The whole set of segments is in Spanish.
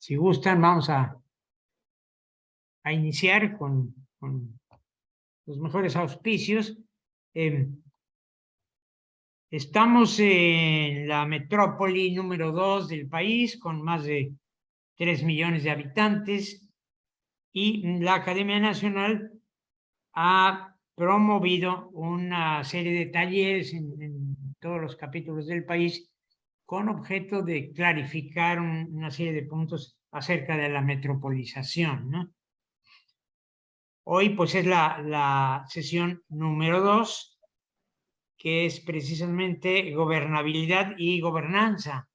Si gustan, vamos a iniciar con los mejores auspicios. Estamos en la metrópoli número 2 del país, con más de 3 millones de habitantes, y la Academia Nacional ha promovido una serie de talleres en todos los capítulos del país con objeto de clarificar una serie de puntos acerca de la metropolización, ¿no? Hoy pues es la sesión número 2, que es precisamente gobernabilidad y gobernanza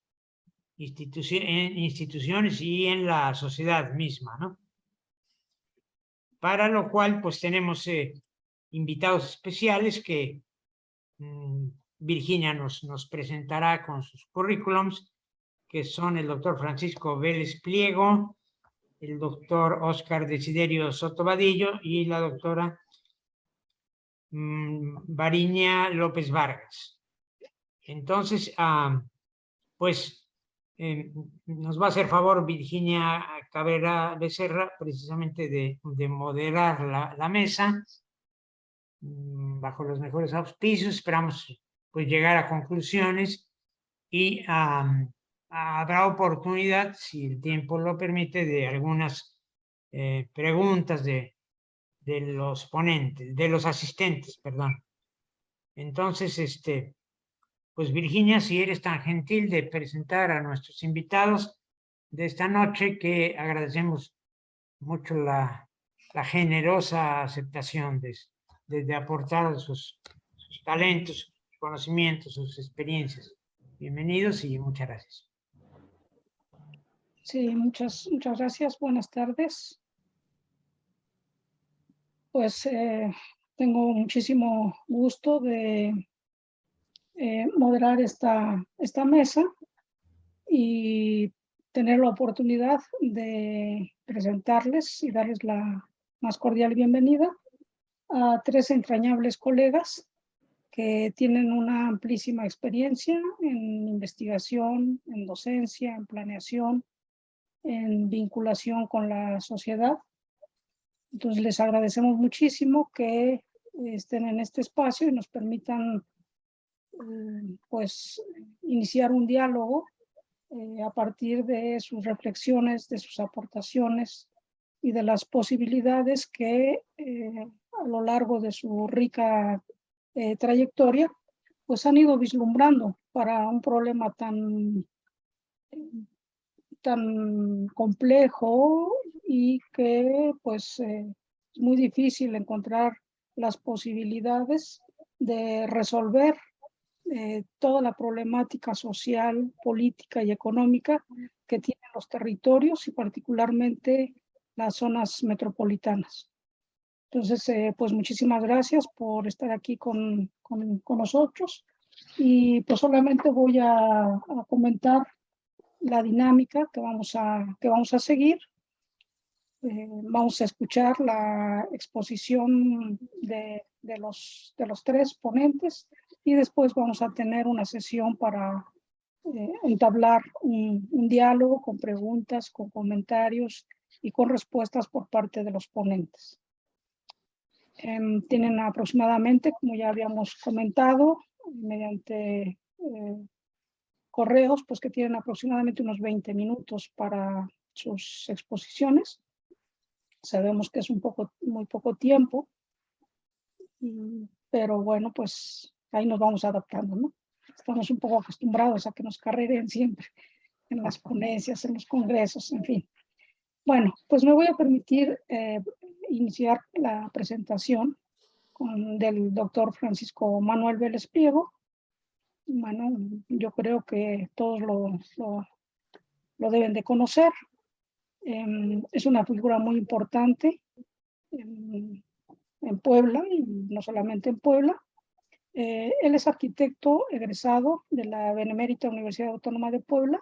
en instituciones y en la sociedad misma, ¿no? Para lo cual pues tenemos invitados especiales que Virginia nos presentará con sus currículums, que son el doctor Francisco Vélez Pliego, el doctor Óscar Desiderio Soto Vadillo y la doctora Variña López Vargas. Entonces, pues nos va a hacer favor Virginia Cabrera Becerra precisamente de moderar la mesa bajo los mejores auspicios. Esperamos pues llegar a conclusiones y habrá oportunidad, si el tiempo lo permite, de algunas preguntas de los ponentes, de los asistentes, perdón. Entonces, pues Virginia, si eres tan gentil de presentar a nuestros invitados de esta noche, que agradecemos mucho la generosa aceptación de aportar sus talentos, sus conocimientos, sus experiencias. Bienvenidos y muchas gracias. Sí, muchas gracias. Buenas tardes. Pues tengo muchísimo gusto de moderar esta mesa y tener la oportunidad de presentarles y darles la más cordial bienvenida a 3 entrañables colegas que tienen una amplísima experiencia en investigación, en docencia, en planeación, en vinculación con la sociedad. Entonces les agradecemos muchísimo que estén en este espacio y nos permitan pues iniciar un diálogo a partir de sus reflexiones, de sus aportaciones y de las posibilidades que a lo largo de su rica trayectoria pues han ido vislumbrando para un problema tan complejo y que pues es muy difícil encontrar las posibilidades de resolver toda la problemática social, política y económica que tienen los territorios y particularmente las zonas metropolitanas. Entonces, pues muchísimas gracias por estar aquí con nosotros y pues solamente voy a comentar la dinámica que vamos a seguir. Vamos a escuchar la exposición de los 3 ponentes y después vamos a tener una sesión para entablar un diálogo con preguntas, con comentarios y con respuestas por parte de los ponentes. Tienen aproximadamente, como ya habíamos comentado, mediante correos, pues que tienen aproximadamente unos 20 minutos para sus exposiciones. Sabemos que es muy poco tiempo, pero bueno, pues ahí nos vamos adaptando, ¿no? Estamos un poco acostumbrados a que nos carreren siempre en las ponencias, en los congresos, en fin. Bueno, pues me voy a permitir iniciar la presentación del doctor Francisco Manuel Vélez Pliego. Bueno, yo creo que todos lo deben de conocer. Es una figura muy importante en Puebla, y no solamente en Puebla. Él es arquitecto egresado de la Benemérita Universidad Autónoma de Puebla.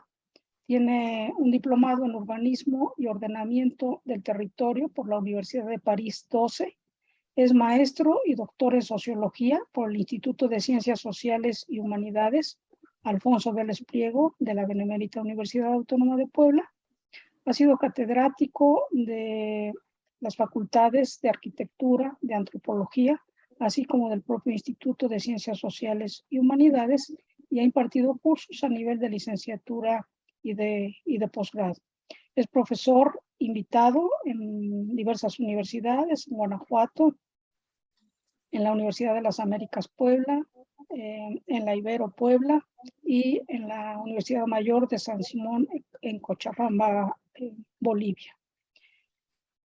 Tiene un diplomado en urbanismo y ordenamiento del territorio por la Universidad de París 12. Es maestro y doctor en sociología por el Instituto de Ciencias Sociales y Humanidades Alfonso Vélez Pliego de la Benemérita Universidad Autónoma de Puebla. Ha sido catedrático de las facultades de Arquitectura, de Antropología, así como del propio Instituto de Ciencias Sociales y Humanidades, y ha impartido cursos a nivel de licenciatura y de posgrado. Es profesor invitado en diversas universidades, en Guanajuato, en la Universidad de las Américas Puebla, en la Ibero Puebla y en la Universidad Mayor de San Simón en Cochabamba, Bolivia.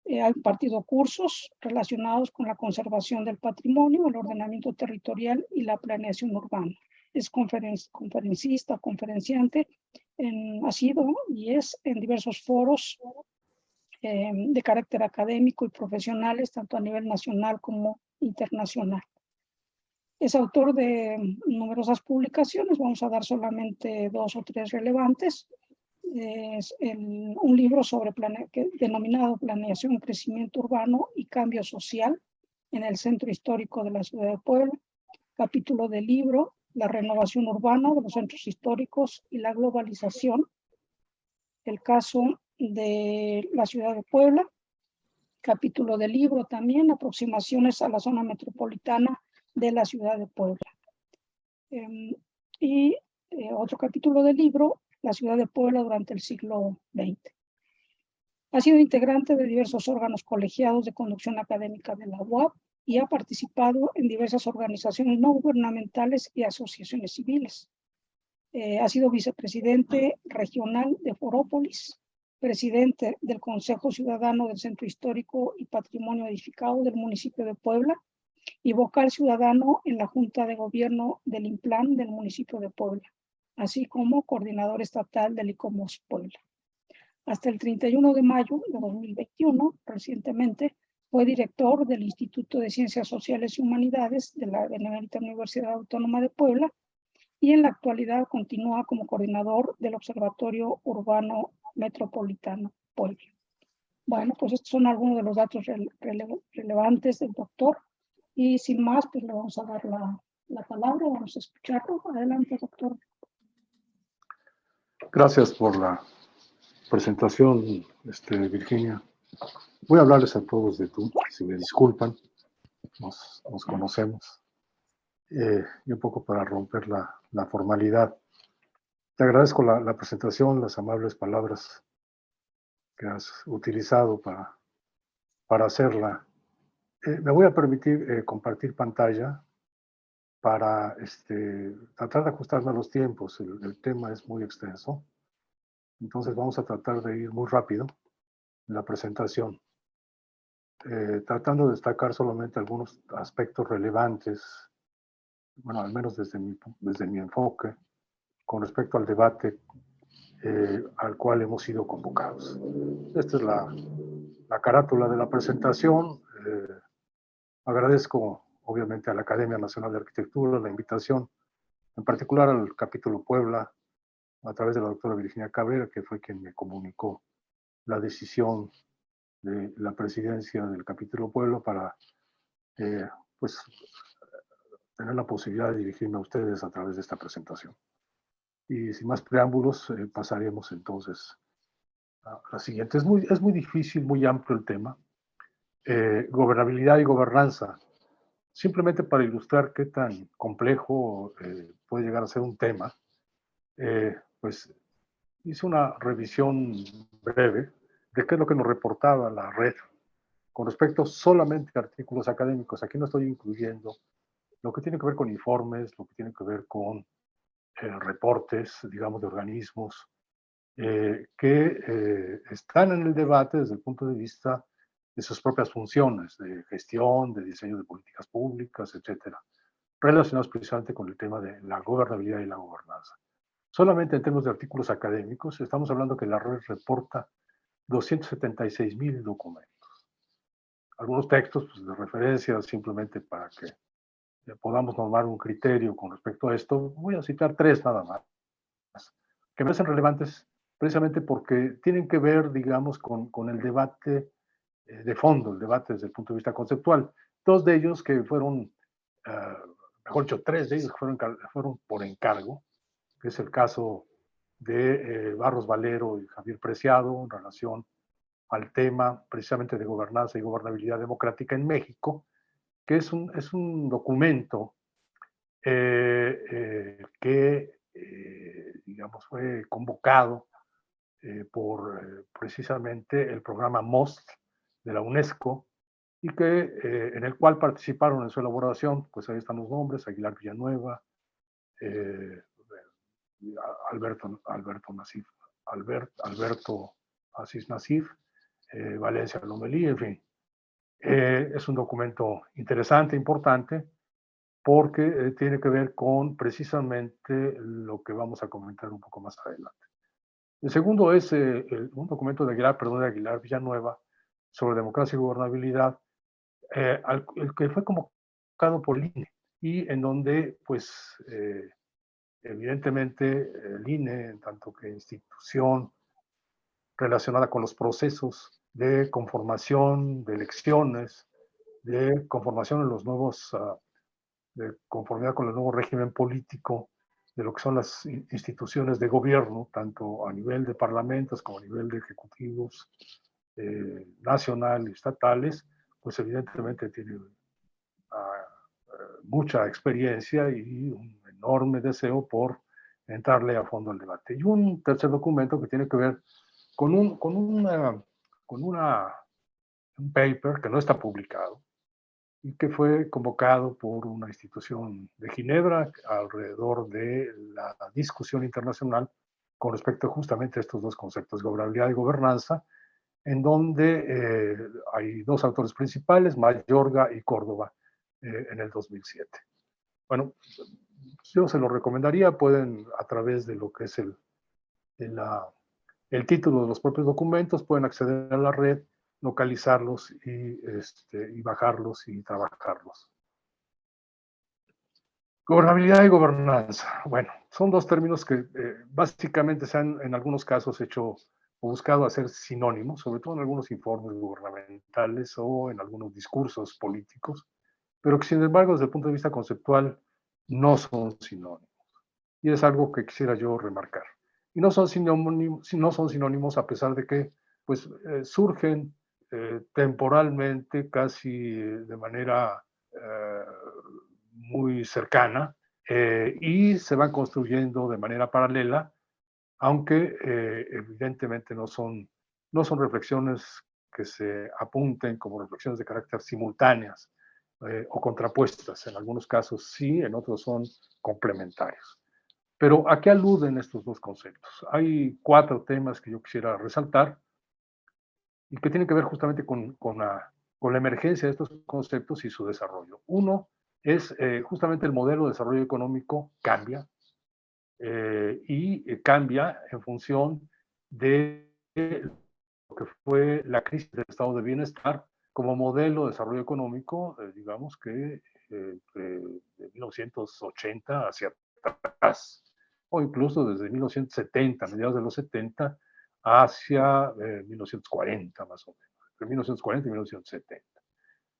Ha impartido cursos relacionados con la conservación del patrimonio, el ordenamiento territorial y la planeación urbana. Es conferencista, conferenciante, ha sido y es en diversos foros de carácter académico y profesionales, tanto a nivel nacional como internacional. Es autor de numerosas publicaciones, vamos a dar solamente 2 o 3 relevantes. Es un libro sobre denominado Planeación, Crecimiento Urbano y Cambio Social en el Centro Histórico de la Ciudad de Puebla. Capítulo del libro La renovación urbana de los centros históricos y la globalización. El caso de la Ciudad de Puebla. Capítulo del libro también, Aproximaciones a la zona metropolitana de la Ciudad de Puebla. Otro capítulo del libro, La Ciudad de Puebla durante el siglo XX. Ha sido integrante de diversos órganos colegiados de conducción académica de la UAP y ha participado en diversas organizaciones no gubernamentales y asociaciones civiles. Ha sido vicepresidente regional de Forópolis, presidente del Consejo Ciudadano del Centro Histórico y Patrimonio Edificado del municipio de Puebla y vocal ciudadano en la Junta de Gobierno del INPLAN del municipio de Puebla, así como coordinador estatal del ICOMOS Puebla. Hasta el 31 de mayo de 2021, recientemente, fue director del Instituto de Ciencias Sociales y Humanidades de la Benemérita Universidad Autónoma de Puebla y en la actualidad continúa como coordinador del Observatorio Urbano Metropolitano Puebla. Bueno, pues estos son algunos de los datos relevantes del doctor y sin más, pues le vamos a dar la palabra, vamos a escucharlo. Adelante, doctor. Gracias por la presentación, Virginia. Voy a hablarles a todos de tú, si me disculpan, nos conocemos. Y un poco para romper la formalidad. Te agradezco la presentación, las amables palabras que has utilizado para hacerla. Me voy a permitir compartir pantalla para tratar de ajustarme a los tiempos. El tema es muy extenso, entonces vamos a tratar de ir muy rápido en la presentación. Tratando de destacar solamente algunos aspectos relevantes, bueno, al menos desde mi enfoque, con respecto al debate al cual hemos sido convocados. Esta es la carátula de la presentación. Agradezco, obviamente, a la Academia Nacional de Arquitectura la invitación, en particular al capítulo Puebla, a través de la doctora Virginia Cabrera, que fue quien me comunicó la decisión de la presidencia del capítulo Puebla para pues, tener la posibilidad de dirigirme a ustedes a través de esta presentación. Y sin más preámbulos, pasaremos entonces a la siguiente. Es muy difícil, muy amplio el tema. Gobernabilidad y gobernanza. Simplemente para ilustrar qué tan complejo puede llegar a ser un tema, pues hice una revisión breve de qué es lo que nos reportaba la red con respecto solamente a artículos académicos. Aquí no estoy incluyendo lo que tiene que ver con informes, lo que tiene que ver con reportes, digamos, de organismos que están en el debate desde el punto de vista de sus propias funciones, de gestión, de diseño de políticas públicas, etcétera, relacionados precisamente con el tema de la gobernabilidad y la gobernanza. Solamente en términos de artículos académicos, estamos hablando que la red reporta 276,000 documentos. Algunos textos pues, de referencia, simplemente para que podamos normar un criterio con respecto a esto. Voy a citar 3 nada más, que me hacen relevantes precisamente porque tienen que ver, digamos, con el debate de fondo, el debate desde el punto de vista conceptual. 2 de ellos que fueron, mejor dicho, 3 de ellos que fueron por encargo, que es el caso de Barros Valero y Javier Preciado en relación al tema precisamente de gobernanza y gobernabilidad democrática en México, que es un documento que, digamos, fue convocado por precisamente el programa MOST de la UNESCO, y que, en el cual participaron en su elaboración, pues ahí están los nombres: Aguilar Villanueva, Alberto Asís Nasif, Valencia Lomelí, en fin. Es un documento interesante, importante, porque tiene que ver con precisamente lo que vamos a comentar un poco más adelante. El segundo es un documento de Aguilar Villanueva sobre democracia y gobernabilidad, el que fue convocado por el INE, y en donde, pues, evidentemente, el INE, en tanto que institución relacionada con los procesos de conformación de elecciones, de conformación en los nuevos, de conformidad con el nuevo régimen político, de lo que son las instituciones de gobierno, tanto a nivel de parlamentos como a nivel de ejecutivos nacional y estatales, pues evidentemente tiene mucha experiencia y un enorme deseo por entrarle a fondo al debate. Y un tercer documento que tiene que ver con un paper que no está publicado y que fue convocado por una institución de Ginebra alrededor de la discusión internacional con respecto justamente a estos dos conceptos, gobernabilidad y gobernanza, en donde hay dos autores principales, Mayorga y Córdoba, en el 2007. Bueno, yo se lo recomendaría, pueden, a través de lo que es el título de los propios documentos, pueden acceder a la red, localizarlos y bajarlos y trabajarlos. Gobernabilidad y gobernanza. Bueno, son dos términos que básicamente se han en algunos casos hecho o buscado hacer sinónimos, sobre todo en algunos informes gubernamentales o en algunos discursos políticos, pero que sin embargo desde el punto de vista conceptual no son sinónimos. Y es algo que quisiera yo remarcar. Y no son sinónimos a pesar de que pues, surgen temporalmente, casi de manera muy cercana, y se van construyendo de manera paralela, aunque evidentemente no son reflexiones que se apunten como reflexiones de carácter simultáneas o contrapuestas. En algunos casos sí, en otros son complementarios. Pero ¿a qué aluden estos dos conceptos? Hay 4 temas que yo quisiera resaltar y que tienen que ver justamente con la emergencia de estos conceptos y su desarrollo. Uno es justamente el modelo de desarrollo económico cambia, y cambia en función de lo que fue la crisis del estado de bienestar como modelo de desarrollo económico, digamos que de 1980 hacia atrás, o incluso desde 1970, mediados de los 70, hacia 1940 más o menos, entre 1940 y 1970.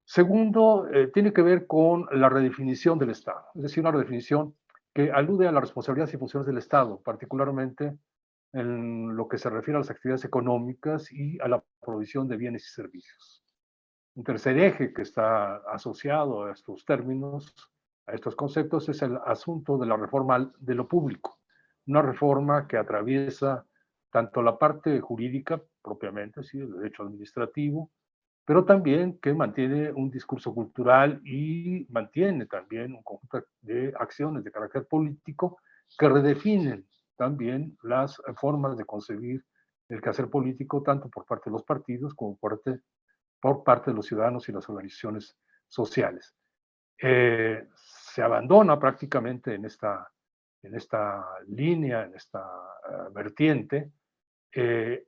Segundo, tiene que ver con la redefinición del Estado, es decir, una redefinición que alude a las responsabilidades y funciones del Estado, particularmente en lo que se refiere a las actividades económicas y a la provisión de bienes y servicios. Un tercer eje que está asociado a estos términos, a estos conceptos, es el asunto de la reforma de lo público, una reforma que atraviesa tanto la parte jurídica propiamente, ¿sí?, el derecho administrativo, pero también que mantiene un discurso cultural y mantiene también un conjunto de acciones de carácter político que redefinen también las formas de concebir el quehacer político, tanto por parte de los partidos como por parte de los ciudadanos y las organizaciones sociales. Se abandona prácticamente en esta línea, en esta vertiente,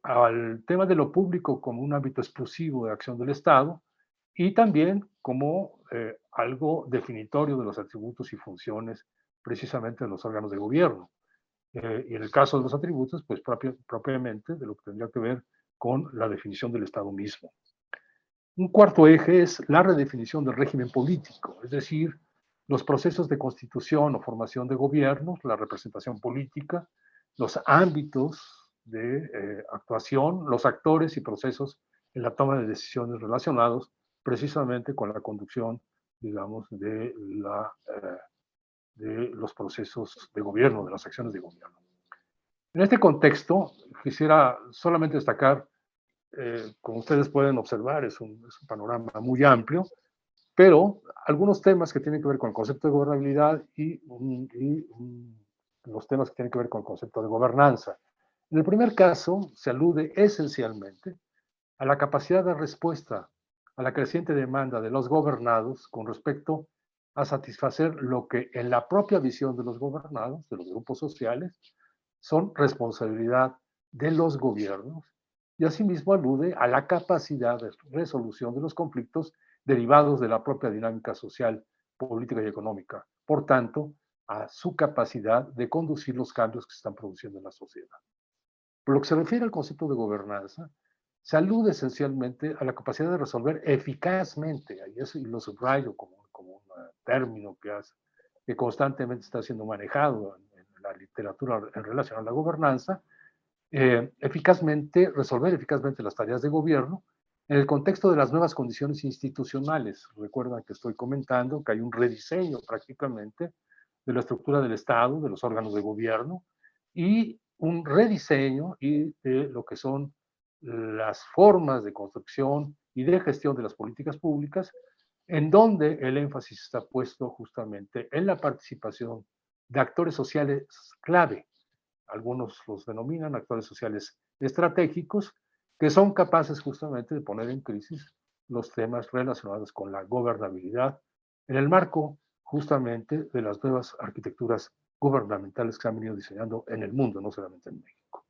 al tema de lo público como un ámbito exclusivo de acción del Estado y también como algo definitorio de los atributos y funciones precisamente de los órganos de gobierno. Y en el caso de los atributos, pues propiamente de lo que tendría que ver con la definición del Estado mismo. Un cuarto eje es la redefinición del régimen político, es decir, los procesos de constitución o formación de gobiernos, la representación política, los ámbitos de actuación, los actores y procesos en la toma de decisiones relacionados precisamente con la conducción, digamos, de los procesos de gobierno, de las acciones de gobierno. En este contexto, quisiera solamente destacar, como ustedes pueden observar, es un panorama muy amplio, pero algunos temas que tienen que ver con el concepto de gobernabilidad y los temas que tienen que ver con el concepto de gobernanza. En el primer caso, se alude esencialmente a la capacidad de respuesta a la creciente demanda de los gobernados con respecto a satisfacer lo que en la propia visión de los gobernados, de los grupos sociales, son responsabilidad de los gobiernos, y asimismo alude a la capacidad de resolución de los conflictos derivados de la propia dinámica social, política y económica. Por tanto, a su capacidad de conducir los cambios que se están produciendo en la sociedad. Por lo que se refiere al concepto de gobernanza, se alude esencialmente a la capacidad de resolver eficazmente, y lo subrayo como un término que constantemente está siendo manejado en la literatura en relación a la gobernanza, resolver eficazmente las tareas de gobierno en el contexto de las nuevas condiciones institucionales. Recuerdan que estoy comentando que hay un rediseño prácticamente de la estructura del Estado, de los órganos de gobierno, y un rediseño y de lo que son las formas de construcción y de gestión de las políticas públicas, en donde el énfasis está puesto justamente en la participación de actores sociales clave. Algunos los denominan actores sociales estratégicos, que son capaces justamente de poner en crisis los temas relacionados con la gobernabilidad en el marco justamente de las nuevas arquitecturas gubernamentales que se han venido diseñando en el mundo, no solamente en México.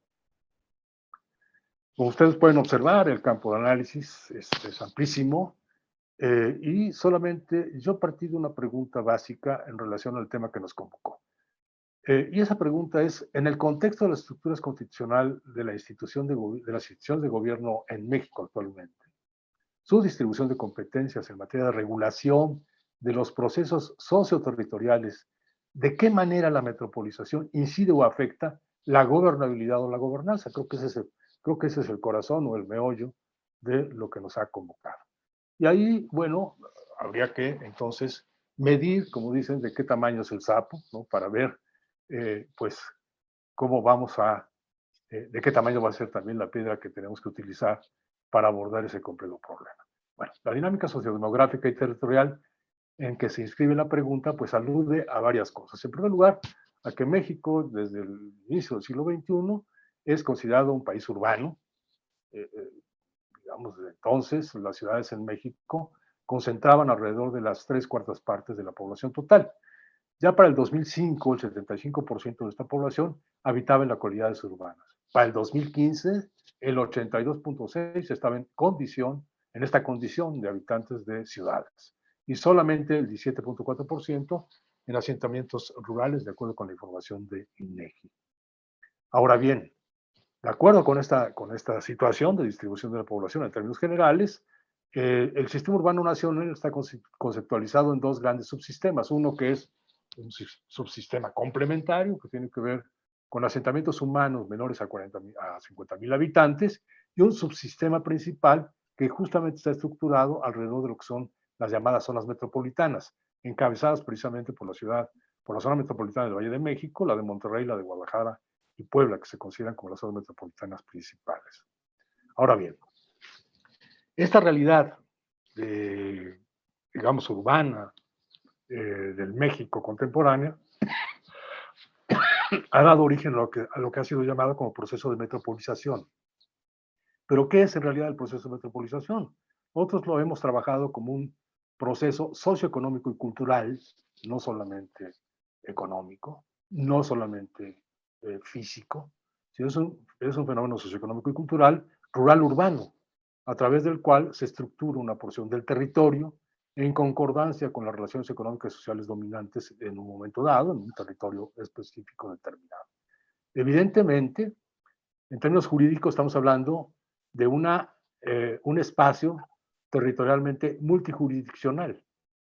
Como ustedes pueden observar, el campo de análisis es amplísimo, y solamente yo partí de una pregunta básica en relación al tema que nos convocó. Y esa pregunta es, en el contexto de las estructuras constitucional de las instituciones de gobierno en México actualmente, su distribución de competencias en materia de regulación de los procesos socioterritoriales, ¿de qué manera la metropolización incide o afecta la gobernabilidad o la gobernanza? Creo que ese es el corazón o el meollo de lo que nos ha convocado. Y ahí, bueno, habría que entonces medir, como dicen, de qué tamaño es el sapo, ¿no? Para ver, pues, cómo de qué tamaño va a ser también la piedra que tenemos que utilizar para abordar ese complejo problema. Bueno, la dinámica sociodemográfica y territorial en que se inscribe la pregunta, pues alude a varias cosas. En primer lugar, a que México, desde el inicio del siglo XXI, es considerado un país urbano. Digamos, desde entonces, las ciudades en México concentraban alrededor de las 3/4 partes de la población total. Ya para el 2005, el 75% de esta población habitaba en las localidades urbanas. Para el 2015, el 82.6% estaba en esta condición de habitantes de ciudades, y solamente el 17.4% en asentamientos rurales, de acuerdo con la información de INEGI. Ahora bien, de acuerdo con esta situación de distribución de la población en términos generales, el sistema urbano nacional está conceptualizado en dos grandes subsistemas. Uno que es un subsistema complementario, que tiene que ver con asentamientos humanos menores a 50,000 habitantes, y un subsistema principal que justamente está estructurado alrededor de lo que son las llamadas zonas metropolitanas, encabezadas precisamente por la zona metropolitana del Valle de México, la de Monterrey, la de Guadalajara y Puebla, que se consideran como las zonas metropolitanas principales. Ahora bien, esta realidad, digamos, urbana del México contemporáneo ha dado origen a lo que ha sido llamado como proceso de metropolización. ¿Pero qué es en realidad el proceso de metropolización? Nosotros lo hemos trabajado como un proceso socioeconómico y cultural, no solamente económico, no solamente físico, sino es un fenómeno socioeconómico y cultural rural-urbano, a través del cual se estructura una porción del territorio en concordancia con las relaciones económicas y sociales dominantes en un momento dado, en un territorio específico determinado. Evidentemente, en términos jurídicos estamos hablando de un espacio territorialmente multijurisdiccional,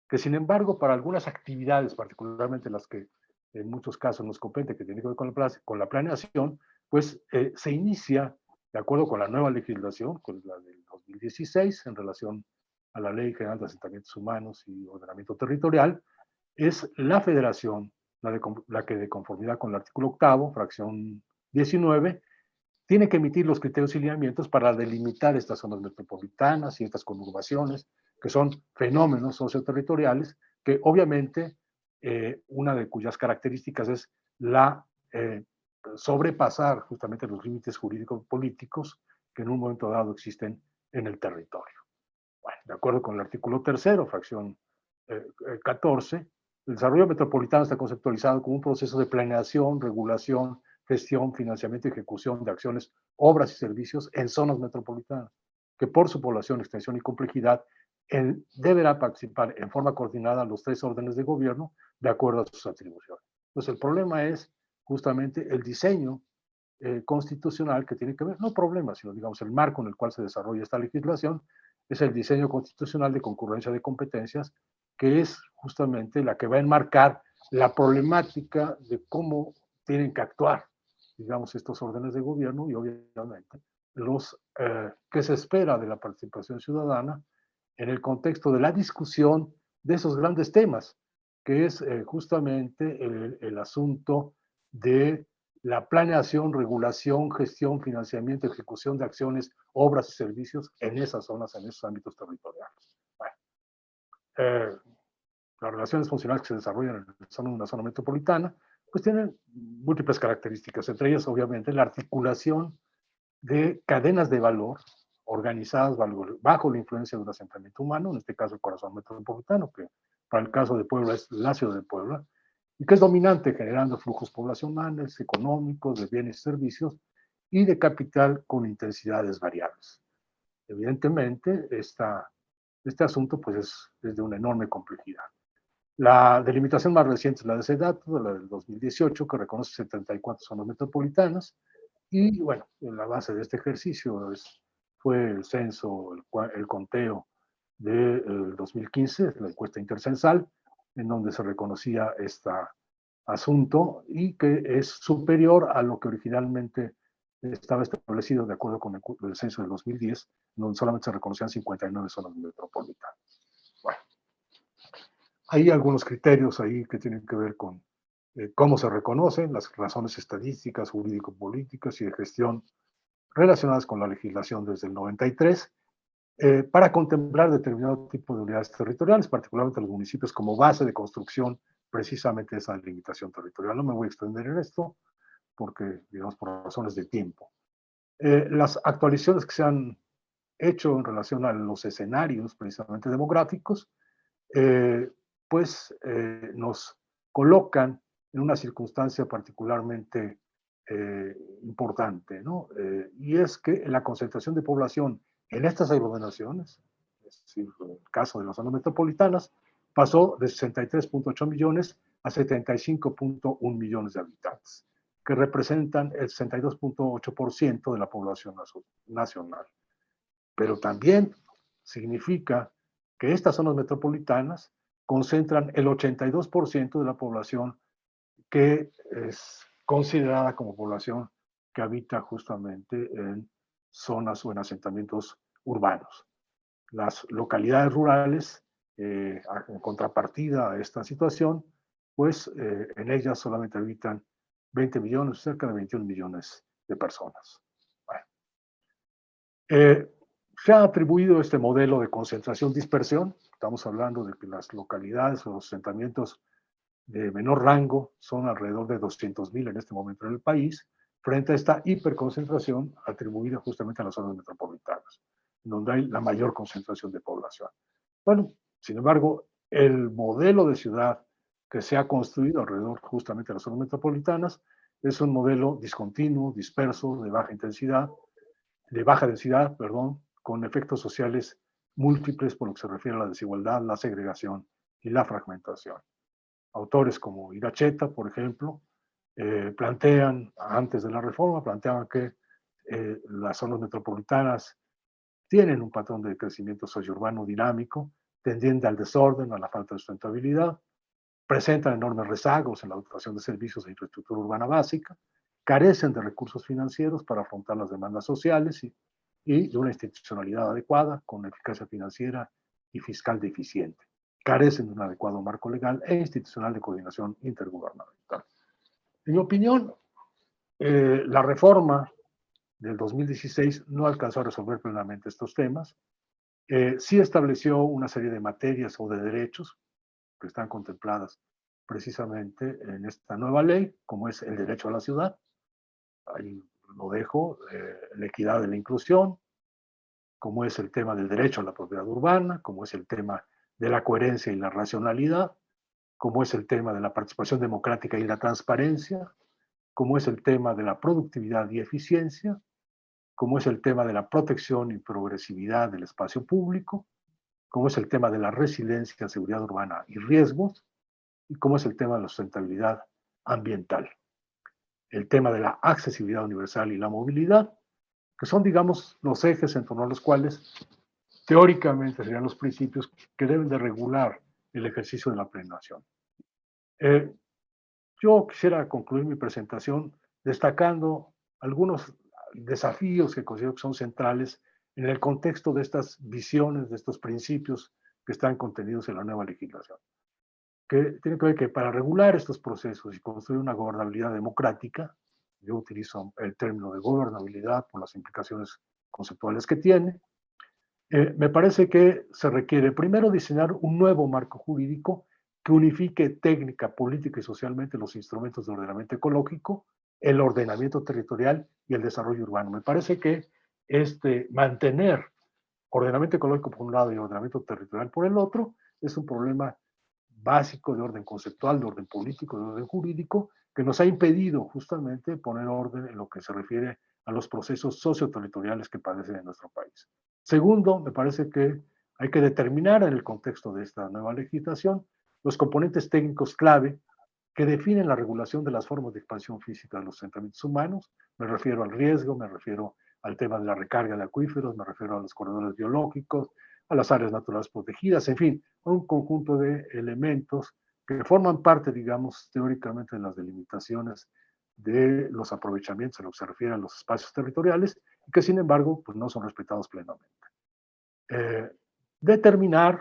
que sin embargo para algunas actividades, particularmente las que en muchos casos nos compete, que tiene que ver con la planeación, pues se inicia, de acuerdo con la nueva legislación, con la del 2016, en relación a la Ley General de Asentamientos Humanos y Ordenamiento Territorial, es la federación la que, de conformidad con el artículo 8º, fracción 19, tiene que emitir los criterios y lineamientos para delimitar estas zonas metropolitanas y estas conurbaciones, que son fenómenos socioterritoriales que obviamente una de cuyas características es la sobrepasar justamente los límites jurídico-políticos que en un momento dado existen en el territorio. Bueno, de acuerdo con el artículo 3º, fracción 14, el desarrollo metropolitano está conceptualizado como un proceso de planeación, regulación, gestión, financiamiento y ejecución de acciones, obras y servicios en zonas metropolitanas, que por su población, extensión y complejidad deberá participar en forma coordinada los 3 órdenes de gobierno de acuerdo a sus atribuciones. Entonces, el problema es justamente el diseño constitucional que tiene que ver, no problema, sino digamos el marco en el cual se desarrolla esta legislación, es el diseño constitucional de concurrencia de competencias, que es justamente la que va a enmarcar la problemática de cómo tienen que actuar, digamos, estos órdenes de gobierno y obviamente los que se espera de la participación ciudadana en el contexto de la discusión de esos grandes temas, que es justamente el asunto de la planeación, regulación, gestión, financiamiento, ejecución de acciones, obras y servicios en esas zonas, en esos ámbitos territoriales. Bueno, las relaciones funcionales que se desarrollan en una zona metropolitana, pues tienen múltiples características, entre ellas obviamente la articulación de cadenas de valor organizadas bajo la influencia de un asentamiento humano, en este caso el corazón metropolitano, que para el caso de Puebla es la ciudad de Puebla, y que es dominante generando flujos poblacionales, económicos, de bienes y servicios, y de capital con intensidades variables. Evidentemente, este asunto pues es de una enorme complejidad. La delimitación más reciente es la de SEDATU, la del 2018, que reconoce 74 zonas metropolitanas, y bueno, en la base de este ejercicio fue el censo, el conteo del 2015, la encuesta intercensal, en donde se reconocía este asunto y que es superior a lo que originalmente estaba establecido de acuerdo con el censo del 2010, donde solamente se reconocían 59 zonas metropolitanas. Bueno, hay algunos criterios ahí que tienen que ver con cómo se reconocen, las razones estadísticas, jurídico-políticas y de gestión relacionadas con la legislación desde el 93, para contemplar determinado tipo de unidades territoriales, particularmente los municipios, como base de construcción precisamente de esa limitación territorial. No me voy a extender en esto, porque, digamos, por razones de tiempo. Las actualizaciones que se han hecho en relación a los escenarios, precisamente demográficos, pues nos colocan en una circunstancia particularmente importante, ¿no? Y es que la concentración de población en estas aglomeraciones, es decir, en el caso de las zonas metropolitanas, pasó de 63.8 millones a 75.1 millones de habitantes, que representan el 62.8% de la población nacional. Pero también significa que estas zonas metropolitanas concentran el 82% de la población que es considerada como población que habita justamente en zonas o en asentamientos urbanos. Las localidades rurales, en contrapartida a esta situación, pues en ellas solamente habitan 20 millones, cerca de 21 millones de personas. Bueno, se ha atribuido este modelo de concentración-dispersión. Estamos hablando de que las localidades o los asentamientos de menor rango son alrededor de 200,000 en este momento en el país, frente a esta hiperconcentración atribuida justamente a las zonas metropolitanas, donde hay la mayor concentración de población. Bueno, sin embargo, el modelo de ciudad que se ha construido alrededor justamente de las zonas metropolitanas es un modelo discontinuo, disperso, de baja densidad, con efectos sociales múltiples por lo que se refiere a la desigualdad, la segregación y la fragmentación. Autores como Iracheta, por ejemplo, plantean, antes de la reforma, planteaban que las zonas metropolitanas tienen un patrón de crecimiento sociourbano dinámico, tendiente al desorden, a la falta de sustentabilidad, presentan enormes rezagos en la dotación de servicios e infraestructura urbana básica, carecen de recursos financieros para afrontar las demandas sociales y de una institucionalidad adecuada con eficacia financiera y fiscal deficiente. Carecen de un adecuado marco legal e institucional de coordinación intergubernamental. En mi opinión, la reforma del 2016 no alcanzó a resolver plenamente estos temas. Sí estableció una serie de materias o de derechos que están contempladas precisamente en esta nueva ley, como es el derecho a la ciudad, ahí lo dejo, la equidad de la inclusión, como es el tema del derecho a la propiedad urbana, como es el tema de la coherencia y la racionalidad, como es el tema de la participación democrática y la transparencia, como es el tema de la productividad y eficiencia, como es el tema de la protección y progresividad del espacio público, como es el tema de la resiliencia, seguridad urbana y riesgos, y como es el tema de la sustentabilidad ambiental. El tema de la accesibilidad universal y la movilidad, que son, digamos, los ejes en torno a los cuales teóricamente serían los principios que deben de regular el ejercicio de la plenación. Yo quisiera concluir mi presentación destacando algunos desafíos que considero que son centrales en el contexto de estas visiones, de estos principios que están contenidos en la nueva legislación, que tiene que ver que para regular estos procesos y construir una gobernabilidad democrática, yo utilizo el término de gobernabilidad por las implicaciones conceptuales que tiene, me parece que se requiere primero diseñar un nuevo marco jurídico que unifique técnica, política y socialmente los instrumentos de ordenamiento ecológico, el ordenamiento territorial y el desarrollo urbano. Me parece que mantener ordenamiento ecológico por un lado y ordenamiento territorial por el otro es un problema básico de orden conceptual, de orden político, de orden jurídico, que nos ha impedido justamente poner orden en lo que se refiere a los procesos socioterritoriales que padecen en nuestro país. Segundo, me parece que hay que determinar en el contexto de esta nueva legislación los componentes técnicos clave que definen la regulación de las formas de expansión física de los asentamientos humanos. Me refiero al riesgo, me refiero al tema de la recarga de acuíferos, me refiero a los corredores biológicos, a las áreas naturales protegidas, en fin, a un conjunto de elementos que forman parte, digamos, teóricamente de las delimitaciones de los aprovechamientos en lo que se refiere a los espacios territoriales y que, sin embargo, pues no son respetados plenamente.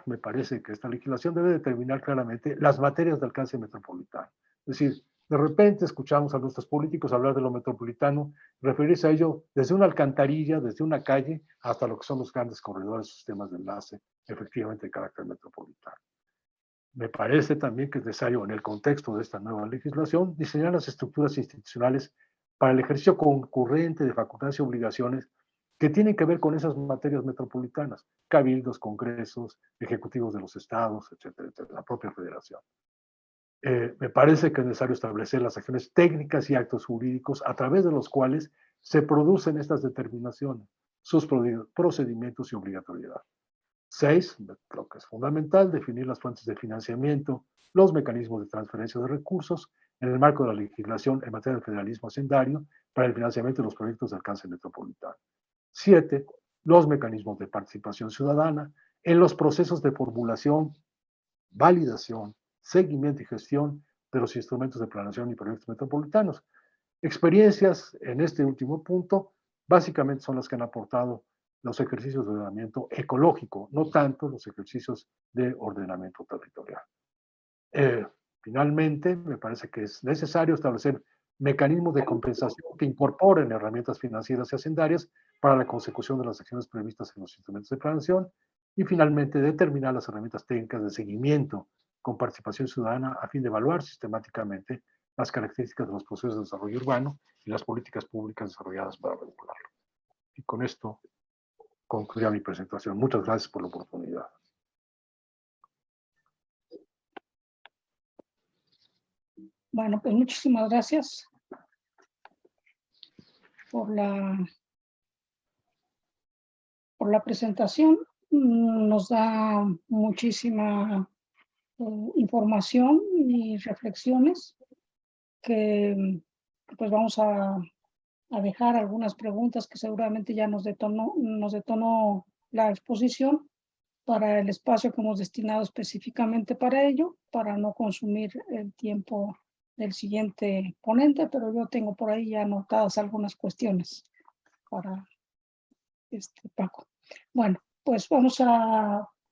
Me parece que esta legislación debe determinar claramente las materias de alcance metropolitano. Es decir, de repente escuchamos a nuestros políticos hablar de lo metropolitano, referirse a ello desde una alcantarilla, desde una calle, hasta lo que son los grandes corredores, sistemas de enlace, efectivamente de carácter metropolitano. Me parece también que es necesario, en el contexto de esta nueva legislación, diseñar las estructuras institucionales para el ejercicio concurrente de facultades y obligaciones que tienen que ver con esas materias metropolitanas, cabildos, congresos, ejecutivos de los estados, etcétera, etcétera, la propia federación. Me parece que es necesario establecer las acciones técnicas y actos jurídicos a través de los cuales se producen estas determinaciones, sus procedimientos y obligatoriedad. 6, lo que es fundamental, definir las fuentes de financiamiento, los mecanismos de transferencia de recursos en el marco de la legislación en materia de federalismo hacendario para el financiamiento de los proyectos de alcance metropolitano. 7, los mecanismos de participación ciudadana en los procesos de formulación, validación, seguimiento y gestión de los instrumentos de planeación y proyectos metropolitanos. Experiencias en este último punto básicamente son las que han aportado los ejercicios de ordenamiento ecológico, no tanto los ejercicios de ordenamiento territorial. Finalmente, me parece que es necesario establecer mecanismos de compensación que incorporen herramientas financieras y hacendarias para la consecución de las acciones previstas en los instrumentos de planeación y finalmente determinar las herramientas técnicas de seguimiento con participación ciudadana a fin de evaluar sistemáticamente las características de los procesos de desarrollo urbano y las políticas públicas desarrolladas para regularlo. Y con esto concluya mi presentación. Muchas gracias por la oportunidad. Bueno, pues muchísimas gracias por la presentación. Nos da muchísima información y reflexiones que pues vamos a dejar algunas preguntas que seguramente ya nos detonó la exposición para el espacio que hemos destinado específicamente para ello, para no consumir el tiempo del siguiente ponente, pero yo tengo por ahí ya anotadas algunas cuestiones para Paco. Bueno, pues me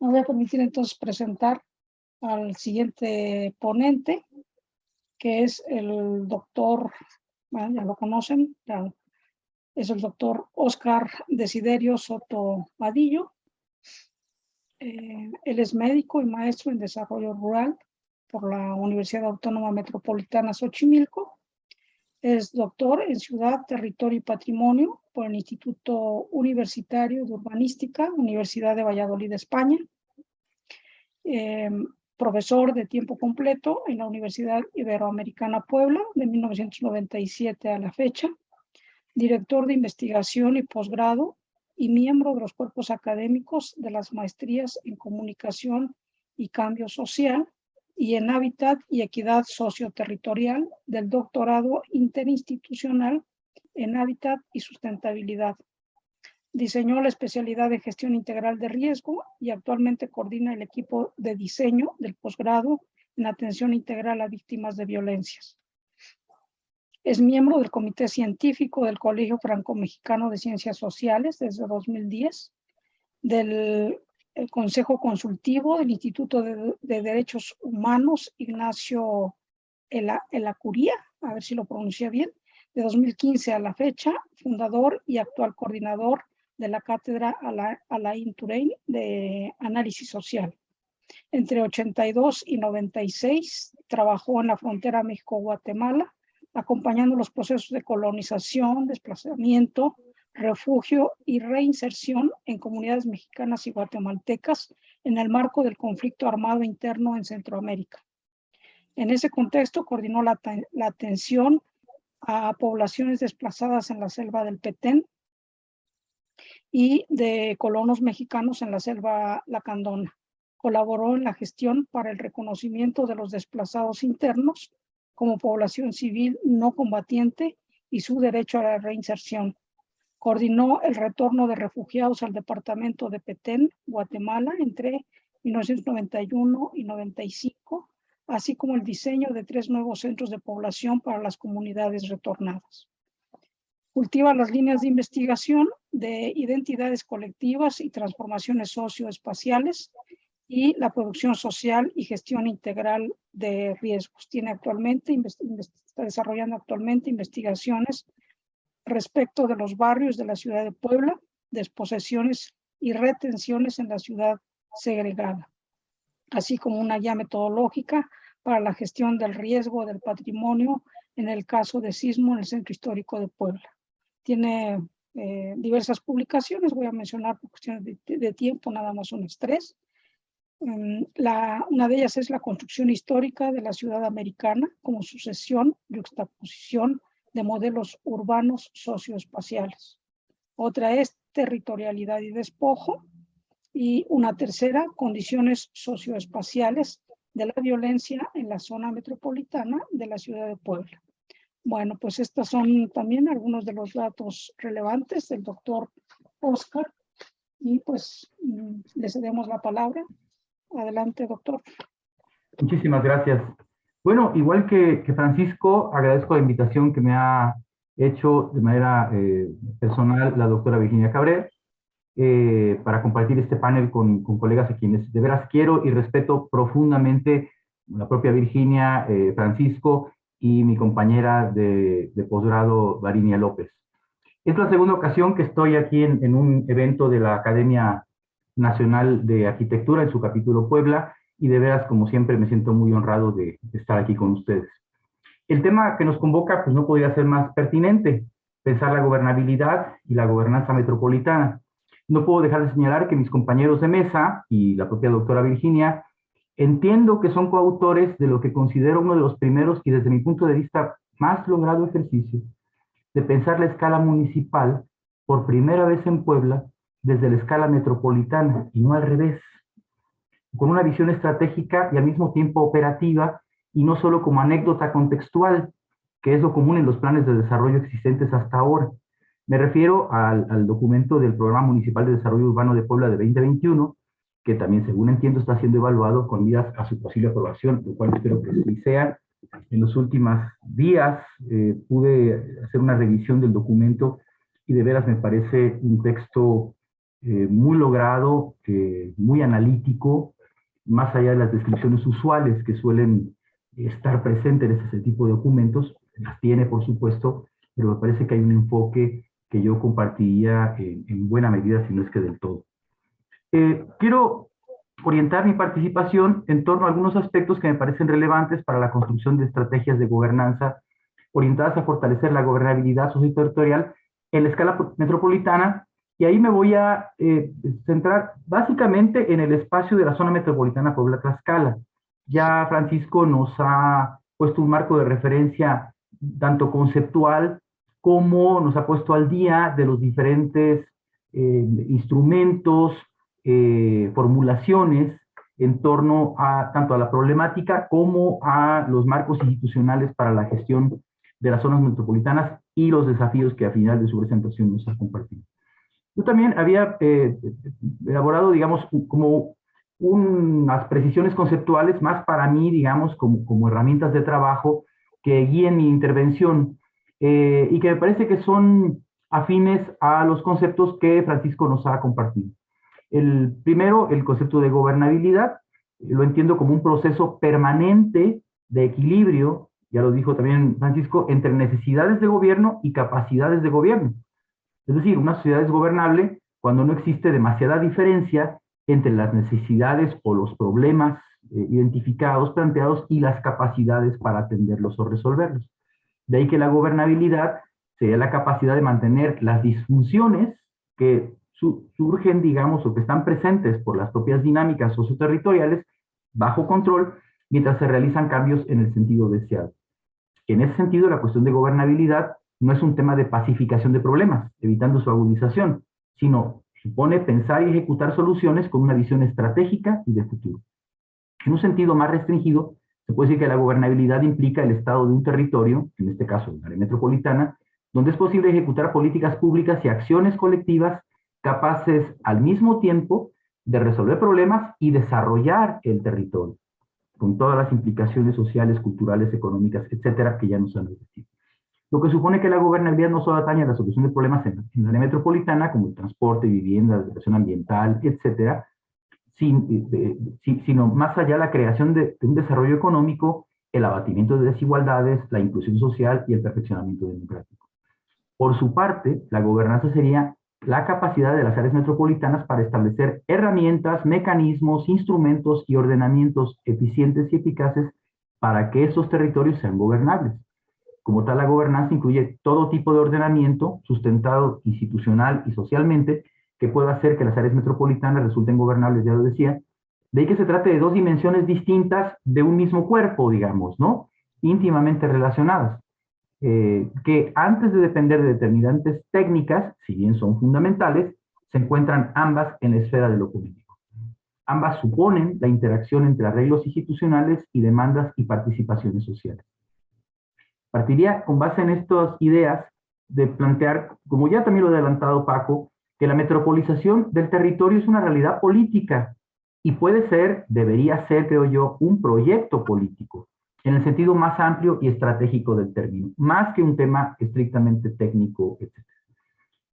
voy a permitir entonces presentar al siguiente ponente, que es el doctor, bueno, ya lo conocen, es el doctor Óscar Desiderio Soto Vadillo. Él es médico y maestro en desarrollo rural por la Universidad Autónoma Metropolitana Xochimilco. Es doctor en Ciudad, Territorio y Patrimonio por el Instituto Universitario de Urbanística, Universidad de Valladolid, España. Profesor de tiempo completo en la Universidad Iberoamericana Puebla de 1997 a la fecha. Director de investigación y posgrado y miembro de los cuerpos académicos de las maestrías en comunicación y cambio social y en hábitat y equidad socioterritorial del doctorado interinstitucional en hábitat y sustentabilidad. Diseñó la especialidad de gestión integral de riesgo y actualmente coordina el equipo de diseño del posgrado en atención integral a víctimas de violencias. Es miembro del Comité Científico del Colegio Franco-Mexicano de Ciencias Sociales desde 2010, del Consejo Consultivo del Instituto de Derechos Humanos Ignacio Ellacuría, a ver si lo pronuncié bien, de 2015 a la fecha, fundador y actual coordinador de la cátedra Alain Touraine de Análisis Social. Entre 82 y 96 trabajó en la frontera México-Guatemala, acompañando los procesos de colonización, desplazamiento, refugio y reinserción en comunidades mexicanas y guatemaltecas en el marco del conflicto armado interno en Centroamérica. En ese contexto coordinó la atención a poblaciones desplazadas en la selva del Petén y de colonos mexicanos en la selva lacandona. Colaboró en la gestión para el reconocimiento de los desplazados internos como población civil no combatiente y su derecho a la reinserción. Coordinó el retorno de refugiados al departamento de Petén, Guatemala, entre 1991 y 95, así como el diseño de 3 nuevos centros de población para las comunidades retornadas. Cultiva las líneas de investigación de identidades colectivas y transformaciones socioespaciales y la producción social y gestión integral de riesgos. Está desarrollando actualmente investigaciones respecto de los barrios de la ciudad de Puebla, desposesiones y retenciones en la ciudad segregada, así como una guía metodológica para la gestión del riesgo del patrimonio en el caso de sismo en el centro histórico de Puebla. Tiene diversas publicaciones, voy a mencionar por cuestiones de tiempo, nada más unas 3. Una de ellas es la construcción histórica de la ciudad americana como sucesión, yuxtaposición de modelos urbanos socioespaciales. Otra es territorialidad y despojo. Y una tercera, condiciones socioespaciales de la violencia en la zona metropolitana de la ciudad de Puebla. Bueno, pues estos son también algunos de los datos relevantes del doctor Óscar. Y pues le cedemos la palabra. Adelante, doctor. Muchísimas gracias. Bueno, igual que Francisco, agradezco la invitación que me ha hecho de manera personal la doctora Virginia Cabrera para compartir este panel con colegas a quienes de veras quiero y respeto profundamente, la propia Virginia, Francisco y mi compañera de posgrado, Varinia López. Es la segunda ocasión que estoy aquí en un evento de la Academia Nacional de Arquitectura en su capítulo Puebla, y de veras, como siempre, me siento muy honrado de estar aquí con ustedes. El tema que nos convoca, pues no podría ser más pertinente, pensar la gobernabilidad y la gobernanza metropolitana. No puedo dejar de señalar que mis compañeros de mesa y la propia doctora Virginia, entiendo que son coautores de lo que considero uno de los primeros y desde mi punto de vista más logrado ejercicio de pensar la escala municipal por primera vez en Puebla desde la escala metropolitana y no al revés, con una visión estratégica y al mismo tiempo operativa y no solo como anécdota contextual, que es lo común en los planes de desarrollo existentes hasta ahora. Me refiero al documento del Programa Municipal de Desarrollo Urbano de Puebla de 2021, que también, según entiendo, está siendo evaluado con miras a su posible aprobación, lo cual espero que así sea. En los últimos días pude hacer una revisión del documento y de veras me parece un texto muy logrado, muy analítico, más allá de las descripciones usuales que suelen estar presentes en ese tipo de documentos. Las tiene, por supuesto, pero me parece que hay un enfoque que yo compartiría en buena medida, si no es que del todo. Quiero orientar mi participación en torno a algunos aspectos que me parecen relevantes para la construcción de estrategias de gobernanza orientadas a fortalecer la gobernabilidad socioterritorial en la escala metropolitana, y ahí me voy a centrar básicamente en el espacio de la zona metropolitana Puebla-Tlaxcala. Ya Francisco nos ha puesto un marco de referencia tanto conceptual como nos ha puesto al día de los diferentes instrumentos, formulaciones en torno a tanto a la problemática como a los marcos institucionales para la gestión de las zonas metropolitanas y los desafíos que a final de su presentación nos ha compartido. Yo también había elaborado, digamos, como unas precisiones conceptuales más para mí, digamos, como herramientas de trabajo que guíen mi intervención y que me parece que son afines a los conceptos que Francisco nos ha compartido. El primero, el concepto de gobernabilidad, lo entiendo como un proceso permanente de equilibrio, ya lo dijo también Francisco, entre necesidades de gobierno y capacidades de gobierno. Es decir, una sociedad es gobernable cuando no existe demasiada diferencia entre las necesidades o los problemas identificados, planteados, y las capacidades para atenderlos o resolverlos. De ahí que la gobernabilidad sería la capacidad de mantener las disfunciones que surgen, digamos, o que están presentes por las propias dinámicas socioterritoriales bajo control, mientras se realizan cambios en el sentido deseado. En ese sentido, la cuestión de gobernabilidad no es un tema de pacificación de problemas, evitando su agudización, sino supone pensar y ejecutar soluciones con una visión estratégica y de futuro. En un sentido más restringido, se puede decir que la gobernabilidad implica el estado de un territorio, en este caso el área metropolitana, donde es posible ejecutar políticas públicas y acciones colectivas capaces al mismo tiempo de resolver problemas y desarrollar el territorio, con todas las implicaciones sociales, culturales, económicas, etcétera, que ya nos han repetido. Lo que supone que la gobernabilidad no solo atañe a la solución de problemas en la área metropolitana, como el transporte, vivienda, la educación ambiental, etcétera, sino más allá la creación de un desarrollo económico, el abatimiento de desigualdades, la inclusión social y el perfeccionamiento democrático. Por su parte, la gobernanza sería la capacidad de las áreas metropolitanas para establecer herramientas, mecanismos, instrumentos y ordenamientos eficientes y eficaces para que estos territorios sean gobernables. Como tal, la gobernanza incluye todo tipo de ordenamiento sustentado institucional y socialmente que pueda hacer que las áreas metropolitanas resulten gobernables, ya lo decía. De ahí que se trate de dos dimensiones distintas de un mismo cuerpo, digamos, ¿no? Íntimamente relacionadas. Que antes de depender de determinantes técnicas, si bien son fundamentales, se encuentran ambas en la esfera de lo político. Ambas suponen la interacción entre arreglos institucionales y demandas y participaciones sociales. Partiría con base en estas ideas de plantear, como ya también lo ha adelantado Paco, que la metropolización del territorio es una realidad política y puede ser, debería ser, creo yo, un proyecto político, en el sentido más amplio y estratégico del término, más que un tema estrictamente técnico, etc.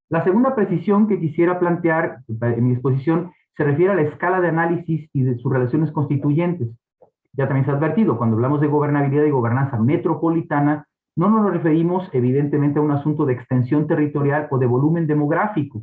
La segunda precisión que quisiera plantear en mi exposición se refiere a la escala de análisis y de sus relaciones constituyentes. Ya también se ha advertido, cuando hablamos de gobernabilidad y gobernanza metropolitana, no nos referimos evidentemente a un asunto de extensión territorial o de volumen demográfico.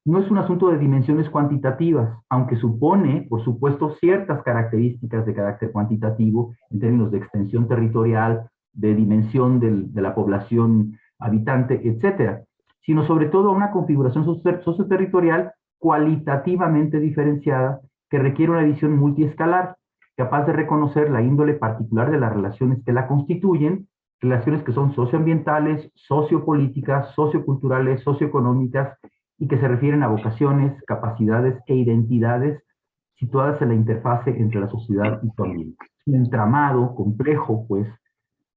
No es un asunto de dimensiones cuantitativas, aunque supone, por supuesto, ciertas características de carácter cuantitativo en términos de extensión territorial, de dimensión de la población habitante, etcétera, sino sobre todo a una configuración socioterritorial cualitativamente diferenciada que requiere una visión multiescalar, capaz de reconocer la índole particular de las relaciones que la constituyen, relaciones que son socioambientales, sociopolíticas, socioculturales, socioeconómicas, y que se refieren a vocaciones, capacidades e identidades situadas en la interfase entre la sociedad y su ambiente. Un entramado complejo, pues,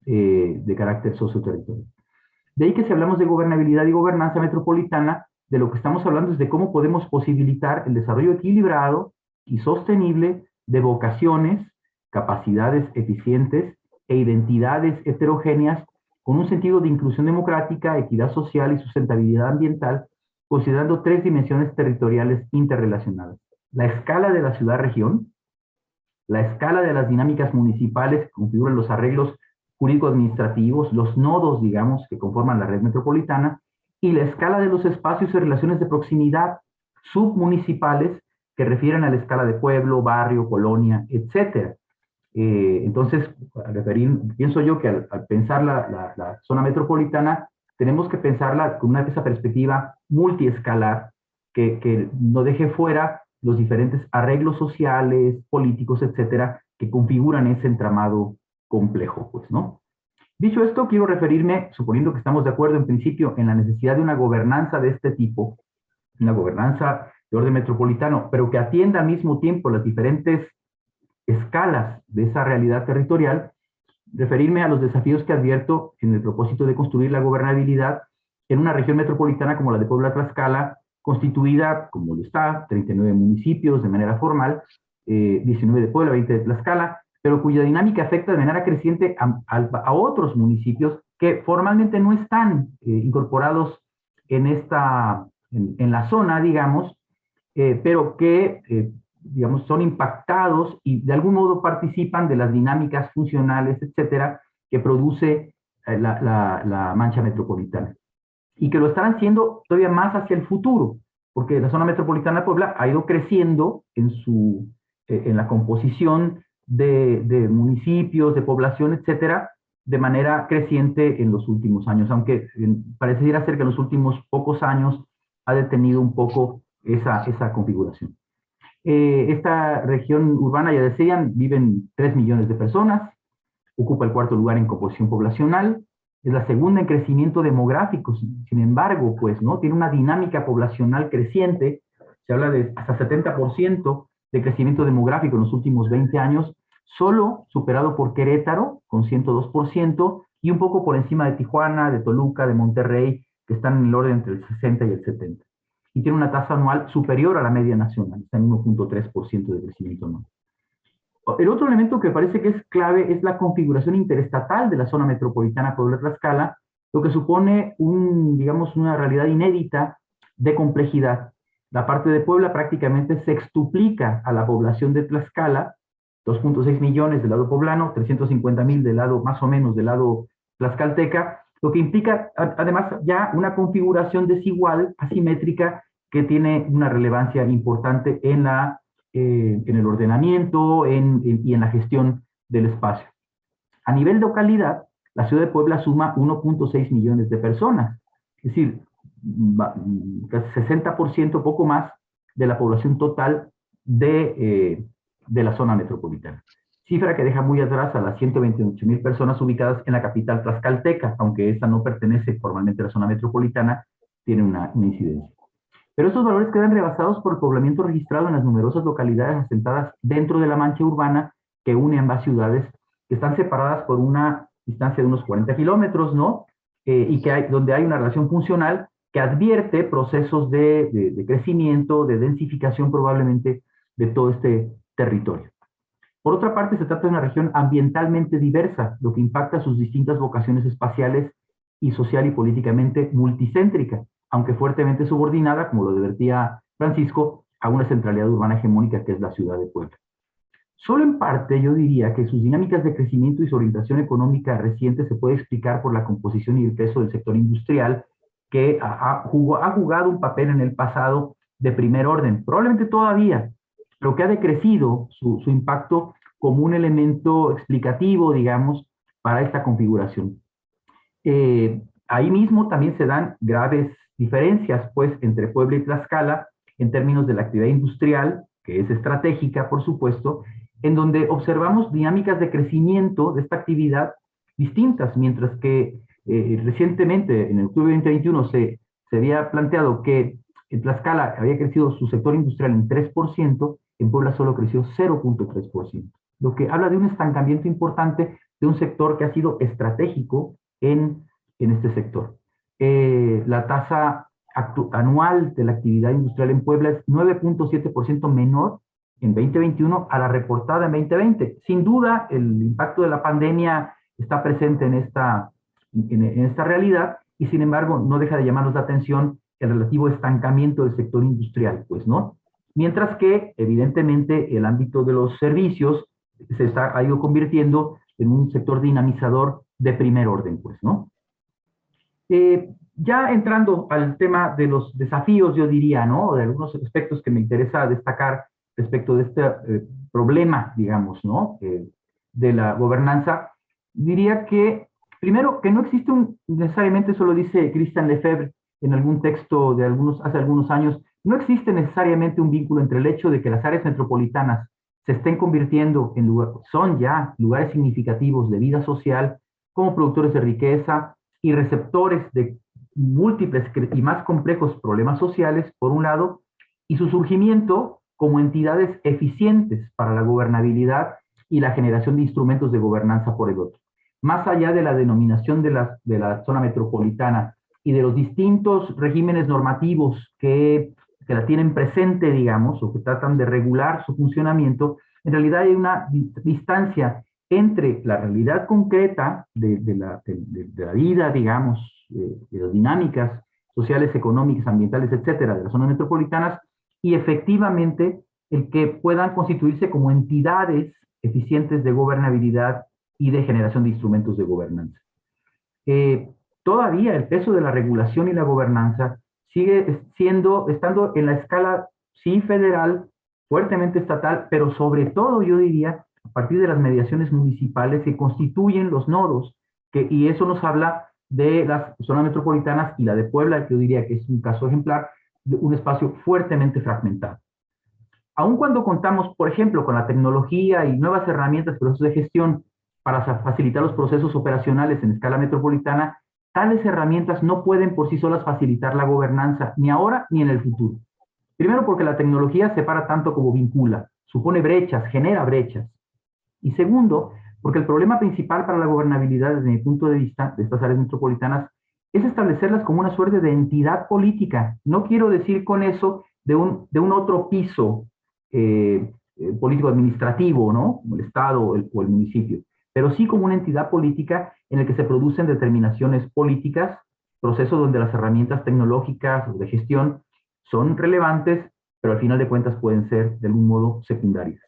de carácter socioterritorial. De ahí que si hablamos de gobernabilidad y gobernanza metropolitana, de lo que estamos hablando es de cómo podemos posibilitar el desarrollo equilibrado y sostenible de vocaciones, capacidades eficientes e identidades heterogéneas con un sentido de inclusión democrática, equidad social y sustentabilidad ambiental, considerando 3 dimensiones territoriales interrelacionadas: la escala de la ciudad-región, la escala de las dinámicas municipales que configuran los arreglos jurídico-administrativos, los nodos, digamos, que conforman la red metropolitana, y la escala de los espacios y relaciones de proximidad submunicipales que refieren a la escala de pueblo, barrio, colonia, etc. Entonces, pienso yo que al pensar la zona metropolitana, tenemos que pensarla con esa perspectiva multiescalar que no deje fuera los diferentes arreglos sociales, políticos, etcétera, que configuran ese entramado complejo, pues, ¿no? Dicho esto, quiero referirme, suponiendo que estamos de acuerdo en principio en la necesidad de una gobernanza de este tipo, una gobernanza de orden metropolitano, pero que atienda al mismo tiempo las diferentes escalas de esa realidad territorial, referirme a los desafíos que advierto en el propósito de construir la gobernabilidad en una región metropolitana como la de Puebla-Tlaxcala, constituida, como lo está, 39 municipios de manera formal, 19 de Puebla, 20 de Tlaxcala, pero cuya dinámica afecta de manera creciente a otros municipios que formalmente no están incorporados en la zona, digamos, pero que, digamos, son impactados y de algún modo participan de las dinámicas funcionales, etcétera, que produce la mancha metropolitana. Y que lo estarán haciendo todavía más hacia el futuro, porque la zona metropolitana de Puebla ha ido creciendo en la composición de municipios, de población, etcétera, de manera creciente en los últimos años, aunque pareciera ser que en los últimos pocos años ha detenido un poco esa configuración. Esta región urbana, ya decían, viven 3 millones de personas, ocupa el 4º lugar en composición poblacional, es la segunda en crecimiento demográfico, sin embargo, pues, ¿no? Tiene una dinámica poblacional creciente, se habla de hasta 70% de crecimiento demográfico en los últimos 20 años, solo superado por Querétaro, con 102%, y un poco por encima de Tijuana, de Toluca, de Monterrey, que están en el orden entre el 60 y el 70. Y tiene una tasa anual superior a la media nacional, está en 1.3% de crecimiento anual. El otro elemento que parece que es clave es la configuración interestatal de la zona metropolitana Puebla-Tlaxcala, lo que supone digamos, una realidad inédita de complejidad. La parte de Puebla prácticamente sextuplica a la población de Tlaxcala, 2.6 millones del lado poblano, 350,000 del lado, más o menos, del lado tlaxcalteca, lo que implica además ya una configuración desigual, asimétrica, que tiene una relevancia importante en el ordenamiento y en la gestión del espacio. A nivel de localidad, la ciudad de Puebla suma 1.6 millones de personas, es decir, casi 60%, poco más, de la población total de la zona metropolitana. Cifra que deja muy atrás a las 128,000 personas ubicadas en la capital tlaxcalteca, aunque esta no pertenece formalmente a la zona metropolitana, tiene una incidencia. Pero estos valores quedan rebasados por el poblamiento registrado en las numerosas localidades asentadas dentro de la mancha urbana que une ambas ciudades, que están separadas por una distancia de unos 40 kilómetros, ¿no? Y donde hay una relación funcional que advierte procesos de crecimiento, de densificación probablemente de todo este territorio. Por otra parte, se trata de una región ambientalmente diversa, lo que impacta sus distintas vocaciones espaciales y social y políticamente multicéntrica, aunque fuertemente subordinada, como lo advertía Francisco, a una centralidad urbana hegemónica que es la ciudad de Puebla. Solo en parte yo diría que sus dinámicas de crecimiento y su orientación económica reciente se puede explicar por la composición y el peso del sector industrial, que ha jugado un papel en el pasado de primer orden, probablemente todavía, pero que ha decrecido su impacto como un elemento explicativo, digamos, para esta configuración. Ahí mismo también se dan graves diferencias, pues, entre Puebla y Tlaxcala en términos de la actividad industrial, que es estratégica, por supuesto, en donde observamos dinámicas de crecimiento de esta actividad distintas, mientras que recientemente, en el octubre de 2021, se había planteado que en Tlaxcala había crecido su sector industrial en 3%, en Puebla solo creció 0.3%, lo que habla de un estancamiento importante de un sector que ha sido estratégico en este sector. La tasa anual de la actividad industrial en Puebla es 9.7% menor en 2021 a la reportada en 2020. Sin duda, el impacto de la pandemia está presente en esta realidad y, sin embargo, no deja de llamarnos la atención el relativo estancamiento del sector industrial, pues, ¿no? Mientras que, evidentemente, el ámbito de los servicios ha ido convirtiendo en un sector dinamizador de primer orden, pues, ¿no? Ya entrando al tema de los desafíos, yo diría, ¿no? De algunos aspectos que me interesa destacar respecto de este problema, digamos, ¿no? De la gobernanza, diría que, primero, que no existe necesariamente, eso lo dice Christian Lefebvre en algún texto de hace algunos años, no existe necesariamente un vínculo entre el hecho de que las áreas metropolitanas se estén convirtiendo son ya lugares significativos de vida social, como productores de riqueza y receptores de múltiples y más complejos problemas sociales, por un lado, y su surgimiento como entidades eficientes para la gobernabilidad y la generación de instrumentos de gobernanza por el otro. Más allá de la denominación de la zona metropolitana y de los distintos regímenes normativos que la tienen presente, digamos, o que tratan de regular su funcionamiento, en realidad hay una distancia entre la realidad concreta de la vida, digamos, de las dinámicas sociales, económicas, ambientales, etcétera, de las zonas metropolitanas, y efectivamente el que puedan constituirse como entidades eficientes de gobernabilidad y de generación de instrumentos de gobernanza. Todavía el peso de la regulación y la gobernanza sigue estando en la escala, sí, federal, fuertemente estatal, pero sobre todo, yo diría, a partir de las mediaciones municipales que constituyen los nodos, y eso nos habla de las zonas metropolitanas y la de Puebla, que yo diría que es un caso ejemplar, de un espacio fuertemente fragmentado. Aun cuando contamos, por ejemplo, con la tecnología y nuevas herramientas, procesos de gestión para facilitar los procesos operacionales en escala metropolitana, tales herramientas no pueden por sí solas facilitar la gobernanza, ni ahora ni en el futuro. Primero, porque la tecnología separa tanto como vincula, supone brechas, genera brechas. Y segundo, porque el problema principal para la gobernabilidad desde mi punto de vista de estas áreas metropolitanas es establecerlas como una suerte de entidad política. No quiero decir con eso de un otro piso político-administrativo, ¿no? Como el Estado o el municipio, pero sí como una entidad política en la que se producen determinaciones políticas, procesos donde las herramientas tecnológicas o de gestión son relevantes, pero al final de cuentas pueden ser de algún modo secundarias.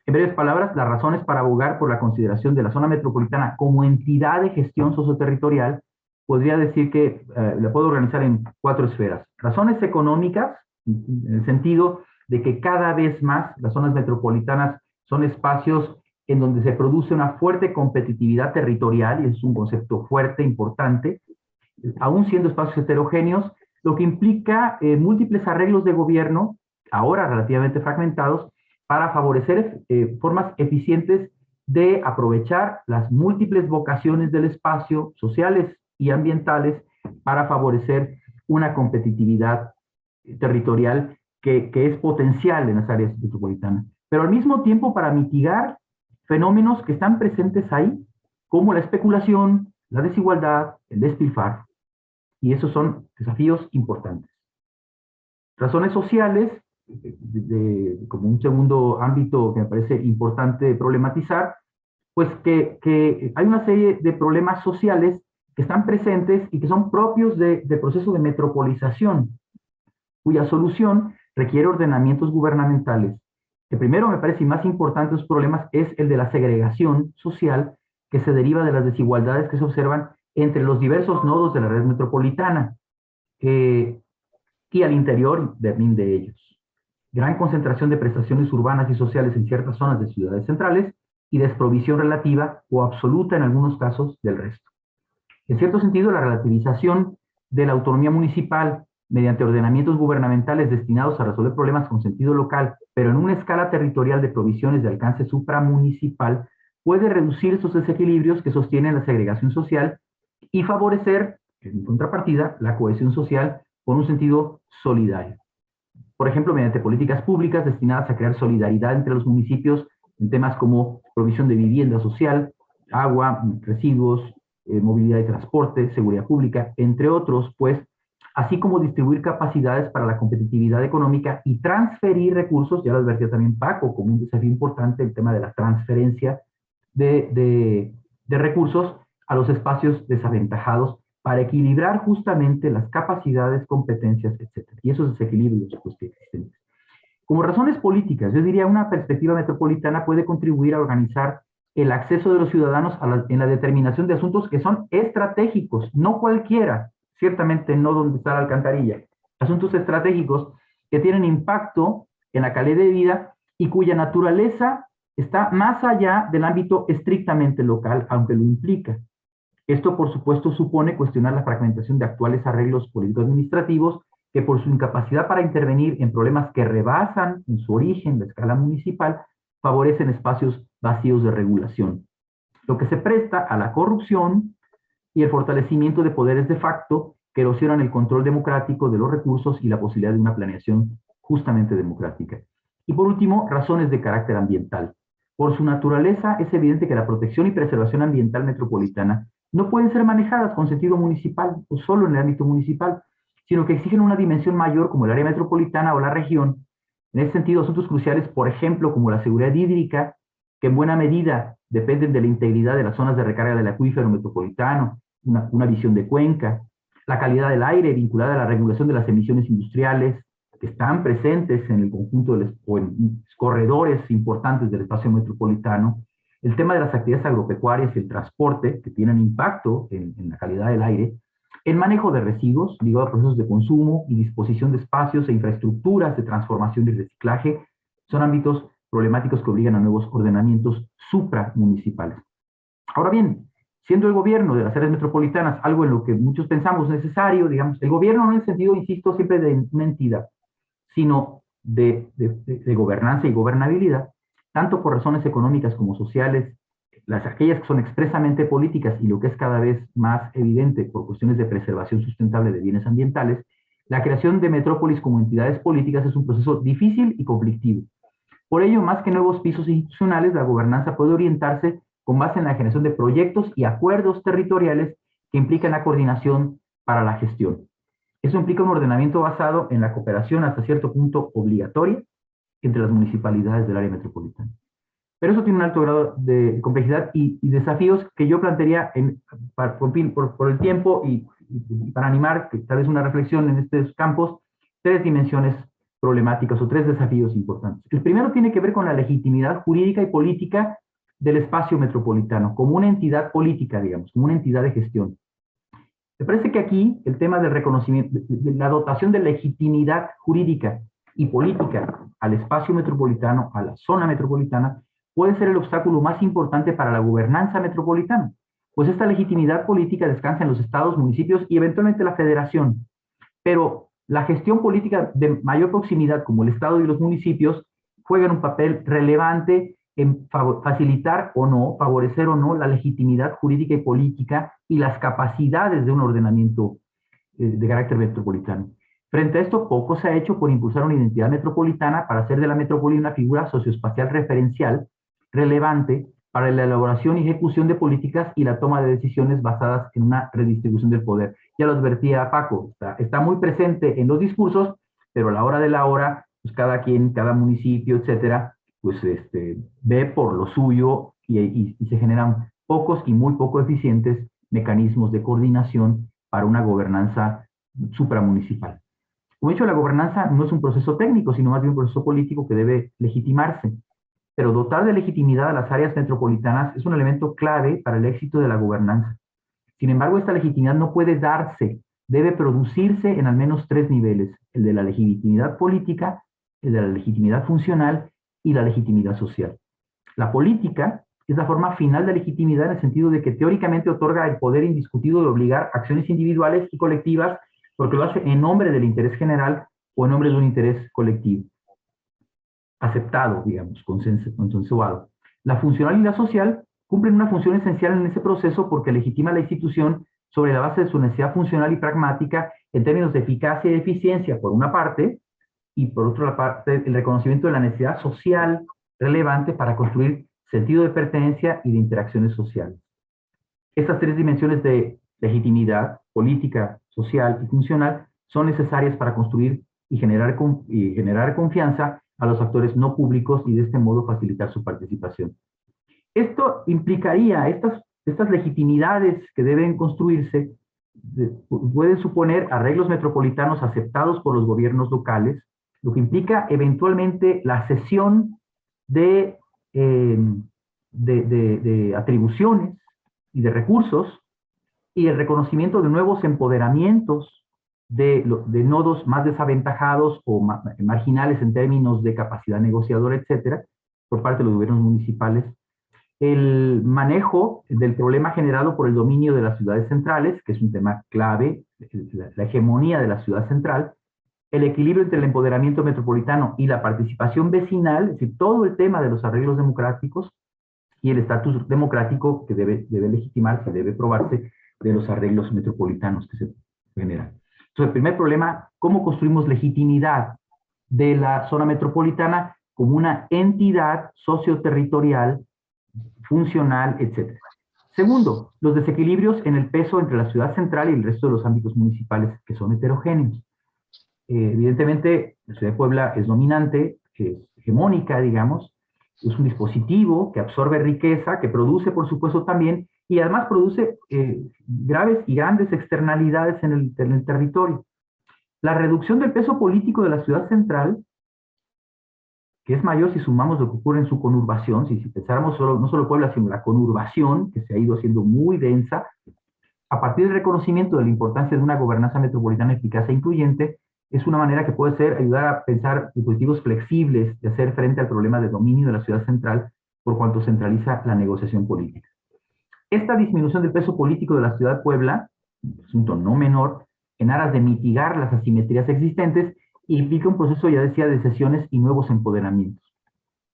En breves palabras, las razones para abogar por la consideración de la zona metropolitana como entidad de gestión socioterritorial, podría decir que la puedo organizar en 4 esferas. Razones económicas, en el sentido de que cada vez más las zonas metropolitanas son espacios en donde se produce una fuerte competitividad territorial, y es un concepto fuerte, importante, aún siendo espacios heterogéneos, lo que implica múltiples arreglos de gobierno, ahora relativamente fragmentados, para favorecer formas eficientes de aprovechar las múltiples vocaciones del espacio, sociales y ambientales, para favorecer una competitividad territorial que es potencial en las áreas metropolitanas, pero al mismo tiempo para mitigar fenómenos que están presentes ahí, como la especulación, la desigualdad, el despilfarro. Y esos son desafíos importantes. Razones sociales, como un segundo ámbito que me parece importante problematizar, pues que hay una serie de problemas sociales que están presentes y que son propios del proceso de metropolización, cuya solución requiere ordenamientos gubernamentales. El primero, me parece, y más importante de los problemas es el de la segregación social que se deriva de las desigualdades que se observan entre los diversos nodos de la red metropolitana y al interior de ellos. Gran concentración de prestaciones urbanas y sociales en ciertas zonas de ciudades centrales y desprovisión relativa o absoluta en algunos casos del resto. En cierto sentido, la relativización de la autonomía municipal mediante ordenamientos gubernamentales destinados a resolver problemas con sentido local, pero en una escala territorial de provisiones de alcance supramunicipal, puede reducir esos desequilibrios que sostienen la segregación social y favorecer, en contrapartida, la cohesión social con un sentido solidario. Por ejemplo, mediante políticas públicas destinadas a crear solidaridad entre los municipios en temas como provisión de vivienda social, agua, residuos, movilidad y transporte, seguridad pública, entre otros, pues, así como distribuir capacidades para la competitividad económica y transferir recursos, ya lo advertía también Paco, como un desafío importante el tema de la transferencia de recursos a los espacios desaventajados para equilibrar justamente las capacidades, competencias, etc. Y esos desequilibrios pues, que existen. Como razones políticas, yo diría una perspectiva metropolitana puede contribuir a organizar el acceso de los ciudadanos en la determinación de asuntos que son estratégicos, no cualquiera, ciertamente no donde está la alcantarilla, asuntos estratégicos que tienen impacto en la calidad de vida y cuya naturaleza está más allá del ámbito estrictamente local, aunque lo implica. Esto, por supuesto, supone cuestionar la fragmentación de actuales arreglos político-administrativos que por su incapacidad para intervenir en problemas que rebasan en su origen la escala municipal, favorecen espacios vacíos de regulación, lo que se presta a la corrupción y el fortalecimiento de poderes de facto que erosionan el control democrático de los recursos y la posibilidad de una planeación justamente democrática. Y por último, razones de carácter ambiental. Por su naturaleza, es evidente que la protección y preservación ambiental metropolitana no pueden ser manejadas con sentido municipal o solo en el ámbito municipal, sino que exigen una dimensión mayor como el área metropolitana o la región. En ese sentido, asuntos cruciales, por ejemplo, como la seguridad hídrica, que en buena medida dependen de la integridad de las zonas de recarga del acuífero metropolitano, una visión de cuenca, la calidad del aire vinculada a la regulación de las emisiones industriales, que están presentes en el conjunto o en corredores importantes del espacio metropolitano, el tema de las actividades agropecuarias y el transporte, que tienen impacto en la calidad del aire, el manejo de residuos ligado a procesos de consumo y disposición de espacios e infraestructuras de transformación y reciclaje, son ámbitos problemáticos que obligan a nuevos ordenamientos supramunicipales. Ahora bien, siendo el gobierno de las áreas metropolitanas algo en lo que muchos pensamos necesario, digamos, el gobierno no en el sentido, insisto, siempre de una entidad, sino de gobernanza y gobernabilidad, tanto por razones económicas como sociales, aquellas que son expresamente políticas y lo que es cada vez más evidente por cuestiones de preservación sustentable de bienes ambientales, la creación de metrópolis como entidades políticas es un proceso difícil y conflictivo. Por ello, más que nuevos pisos institucionales, la gobernanza puede orientarse con base en la generación de proyectos y acuerdos territoriales que implican la coordinación para la gestión. Eso implica un ordenamiento basado en la cooperación hasta cierto punto obligatoria entre las municipalidades del área metropolitana. Pero eso tiene un alto grado de complejidad y desafíos que yo plantearía por el tiempo y para animar que tal vez una reflexión en estos campos, tres dimensiones problemáticas o tres desafíos importantes. El primero tiene que ver con la legitimidad jurídica y política del espacio metropolitano, como una entidad política, digamos, como una entidad de gestión. Me parece que aquí el tema del reconocimiento, de la dotación de legitimidad jurídica y política al espacio metropolitano, a la zona metropolitana, puede ser el obstáculo más importante para la gobernanza metropolitana, pues esta legitimidad política descansa en los estados, municipios y eventualmente la federación. Pero la gestión política de mayor proximidad, como el estado y los municipios, juegan un papel relevante en facilitar o no, favorecer o no la legitimidad jurídica y política y las capacidades de un ordenamiento de carácter metropolitano. Frente a esto, poco se ha hecho por impulsar una identidad metropolitana para hacer de la metrópoli una figura socioespacial referencial relevante para la elaboración y ejecución de políticas y la toma de decisiones basadas en una redistribución del poder. Ya lo advertía Paco, está muy presente en los discursos, pero a la hora de la hora, pues cada quien, cada municipio, etcétera, pues ve por lo suyo y se generan pocos y muy poco eficientes mecanismos de coordinación para una gobernanza supramunicipal. Como he dicho, la gobernanza no es un proceso técnico, sino más bien un proceso político que debe legitimarse. Pero dotar de legitimidad a las áreas metropolitanas es un elemento clave para el éxito de la gobernanza. Sin embargo, esta legitimidad no puede darse, debe producirse en al menos tres niveles: el de la legitimidad política, el de la legitimidad funcional y la legitimidad social. La política es la forma final de legitimidad en el sentido de que teóricamente otorga el poder indiscutido de obligar acciones individuales y colectivas porque lo hace en nombre del interés general o en nombre de un interés colectivo. Aceptado, digamos, consensuado. La funcional y la social cumplen una función esencial en ese proceso porque legitima la institución sobre la base de su necesidad funcional y pragmática en términos de eficacia y eficiencia, por una parte, y por otra parte, el reconocimiento de la necesidad social relevante para construir sentido de pertenencia y de interacciones sociales. Estas tres dimensiones de legitimidad, política, social y funcional son necesarias para construir y generar confianza a los actores no públicos y de este modo facilitar su participación. Esto implicaría, estas legitimidades que deben construirse, pueden suponer arreglos metropolitanos aceptados por los gobiernos locales, lo que implica eventualmente la cesión de atribuciones y de recursos y el reconocimiento de nuevos empoderamientos de nodos más desaventajados o marginales en términos de capacidad negociadora, etcétera, por parte de los gobiernos municipales, el manejo del problema generado por el dominio de las ciudades centrales, que es un tema clave, la hegemonía de la ciudad central, el equilibrio entre el empoderamiento metropolitano y la participación vecinal, es decir, todo el tema de los arreglos democráticos y el estatus democrático que debe legitimarse, debe probarse de los arreglos metropolitanos que se generan. Entonces, el primer problema, ¿cómo construimos legitimidad de la zona metropolitana como una entidad socioterritorial, funcional, etcétera? Segundo, los desequilibrios en el peso entre la ciudad central y el resto de los ámbitos municipales que son heterogéneos. Evidentemente, la ciudad de Puebla es dominante, es hegemónica, digamos, es un dispositivo que absorbe riqueza, que produce, por supuesto, también, y además produce graves y grandes externalidades en el territorio. La reducción del peso político de la ciudad central, que es mayor si sumamos lo que ocurre en su conurbación, si pensáramos no solo Puebla, sino la conurbación, que se ha ido haciendo muy densa, a partir del reconocimiento de la importancia de una gobernanza metropolitana eficaz e incluyente, es una manera que puede ser ayudar a pensar dispositivos flexibles de hacer frente al problema de dominio de la ciudad central por cuanto centraliza la negociación política. Esta disminución del peso político de la ciudad de Puebla, asunto no menor, en aras de mitigar las asimetrías existentes, implica un proceso, ya decía, de cesiones y nuevos empoderamientos.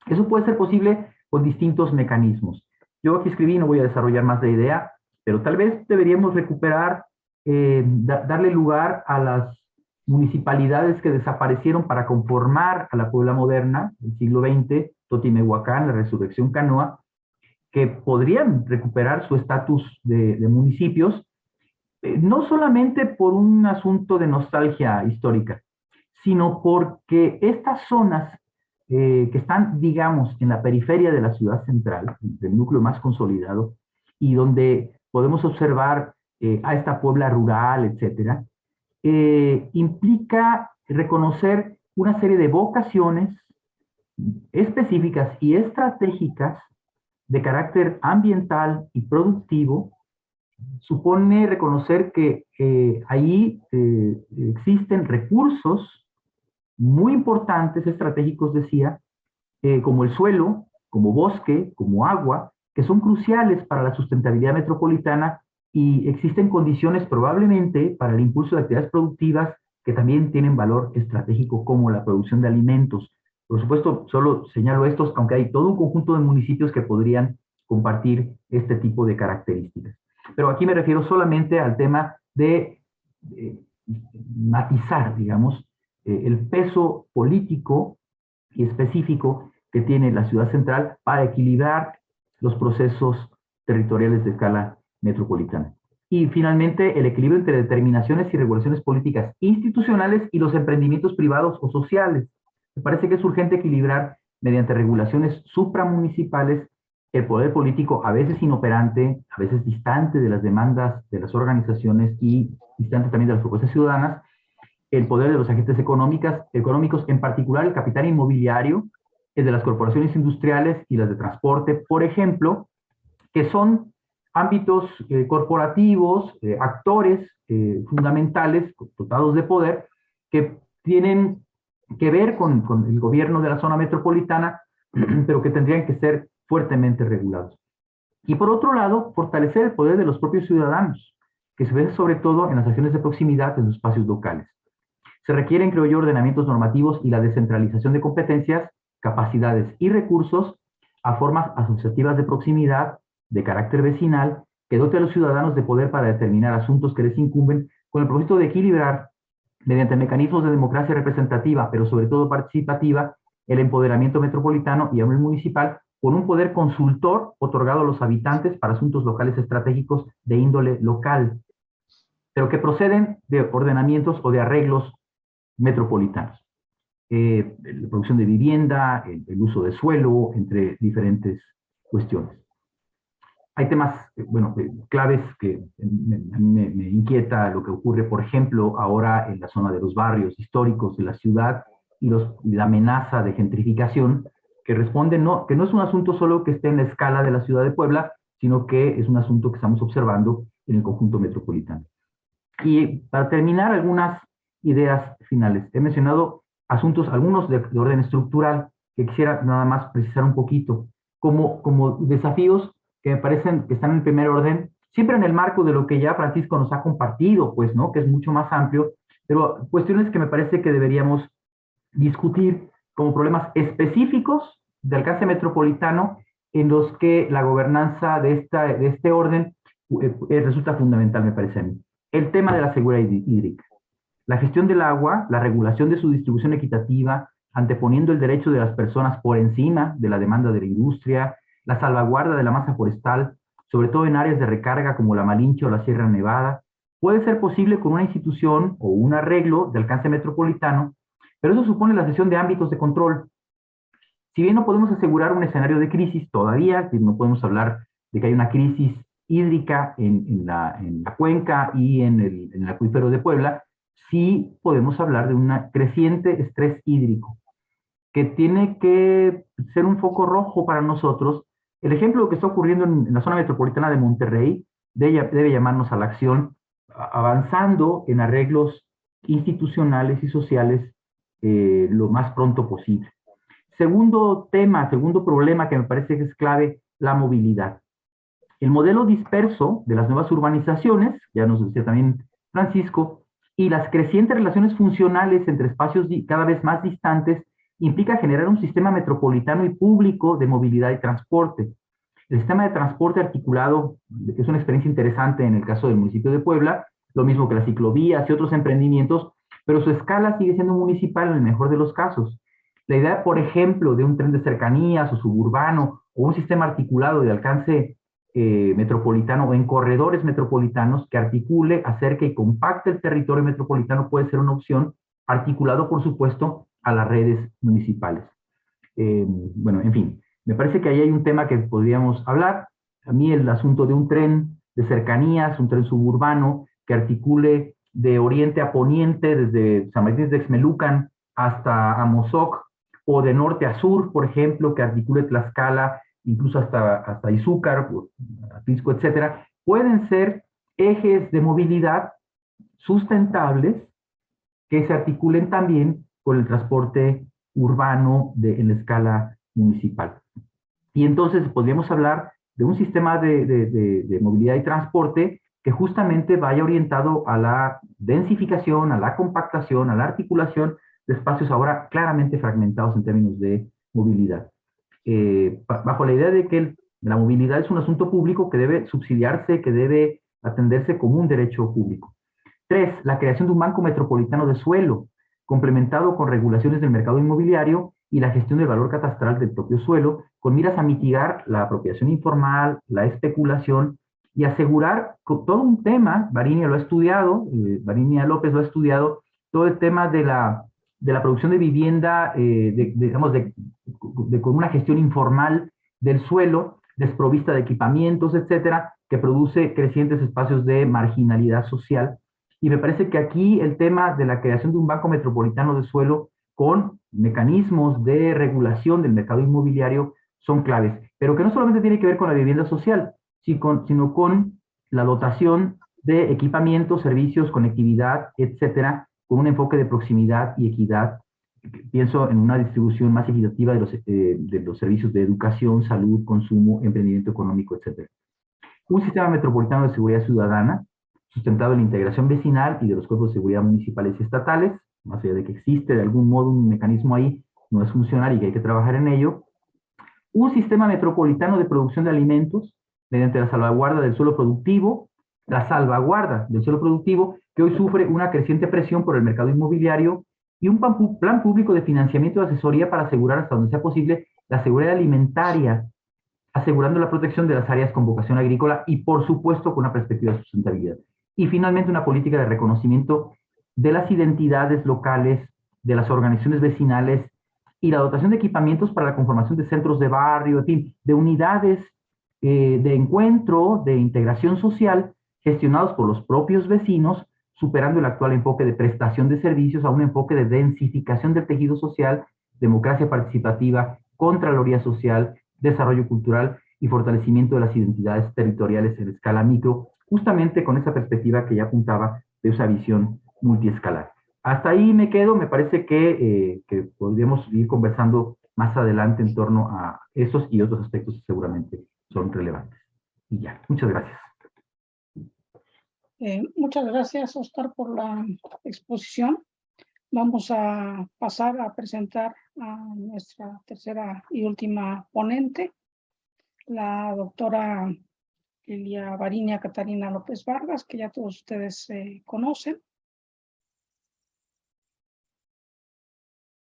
Eso puede ser posible con distintos mecanismos. Yo aquí escribí, no voy a desarrollar más la idea, pero tal vez deberíamos recuperar, darle lugar a las municipalidades que desaparecieron para conformar a la Puebla moderna del siglo XX, Totimehuacán, la Resurrección Canoa, que podrían recuperar su estatus de municipios, no solamente por un asunto de nostalgia histórica, sino porque estas zonas que están, digamos, en la periferia de la ciudad central, del núcleo más consolidado, y donde podemos observar a esta Puebla rural, etcétera, implica reconocer una serie de vocaciones específicas y estratégicas de carácter ambiental y productivo. Supone reconocer que ahí existen recursos muy importantes, estratégicos, decía, como el suelo, como bosque, como agua, que son cruciales para la sustentabilidad metropolitana, y existen condiciones probablemente para el impulso de actividades productivas que también tienen valor estratégico, como la producción de alimentos. Por supuesto, solo señalo estos, aunque hay todo un conjunto de municipios que podrían compartir este tipo de características. Pero aquí me refiero solamente al tema de matizar, digamos, el peso político y específico que tiene la ciudad central para equilibrar los procesos territoriales de escala metropolitana. Y finalmente, el equilibrio entre determinaciones y regulaciones políticas institucionales y los emprendimientos privados o sociales. Me parece que es urgente equilibrar mediante regulaciones supramunicipales el poder político, a veces inoperante, a veces distante de las demandas de las organizaciones y distante también de las propuestas ciudadanas, el poder de los agentes económicos, en particular el capital inmobiliario, el de las corporaciones industriales y las de transporte, por ejemplo, que son ámbitos corporativos, actores fundamentales, dotados de poder, que tienen que ver con el gobierno de la zona metropolitana, pero que tendrían que ser fuertemente regulados. Y por otro lado, fortalecer el poder de los propios ciudadanos, que se ve sobre todo en las acciones de proximidad en los espacios locales. Se requieren, creo yo, ordenamientos normativos y la descentralización de competencias, capacidades y recursos a formas asociativas de proximidad, de carácter vecinal, que dote a los ciudadanos de poder para determinar asuntos que les incumben, con el propósito de equilibrar, mediante mecanismos de democracia representativa, pero sobre todo participativa, el empoderamiento metropolitano y aún el municipal, con un poder consultor otorgado a los habitantes para asuntos locales estratégicos de índole local. pero que proceden de ordenamientos o de arreglos metropolitanos. La producción de vivienda, el uso de suelo, entre diferentes cuestiones. Hay temas, claves que me inquieta lo que ocurre, por ejemplo, ahora en la zona de los barrios históricos de la ciudad y la amenaza de gentrificación, que responde que no es un asunto solo que esté en la escala de la ciudad de Puebla, sino que es un asunto que estamos observando en el conjunto metropolitano. Y para terminar, algunas ideas finales. He mencionado asuntos, algunos de orden estructural, que quisiera nada más precisar un poquito, como desafíos que me parecen que están en primer orden, siempre en el marco de lo que ya Francisco nos ha compartido, pues, ¿no? Que es mucho más amplio, pero cuestiones que me parece que deberíamos discutir como problemas específicos de alcance metropolitano en los que la gobernanza de este orden resulta fundamental, me parece a mí. El tema de la seguridad hídrica. La gestión del agua, la regulación de su distribución equitativa, anteponiendo el derecho de las personas por encima de la demanda de la industria, la salvaguarda de la masa forestal, sobre todo en áreas de recarga como la Malinche o la Sierra Nevada, puede ser posible con una institución o un arreglo de alcance metropolitano, pero eso supone la cesión de ámbitos de control. Si bien no podemos asegurar un escenario de crisis todavía, no podemos hablar de que hay una crisis hídrica en la cuenca y en el acuífero de Puebla, sí podemos hablar de un creciente estrés hídrico, que tiene que ser un foco rojo para nosotros. El ejemplo que está ocurriendo en la zona metropolitana de Monterrey debe llamarnos a la acción, avanzando en arreglos institucionales y sociales lo más pronto posible. Segundo problema que me parece que es clave, la movilidad. El modelo disperso de las nuevas urbanizaciones, ya nos decía también Francisco, y las crecientes relaciones funcionales entre espacios cada vez más distantes implica generar un sistema metropolitano y público de movilidad y transporte. El sistema de transporte articulado, que es una experiencia interesante en el caso del municipio de Puebla, lo mismo que las ciclovías y otros emprendimientos, pero su escala sigue siendo municipal en el mejor de los casos. La idea, por ejemplo, de un tren de cercanías o suburbano o un sistema articulado de alcance metropolitano o en corredores metropolitanos que articule, acerque y compacte el territorio metropolitano puede ser una opción, articulado, por supuesto, a las redes municipales. En fin, me parece que ahí hay un tema que podríamos hablar. A mí el asunto de un tren de cercanías, un tren suburbano que articule de oriente a poniente, desde San Martín de Texmelucan hasta Amozoc, o de norte a sur, por ejemplo, que articule Tlaxcala, incluso hasta Izúcar, Atlisco, etcétera, pueden ser ejes de movilidad sustentables que se articulen también con el transporte urbano en la escala municipal. Y entonces podríamos hablar de un sistema de movilidad y transporte que justamente vaya orientado a la densificación, a la compactación, a la articulación de espacios ahora claramente fragmentados en términos de movilidad. Bajo la idea de que la movilidad es un asunto público que debe subsidiarse, que debe atenderse como un derecho público. 3. La creación de un banco metropolitano de suelo, complementado con regulaciones del mercado inmobiliario y la gestión del valor catastral del propio suelo, con miras a mitigar la apropiación informal, la especulación y asegurar todo un tema, Varinia lo ha estudiado, Varinia López lo ha estudiado, todo el tema de la producción de vivienda, con una gestión informal del suelo, desprovista de equipamientos, etcétera, que produce crecientes espacios de marginalidad social. Y me parece que aquí el tema de la creación de un banco metropolitano de suelo con mecanismos de regulación del mercado inmobiliario son claves, pero que no solamente tiene que ver con la vivienda social, sino con la dotación de equipamientos, servicios, conectividad, etcétera, con un enfoque de proximidad y equidad. Pienso en una distribución más equitativa de los servicios de educación, salud, consumo, emprendimiento económico, etcétera. Un sistema metropolitano de seguridad ciudadana, sustentado en la integración vecinal y de los cuerpos de seguridad municipales y estatales, más allá de que existe de algún modo un mecanismo ahí, no es funcional y que hay que trabajar en ello. Un sistema metropolitano de producción de alimentos, mediante la salvaguarda del suelo productivo, que hoy sufre una creciente presión por el mercado inmobiliario, y un plan público de financiamiento y asesoría para asegurar hasta donde sea posible la seguridad alimentaria, asegurando la protección de las áreas con vocación agrícola y, por supuesto, con una perspectiva de sustentabilidad. y finalmente una política de reconocimiento de las identidades locales, de las organizaciones vecinales y la dotación de equipamientos para la conformación de centros de barrio, en fin, de unidades de encuentro, de integración social, gestionados por los propios vecinos, superando el actual enfoque de prestación de servicios a un enfoque de densificación del tejido social, democracia participativa, contraloría social, desarrollo cultural y fortalecimiento de las identidades territoriales en escala micro, justamente con esa perspectiva que ya apuntaba de esa visión multiescalar. Hasta ahí me quedo, me parece que podríamos ir conversando más adelante en torno a esos y otros aspectos que seguramente son relevantes. Y ya, muchas gracias. Muchas gracias, Oscar, por la exposición. Vamos a pasar a presentar a nuestra tercera y última ponente, la doctora Lilia Varinia Catarina López Vargas, que ya todos ustedes conocen.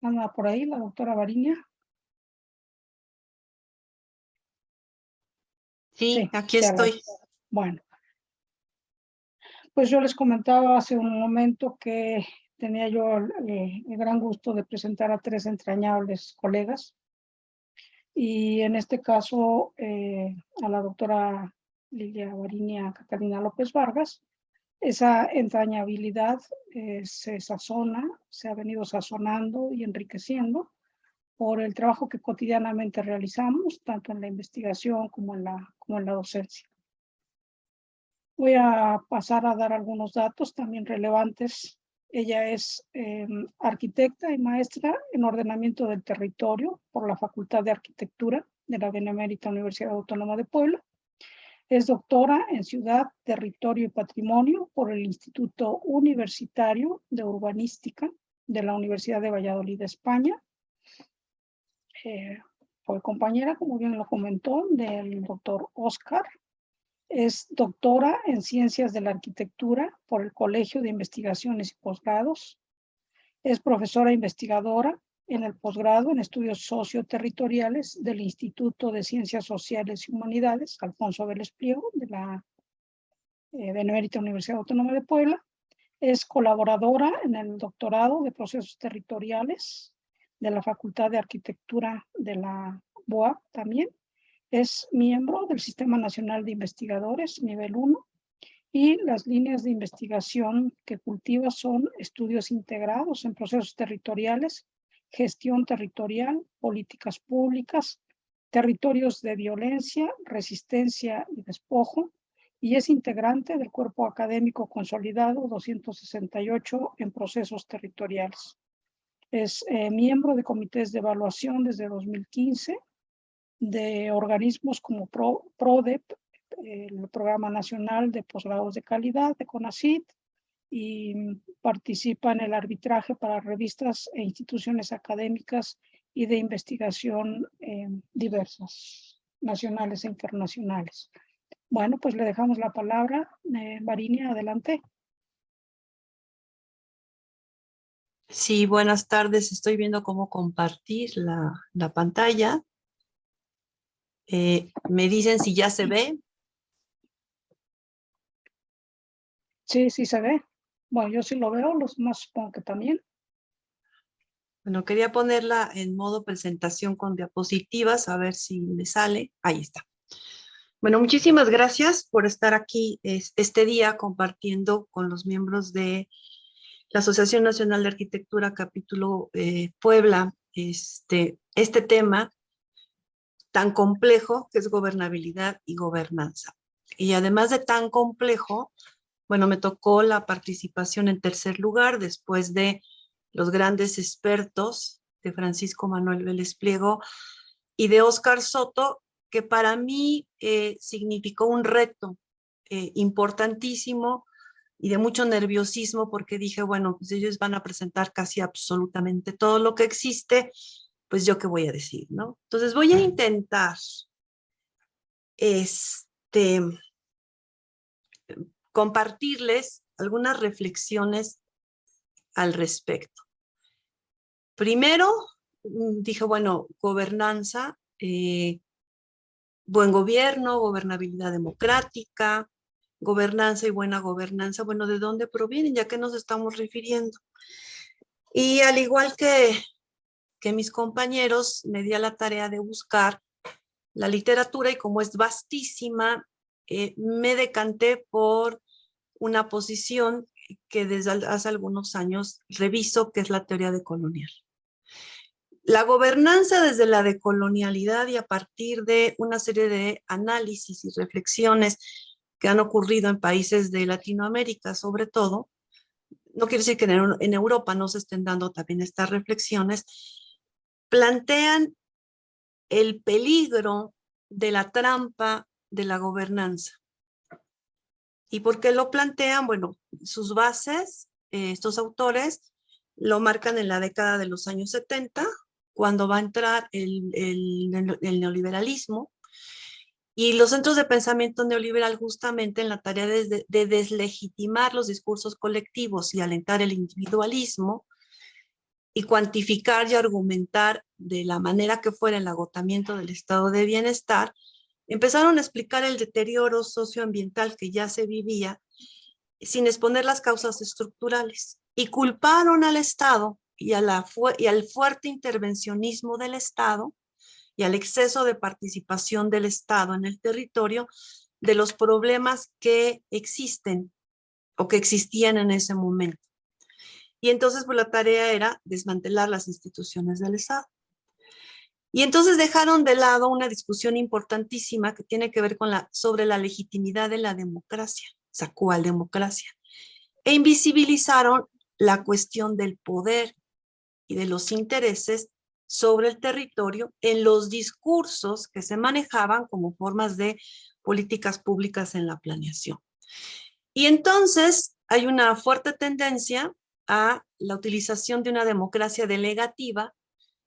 Anda por ahí la doctora Varinia. Sí, aquí estoy. Bueno, pues yo les comentaba hace un momento que tenía yo el gran gusto de presentar a tres entrañables colegas, y en este caso a la doctora Lilia Varinia Catarina López Vargas. Esa entrañabilidad se sazona, se ha venido sazonando y enriqueciendo por el trabajo que cotidianamente realizamos, tanto en la investigación como en la docencia. Voy a pasar a dar algunos datos también relevantes. Ella es arquitecta y maestra en ordenamiento del territorio por la Facultad de Arquitectura de la Benemérita Universidad Autónoma de Puebla. Es doctora en Ciudad, Territorio y Patrimonio por el Instituto Universitario de Urbanística de la Universidad de Valladolid, España. Fue compañera, como bien lo comentó, del doctor Oscar. Es doctora en Ciencias de la Arquitectura por el Colegio de Investigaciones y Posgrados. Es profesora investigadora en el posgrado en Estudios Socioterritoriales del Instituto de Ciencias Sociales y Humanidades, Alfonso Vélez Pliego, de la Benemérita Universidad Autónoma de Puebla. Es colaboradora en el doctorado de Procesos Territoriales de la Facultad de Arquitectura de la UAP también. Es miembro del Sistema Nacional de Investigadores, nivel 1, y las líneas de investigación que cultiva son estudios integrados en procesos territoriales, gestión territorial, políticas públicas, territorios de violencia, resistencia y despojo, y es integrante del cuerpo académico consolidado 268 en procesos territoriales. Es miembro de comités de evaluación desde 2015, de organismos como PRODEP, el Programa Nacional de Posgrados de Calidad de CONACYT, y participa en el arbitraje para revistas e instituciones académicas y de investigación diversas, nacionales e internacionales. Bueno, pues le dejamos la palabra. Varinia, adelante. Sí, buenas tardes. Estoy viendo cómo compartir la pantalla. Me dicen si ya se ve. Sí, sí se ve. Bueno, yo sí lo veo, los demás supongo que también. Bueno, quería ponerla en modo presentación con diapositivas, a ver si me sale. Ahí está. Bueno, muchísimas gracias por estar aquí este día compartiendo con los miembros de la Asociación Nacional de Arquitectura, capítulo Puebla, este tema tan complejo que es gobernabilidad y gobernanza. Y además de tan complejo, bueno, me tocó la participación en tercer lugar después de los grandes expertos de Francisco Manuel Vélez Pliego y de Oscar Soto, que para mí significó un reto importantísimo y de mucho nerviosismo, porque dije, bueno, pues ellos van a presentar casi absolutamente todo lo que existe, pues yo qué voy a decir, ¿no? Entonces voy a intentar compartirles algunas reflexiones al respecto. Primero, dije, bueno, gobernanza, buen gobierno, gobernabilidad democrática, gobernanza y buena gobernanza, bueno, ¿de dónde provienen? ¿Ya que nos estamos refiriendo? Y al igual que mis compañeros, me di a la tarea de buscar la literatura y como es vastísima, me decanté por una posición que desde hace algunos años reviso, que es la teoría decolonial. La gobernanza desde la decolonialidad y a partir de una serie de análisis y reflexiones que han ocurrido en países de Latinoamérica, sobre todo, no quiere decir que en Europa no se estén dando también estas reflexiones, plantean el peligro de la trampa de la gobernanza. ¿Y por qué lo plantean? Bueno, sus bases, estos autores, lo marcan en la década de los años 70, cuando va a entrar el neoliberalismo, y los centros de pensamiento neoliberal justamente en la tarea de deslegitimar los discursos colectivos y alentar el individualismo, y cuantificar y argumentar de la manera que fuera el agotamiento del estado de bienestar, empezaron a explicar el deterioro socioambiental que ya se vivía sin exponer las causas estructurales y culparon al Estado y al fuerte intervencionismo del Estado y al exceso de participación del Estado en el territorio de los problemas que existen o que existían en ese momento. Y entonces pues la tarea era desmantelar las instituciones del Estado. Y entonces dejaron de lado una discusión importantísima que tiene que ver con sobre la legitimidad de la democracia, o sea, ¿cuál democracia? E invisibilizaron la cuestión del poder y de los intereses sobre el territorio en los discursos que se manejaban como formas de políticas públicas en la planeación. Y entonces hay una fuerte tendencia a la utilización de una democracia delegativa,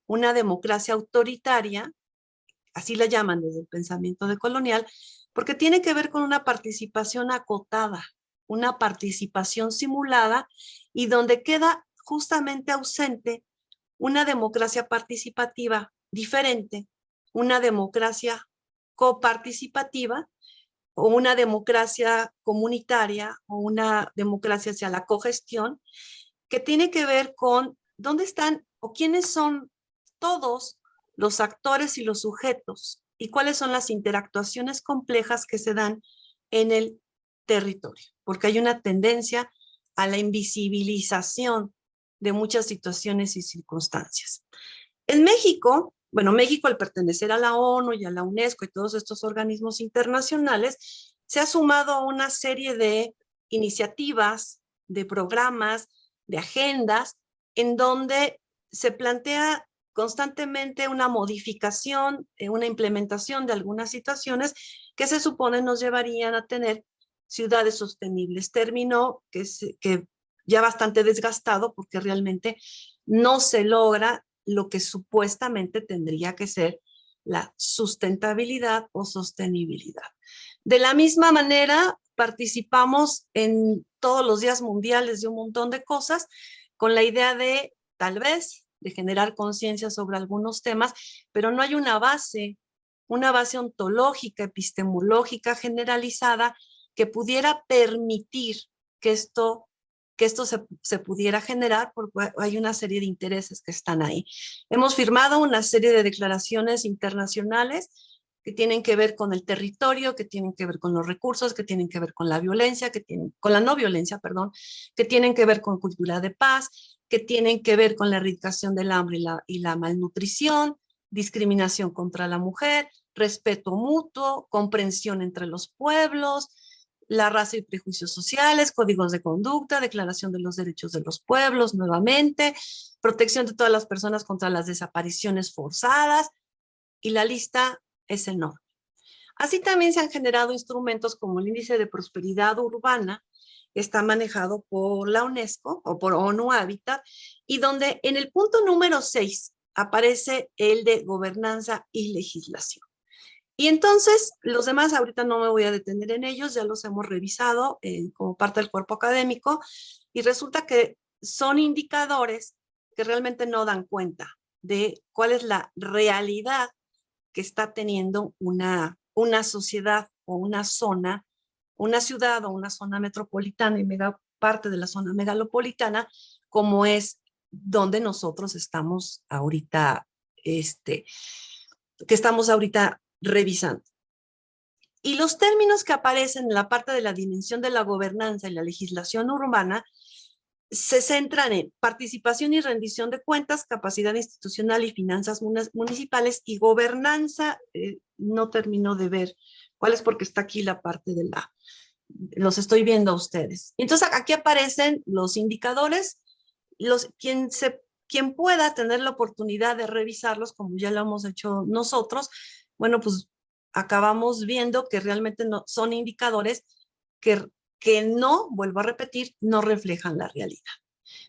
una democracia autoritaria, así la llaman desde el pensamiento decolonial, porque tiene que ver con una participación acotada, una participación simulada y donde queda justamente ausente una democracia participativa diferente, una democracia coparticipativa o una democracia comunitaria o una democracia hacia la cogestión, que tiene que ver con dónde están o quiénes son todos los actores y los sujetos y cuáles son las interactuaciones complejas que se dan en el territorio, porque hay una tendencia a la invisibilización de muchas situaciones y circunstancias. En México, bueno, México al pertenecer a la ONU y a la UNESCO y todos estos organismos internacionales, se ha sumado a una serie de iniciativas, de programas, de agendas, en donde se plantea constantemente una modificación, una implementación de algunas situaciones que se supone nos llevarían a tener ciudades sostenibles. Término que ya bastante desgastado porque realmente no se logra lo que supuestamente tendría que ser la sustentabilidad o sostenibilidad. De la misma manera, participamos en todos los días mundiales de un montón de cosas con la idea de, tal vez, de generar conciencia sobre algunos temas, pero no hay una base ontológica, epistemológica, generalizada, que pudiera permitir que esto se pudiera generar, porque hay una serie de intereses que están ahí. Hemos firmado una serie de declaraciones internacionales que tienen que ver con el territorio, que tienen que ver con los recursos, que tienen que ver con la violencia, con la no violencia, perdón, que tienen que ver con cultura de paz, que tienen que ver con la erradicación del hambre y la malnutrición, discriminación contra la mujer, respeto mutuo, comprensión entre los pueblos, la raza y prejuicios sociales, códigos de conducta, declaración de los derechos de los pueblos, nuevamente, protección de todas las personas contra las desapariciones forzadas, y la lista es enorme. Así también se han generado instrumentos como el Índice de Prosperidad Urbana, que está manejado por la UNESCO o por ONU Habitat, y donde en el punto número 6 aparece el de gobernanza y legislación. Y entonces, los demás, ahorita no me voy a detener en ellos, ya los hemos revisado como parte del cuerpo académico, y resulta que son indicadores que realmente no dan cuenta de cuál es la realidad que está teniendo una sociedad o una zona una ciudad o una zona metropolitana y parte de la zona megalopolitana, como es donde nosotros estamos ahorita, que estamos ahorita revisando. Y los términos que aparecen en la parte de la dimensión de la gobernanza y la legislación urbana se centran en participación y rendición de cuentas, capacidad institucional y finanzas municipales y gobernanza. No termino de ver cuál es porque está aquí la parte de la... Los estoy viendo a ustedes. Entonces aquí aparecen los indicadores, quien pueda tener la oportunidad de revisarlos, como ya lo hemos hecho nosotros, bueno, pues acabamos viendo que realmente no, son indicadores que no, vuelvo a repetir, no reflejan la realidad.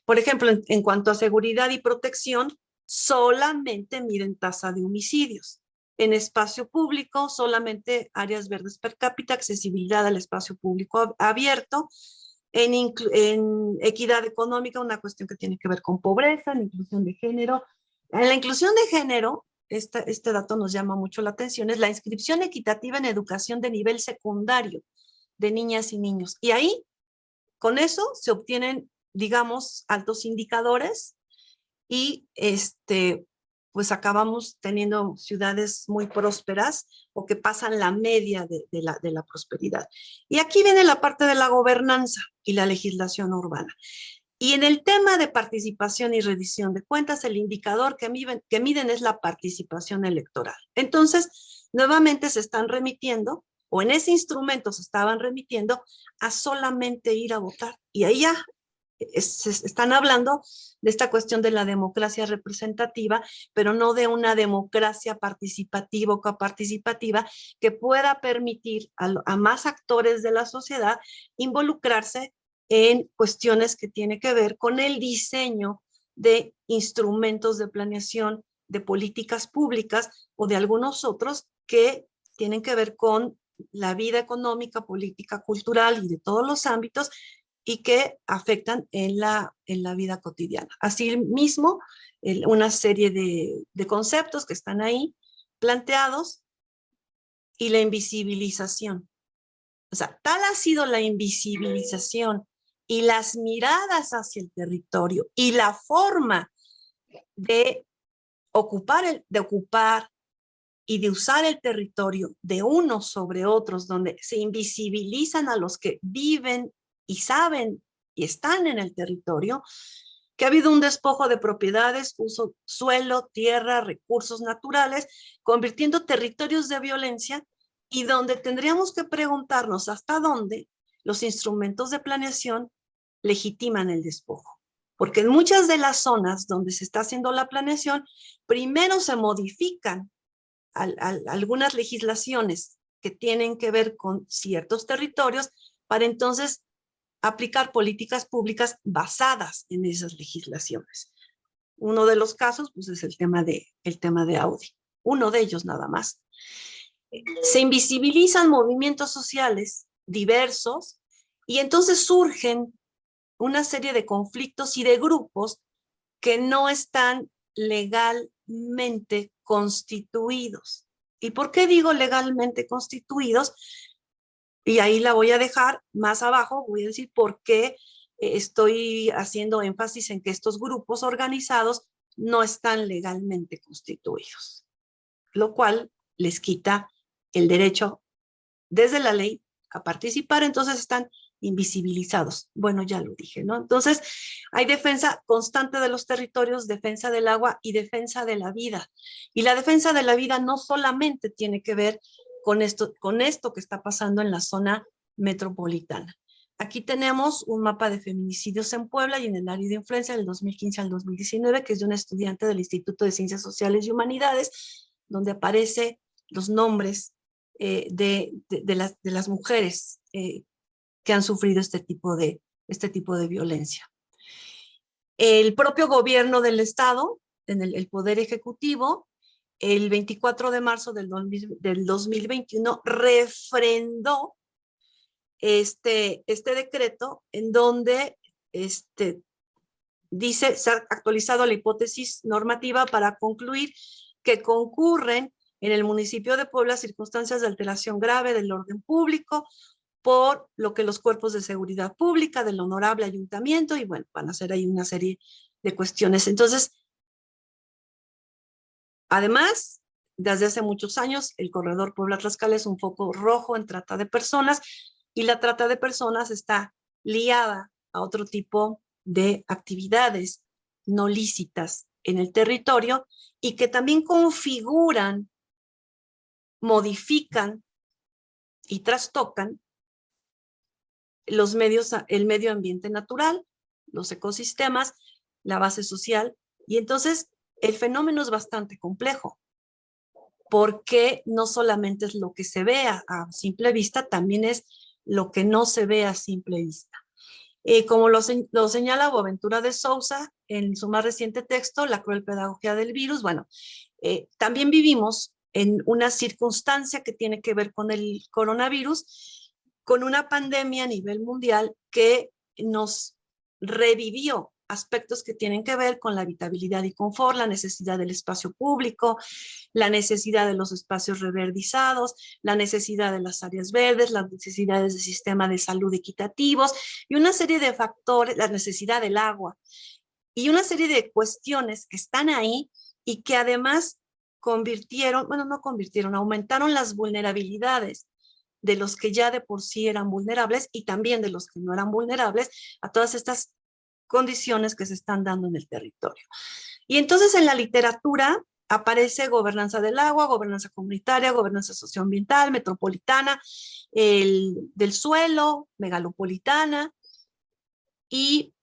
Por ejemplo, en cuanto a seguridad y protección, solamente miden tasa de homicidios. En espacio público, solamente áreas verdes per cápita, accesibilidad al espacio público abierto. En equidad económica, una cuestión que tiene que ver con pobreza, en inclusión de género. En la inclusión de género, este dato nos llama mucho la atención, es la inscripción equitativa en educación de nivel secundario de niñas y niños. Y ahí, con eso, se obtienen, digamos, altos indicadores y pues acabamos teniendo ciudades muy prósperas o que pasan la media de la prosperidad. Y aquí viene la parte de la gobernanza y la legislación urbana. Y en el tema de participación y rendición de cuentas, el indicador que miden es la participación electoral. Entonces, nuevamente se están remitiendo, o en ese instrumento se estaban remitiendo, a solamente ir a votar. Y ahí ya están hablando de esta cuestión de la democracia representativa, pero no de una democracia participativa o coparticipativa que pueda permitir a más actores de la sociedad involucrarse en cuestiones que tienen que ver con el diseño de instrumentos de planeación de políticas públicas o de algunos otros que tienen que ver con la vida económica, política, cultural y de todos los ámbitos y que afectan en la vida cotidiana. Asimismo, una serie de conceptos que están ahí planteados y la invisibilización. O sea, tal ha sido la invisibilización y las miradas hacia el territorio y la forma de ocupar y de usar el territorio de unos sobre otros, donde se invisibilizan a los que viven y saben y están en el territorio, que ha habido un despojo de propiedades, uso, suelo, tierra, recursos naturales, convirtiendo territorios de violencia y donde tendríamos que preguntarnos hasta dónde los instrumentos de planeación legitiman el despojo. Porque en muchas de las zonas donde se está haciendo la planeación, primero se modifican algunas legislaciones que tienen que ver con ciertos territorios para entonces aplicar políticas públicas basadas en esas legislaciones. Uno de los casos pues, es el tema de Audi. Uno de ellos nada más. Se invisibilizan movimientos sociales diversos y entonces surgen una serie de conflictos y de grupos que no están legalmente constituidos. ¿Y por qué digo legalmente constituidos? Y ahí la voy a dejar más abajo, voy a decir por qué estoy haciendo énfasis en que estos grupos organizados no están legalmente constituidos, lo cual les quita el derecho desde la ley a participar, entonces están invisibilizados. Bueno, ya lo dije, ¿no? Entonces, hay defensa constante de los territorios, defensa del agua y defensa de la vida. Y la defensa de la vida no solamente tiene que ver con esto que está pasando en la zona metropolitana. Aquí tenemos un mapa de feminicidios en Puebla y en el área de influencia del 2015 al 2019, que es de una estudiante del Instituto de Ciencias Sociales y Humanidades, donde aparecen los nombres de las mujeres que han sufrido este tipo de violencia. El propio gobierno del Estado, en el Poder Ejecutivo, el 24 de marzo del 2021, refrendó este decreto en donde dice, se ha actualizado la hipótesis normativa para concluir que concurren en el municipio de Puebla circunstancias de alteración grave del orden público por lo que los cuerpos de seguridad pública del honorable ayuntamiento, y bueno, van a hacer ahí una serie de cuestiones. Entonces, además, desde hace muchos años, el corredor Puebla-Tlaxcala es un foco rojo en trata de personas, y la trata de personas está liada a otro tipo de actividades no lícitas en el territorio y que también configuran, modifican y trastocan los medios, el medio ambiente natural, los ecosistemas, la base social, y entonces el fenómeno es bastante complejo, porque no solamente es lo que se ve a simple vista, también es lo que no se ve a simple vista. Como lo señala Boaventura de Sousa en su más reciente texto, La cruel pedagogía del virus, bueno, también vivimos en una circunstancia que tiene que ver con el coronavirus, con una pandemia a nivel mundial que nos revivió aspectos que tienen que ver con la habitabilidad y confort, la necesidad del espacio público, la necesidad de los espacios reverdizados, la necesidad de las áreas verdes, las necesidades del sistema de salud equitativos y una serie de factores, la necesidad del agua y una serie de cuestiones que están ahí y que además aumentaron las vulnerabilidades de los que ya de por sí eran vulnerables y también de los que no eran vulnerables a todas estas condiciones que se están dando en el territorio. Y entonces en la literatura aparece gobernanza del agua, gobernanza comunitaria, gobernanza socioambiental, metropolitana, del suelo, megalopolitana, y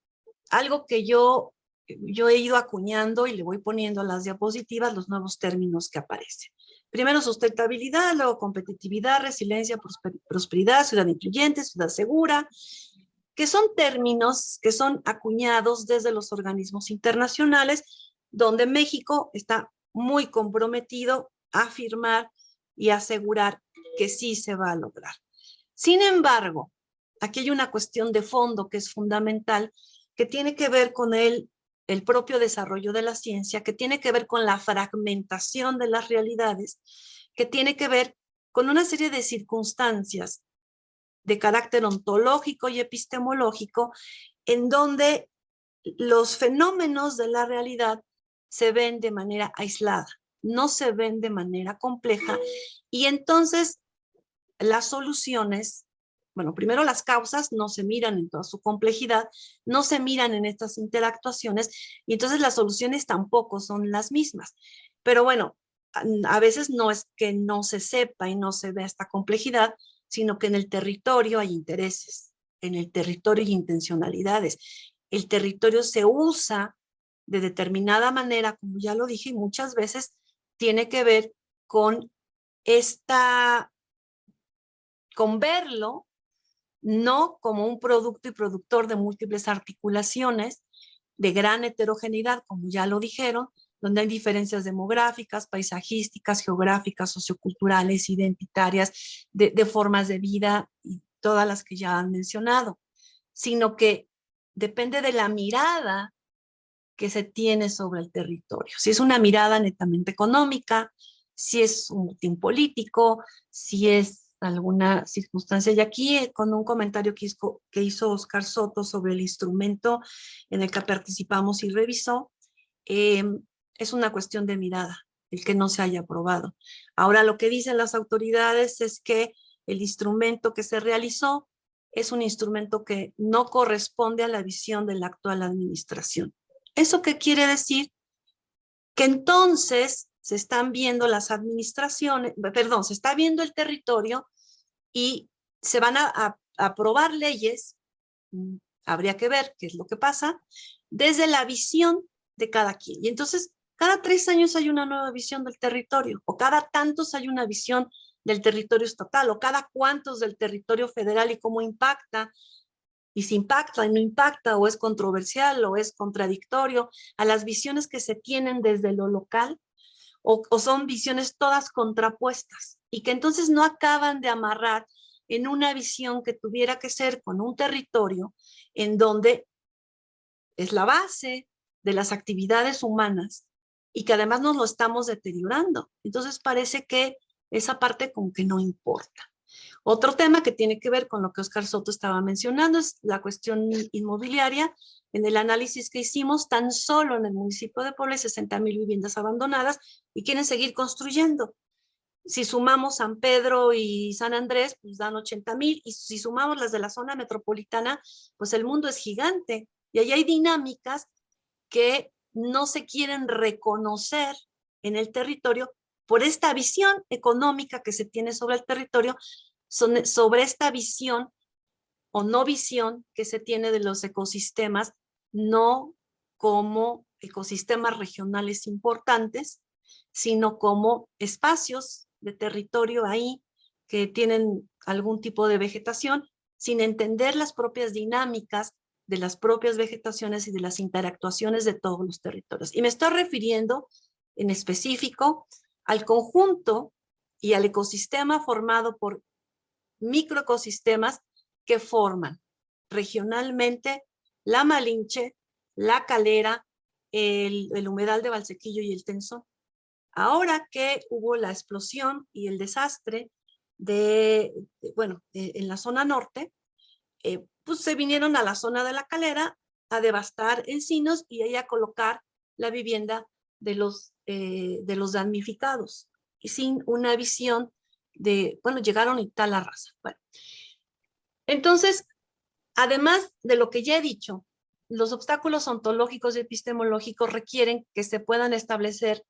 algo que yo he ido acuñando y le voy poniendo a las diapositivas los nuevos términos que aparecen. Primero sustentabilidad, luego competitividad, resiliencia, prosperidad, ciudad incluyente, ciudad segura, que son términos que son acuñados desde los organismos internacionales, donde México está muy comprometido a afirmar y asegurar que sí se va a lograr. Sin embargo, aquí hay una cuestión de fondo que es fundamental, que tiene que ver con el propio desarrollo de la ciencia, que tiene que ver con la fragmentación de las realidades, que tiene que ver con una serie de circunstancias de carácter ontológico y epistemológico, en donde los fenómenos de la realidad se ven de manera aislada, no se ven de manera compleja, y entonces las soluciones, bueno, primero las causas no se miran en toda su complejidad, no se miran en estas interactuaciones, y entonces las soluciones tampoco son las mismas. Pero bueno, a veces no es que no se sepa y no se vea esta complejidad, sino que en el territorio hay intereses, en el territorio hay intencionalidades. El territorio se usa de determinada manera, como ya lo dije, y muchas veces tiene que ver con con verlo no como un producto y productor de múltiples articulaciones, de gran heterogeneidad, como ya lo dijeron, donde hay diferencias demográficas, paisajísticas, geográficas, socioculturales, identitarias, de formas de vida y todas las que ya han mencionado, sino que depende de la mirada que se tiene sobre el territorio. Si es una mirada netamente económica, si es un motín político, si es alguna circunstancia. Y aquí con un comentario que hizo Oscar Soto sobre el instrumento en el que participamos y revisó, es una cuestión de mirada, el que no se haya aprobado. Ahora lo que dicen las autoridades es que el instrumento que se realizó es un instrumento que no corresponde a la visión de la actual administración. ¿Eso qué quiere decir? Que entonces se están viendo las administraciones, perdón, se está viendo el territorio y se van a aprobar leyes, habría que ver qué es lo que pasa, desde la visión de cada quien. Y entonces, cada 3 años hay una nueva visión del territorio, o cada tantos hay una visión del territorio estatal, o cada cuantos del territorio federal y cómo impacta, y si impacta y no impacta, o es controversial, o es contradictorio a las visiones que se tienen desde lo local, o son visiones todas contrapuestas, y que entonces no acaban de amarrar en una visión que tuviera que ser con un territorio en donde es la base de las actividades humanas y que además nos lo estamos deteriorando. Entonces parece que esa parte como que no importa. Otro tema que tiene que ver con lo que Oscar Soto estaba mencionando es la cuestión inmobiliaria. En el análisis que hicimos, tan solo en el municipio de Puebla hay 60,000 viviendas abandonadas y quieren seguir construyendo. Si sumamos San Pedro y San Andrés, pues dan 80,000, y si sumamos las de la zona metropolitana, pues el mundo es gigante. Y ahí hay dinámicas que no se quieren reconocer en el territorio por esta visión económica que se tiene sobre el territorio, sobre esta visión o no visión que se tiene de los ecosistemas, no como ecosistemas regionales importantes, sino como espacios de territorio ahí que tienen algún tipo de vegetación, sin entender las propias dinámicas de las propias vegetaciones y de las interactuaciones de todos los territorios. Y me estoy refiriendo en específico al conjunto y al ecosistema formado por microecosistemas que forman regionalmente la Malinche, la Calera, el humedal de Valsequillo y el Tenzón. Ahora que hubo la explosión y el desastre en la zona norte, pues se vinieron a la zona de la Calera a devastar encinos y ahí a colocar la vivienda de los damnificados, y sin una visión llegaron y tal la raza. Bueno, entonces, además de lo que ya he dicho, los obstáculos ontológicos y epistemológicos requieren que se puedan establecer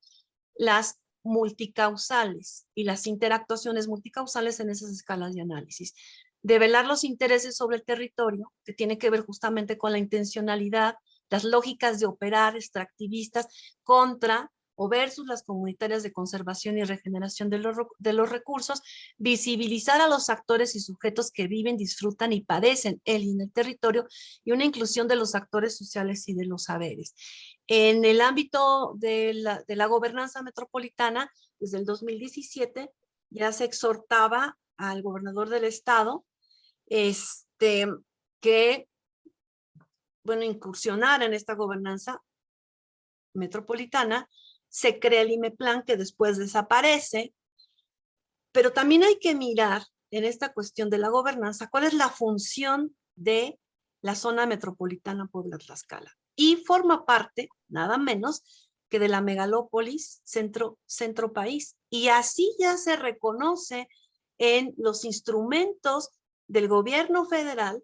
las multicausales y las interactuaciones multicausales en esas escalas de análisis. Develar los intereses sobre el territorio, que tiene que ver justamente con la intencionalidad, las lógicas de operar extractivistas contra o versus las comunitarias de conservación y regeneración de los recursos, visibilizar a los actores y sujetos que viven, disfrutan y padecen en el territorio, y una inclusión de los actores sociales y de los saberes. En el ámbito de la gobernanza metropolitana, desde el 2017, ya se exhortaba al gobernador del estado que incursionara en esta gobernanza metropolitana. Se crea el IMEPLAN, que después desaparece, pero también hay que mirar en esta cuestión de la gobernanza cuál es la función de la zona metropolitana Puebla-Tlaxcala, y forma parte, nada menos, que de la megalópolis centro país, y así ya se reconoce en los instrumentos del gobierno federal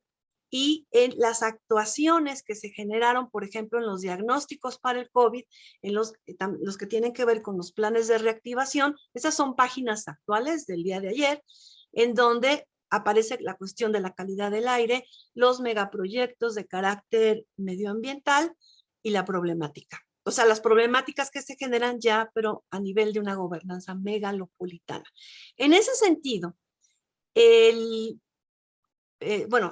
y en las actuaciones que se generaron, por ejemplo, en los diagnósticos para el COVID, en los que tienen que ver con los planes de reactivación. Esas son páginas actuales del día de ayer, en donde aparece la cuestión de la calidad del aire, los megaproyectos de carácter medioambiental y la problemática. O sea, las problemáticas que se generan ya, pero a nivel de una gobernanza megalopolitana. En ese sentido,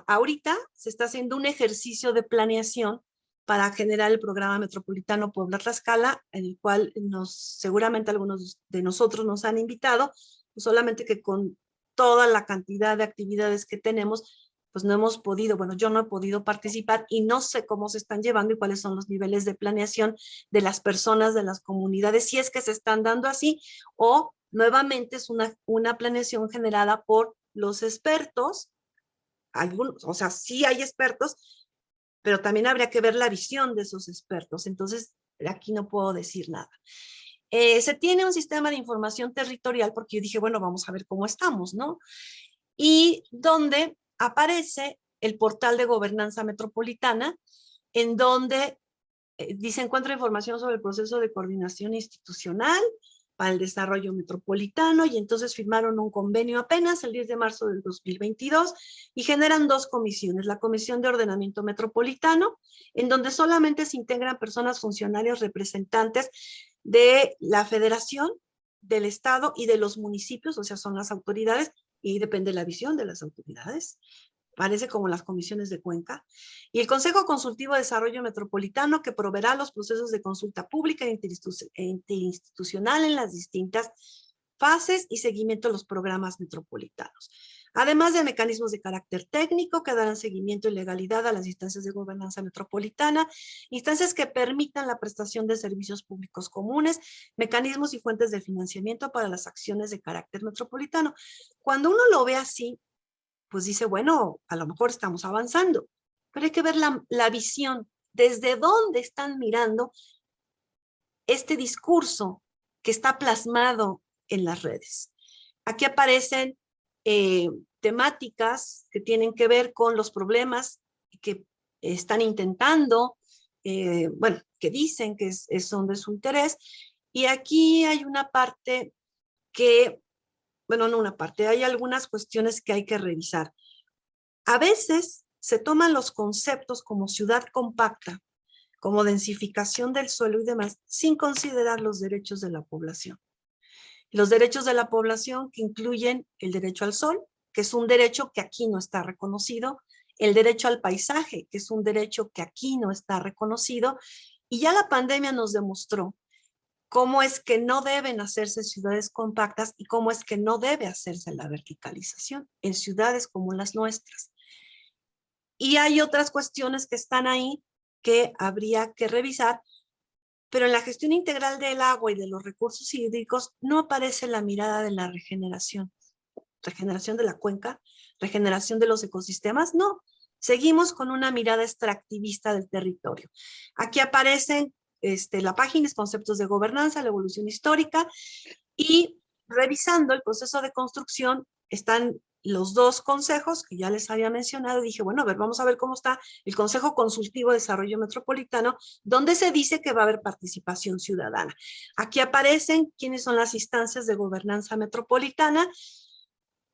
ahorita se está haciendo un ejercicio de planeación para generar el programa metropolitano Puebla-Tlaxcala, en el cual seguramente algunos de nosotros nos han invitado, solamente que con toda la cantidad de actividades que tenemos, pues no hemos podido, yo no he podido participar y no sé cómo se están llevando y cuáles son los niveles de planeación de las personas, de las comunidades, si es que se están dando así, o nuevamente es una planeación generada por los expertos. O sea, sí hay expertos, pero también habría que ver la visión de esos expertos. Entonces, aquí no puedo decir nada. Se tiene un sistema de información territorial, porque yo dije, vamos a ver cómo estamos, ¿no? Y donde aparece el portal de gobernanza metropolitana, en donde se encuentra información sobre el proceso de coordinación institucional para el desarrollo metropolitano, y entonces firmaron un convenio apenas el 10 de marzo del 2022 y generan dos comisiones: la Comisión de Ordenamiento Metropolitano, en donde solamente se integran personas funcionarios representantes de la Federación, del Estado y de los municipios, o sea, son las autoridades, y depende de la visión de las autoridades. Parece como las comisiones de Cuenca, y el Consejo Consultivo de Desarrollo Metropolitano, que proveerá los procesos de consulta pública e interinstitucional en las distintas fases y seguimiento de los programas metropolitanos. además de mecanismos de carácter técnico que darán seguimiento y legalidad a las instancias de gobernanza metropolitana, instancias que permitan la prestación de servicios públicos comunes, mecanismos y fuentes de financiamiento para las acciones de carácter metropolitano. Cuando uno lo ve así, pues dice, bueno, a lo mejor estamos avanzando, pero hay que ver la visión, desde dónde están mirando este discurso que está plasmado en las redes. Aquí aparecen temáticas que tienen que ver con los problemas que están intentando, bueno, que dicen que son de su interés. Y aquí hay una parte que, bueno, no una parte, hay algunas cuestiones que hay que revisar. A veces se toman los conceptos como ciudad compacta, como densificación del suelo y demás, sin considerar los derechos de la población. Los derechos de la población que incluyen el derecho al sol, que es un derecho que aquí no está reconocido, el derecho al paisaje, que es un derecho que aquí no está reconocido, y ya la pandemia nos demostró cómo es que no deben hacerse ciudades compactas y cómo es que no debe hacerse la verticalización en ciudades como las nuestras. Y hay otras cuestiones que están ahí que habría que revisar, pero en la gestión integral del agua y de los recursos hídricos no aparece la mirada de la regeneración de la cuenca, regeneración de los ecosistemas, no. Seguimos con una mirada extractivista del territorio. Aquí aparecen la página, conceptos de gobernanza, la evolución histórica, y revisando el proceso de construcción están los dos consejos que ya les había mencionado. Dije, bueno, a ver, vamos a ver cómo está el Consejo Consultivo de Desarrollo Metropolitano, donde se dice que va a haber participación ciudadana. Aquí aparecen quiénes son las instancias de gobernanza metropolitana,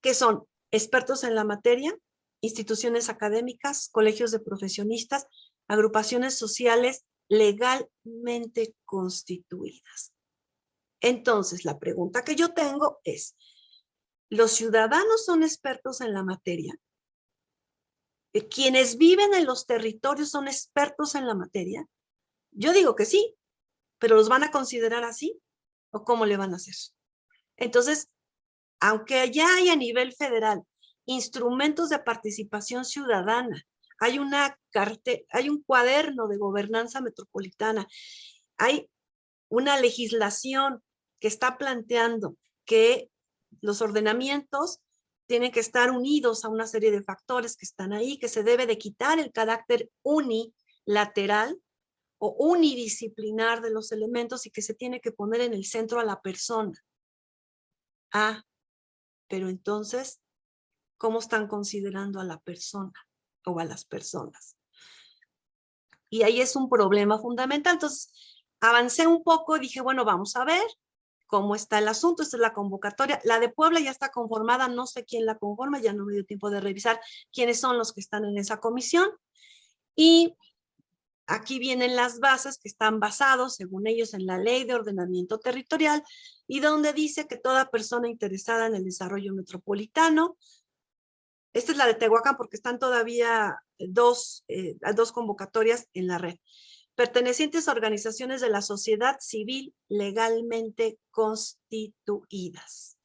que son expertos en la materia, instituciones académicas, colegios de profesionistas, agrupaciones sociales legalmente constituidas. Entonces, la pregunta que yo tengo es, ¿los ciudadanos son expertos en la materia? ¿Quienes viven en los territorios son expertos en la materia? Yo digo que sí, pero ¿los van a considerar así? ¿O cómo le van a hacer? Entonces, aunque ya hay a nivel federal instrumentos de participación ciudadana, hay un cuaderno de gobernanza metropolitana, hay una legislación que está planteando que los ordenamientos tienen que estar unidos a una serie de factores que están ahí, que se debe de quitar el carácter unilateral o unidisciplinar de los elementos y que se tiene que poner en el centro a la persona. Ah, pero entonces, ¿cómo están considerando a la persona o a las personas? Y ahí es un problema fundamental. Entonces, avancé un poco y dije, bueno, vamos a ver cómo está el asunto. Esta es la convocatoria. La de Puebla ya está conformada, no sé quién la conforma, ya no me dio tiempo de revisar quiénes son los que están en esa comisión. Y aquí vienen las bases que están basados, según ellos, en la Ley de Ordenamiento Territorial y donde dice que toda persona interesada en el desarrollo metropolitano, esta es la de Tehuacán porque están todavía dos convocatorias en la red, pertenecientes a organizaciones de la sociedad civil legalmente constituidas.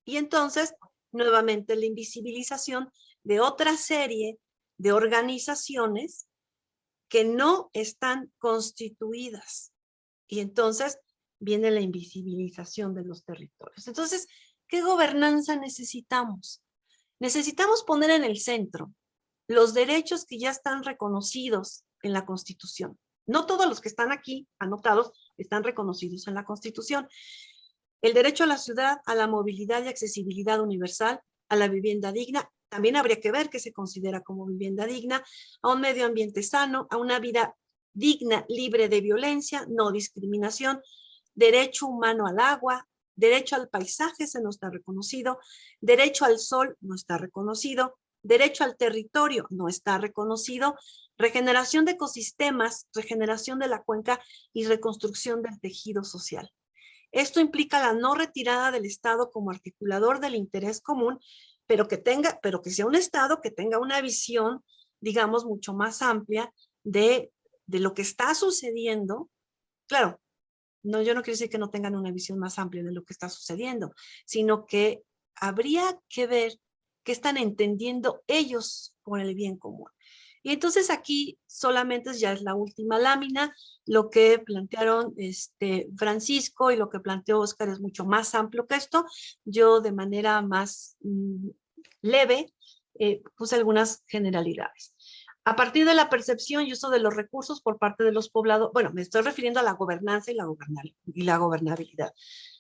Y entonces, nuevamente, la invisibilización de otra serie de organizaciones que no están constituidas. Y entonces viene la invisibilización de los territorios. Entonces, ¿qué gobernanza necesitamos? Necesitamos poner en el centro los derechos que ya están reconocidos en la Constitución. No todos los que están aquí anotados están reconocidos en la Constitución. El derecho a la ciudad, a la movilidad y accesibilidad universal, a la vivienda digna, también habría que ver qué se considera como vivienda digna, a un medio ambiente sano, a una vida digna, libre de violencia, no discriminación, derecho humano al agua, derecho al paisaje, ese no está reconocido, derecho al sol, no está reconocido, derecho al territorio, no está reconocido, regeneración de ecosistemas, regeneración de la cuenca y reconstrucción del tejido social. Esto implica la no retirada del Estado como articulador del interés común, pero que sea un Estado que tenga una visión, digamos, mucho más amplia de lo que está sucediendo. Claro, no, yo no quiero decir que no tengan una visión más amplia de lo que está sucediendo, sino que habría que ver qué están entendiendo ellos por el bien común. Y entonces aquí solamente ya es la última lámina. Lo que plantearon Francisco y lo que planteó Oscar es mucho más amplio que esto. Yo de manera más leve puse algunas generalidades. A partir de la percepción y uso de los recursos por parte de los pobladores, bueno, me estoy refiriendo a la gobernanza y la gobernabilidad.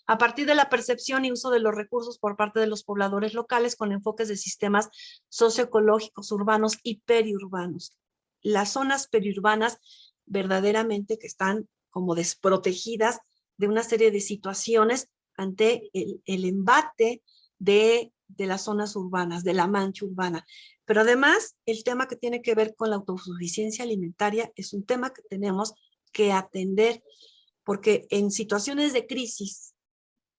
A partir de la percepción y uso de los recursos por parte de los pobladores locales con enfoques de sistemas socioecológicos, urbanos y periurbanos. Las zonas periurbanas verdaderamente que están como desprotegidas de una serie de situaciones ante el embate de las zonas urbanas, de la mancha urbana. Pero además, el tema que tiene que ver con la autosuficiencia alimentaria es un tema que tenemos que atender, porque en situaciones de crisis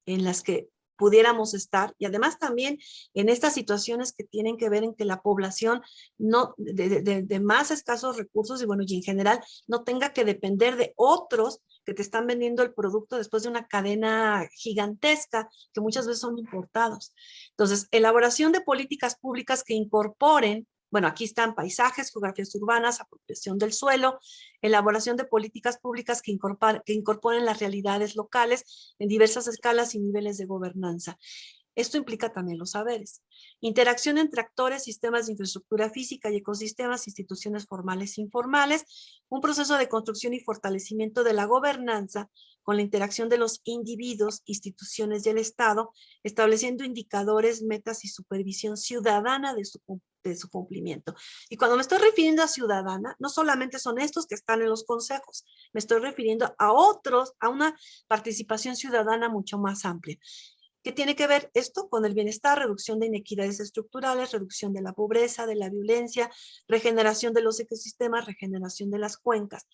en las que pudiéramos estar, y además también en estas situaciones que tienen que ver en que la población no, de más escasos recursos, y bueno, y en general, no tenga que depender de otros que te están vendiendo el producto después de una cadena gigantesca, que muchas veces son importados. Entonces, elaboración de políticas públicas que incorporen, bueno, aquí están paisajes, geografías urbanas, apropiación del suelo, elaboración de políticas públicas que incorporen las realidades locales en diversas escalas y niveles de gobernanza. Esto implica también los saberes. Interacción entre actores, sistemas de infraestructura física y ecosistemas, instituciones formales e informales, un proceso de construcción y fortalecimiento de la gobernanza con la interacción de los individuos, instituciones y el Estado, estableciendo indicadores, metas y supervisión ciudadana de su cumplimiento. Y cuando me estoy refiriendo a ciudadana, no solamente son estos que están en los consejos, me estoy refiriendo a otros, a una participación ciudadana mucho más amplia. ¿Qué tiene que ver esto con el bienestar, reducción de inequidades estructurales, reducción de la pobreza, de la violencia, regeneración de los ecosistemas, regeneración de las cuencas?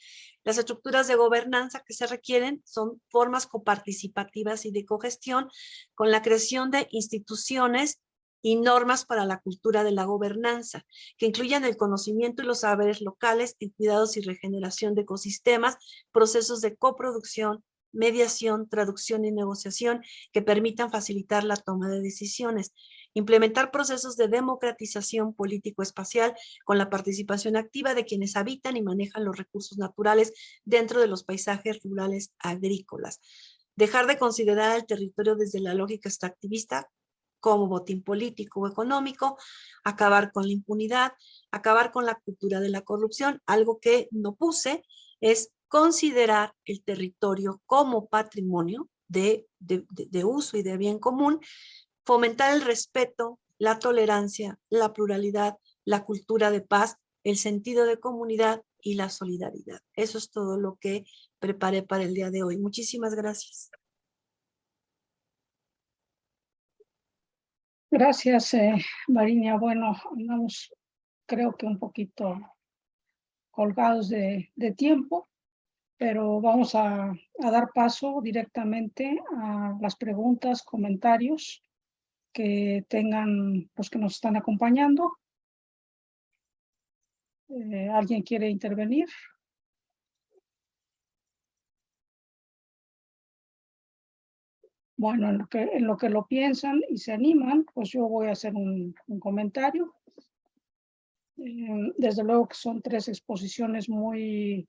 Las estructuras de gobernanza que se requieren son formas coparticipativas y de cogestión con la creación de instituciones y normas para la cultura de la gobernanza, que incluyan el conocimiento y los saberes locales en cuidados y regeneración de ecosistemas, procesos de coproducción, mediación, traducción y negociación que permitan facilitar la toma de decisiones, implementar procesos de democratización político-espacial con la participación activa de quienes habitan y manejan los recursos naturales dentro de los paisajes rurales agrícolas, dejar de considerar al territorio desde la lógica extractivista como botín político o económico, acabar con la impunidad, acabar con la cultura de la corrupción. Algo que no puse es considerar el territorio como patrimonio de uso y de bien común, fomentar el respeto, la tolerancia, la pluralidad, la cultura de paz, el sentido de comunidad y la solidaridad. Eso es todo lo que preparé para el día de hoy. Muchísimas gracias. Gracias, Marinia. Bueno, andamos creo que un poquito colgados de tiempo, pero vamos a dar paso directamente a las preguntas, comentarios que tengan los que nos están acompañando. ¿Alguien quiere intervenir? Bueno, en lo que lo piensan y se animan, pues yo voy a hacer un comentario. Desde luego que son tres exposiciones muy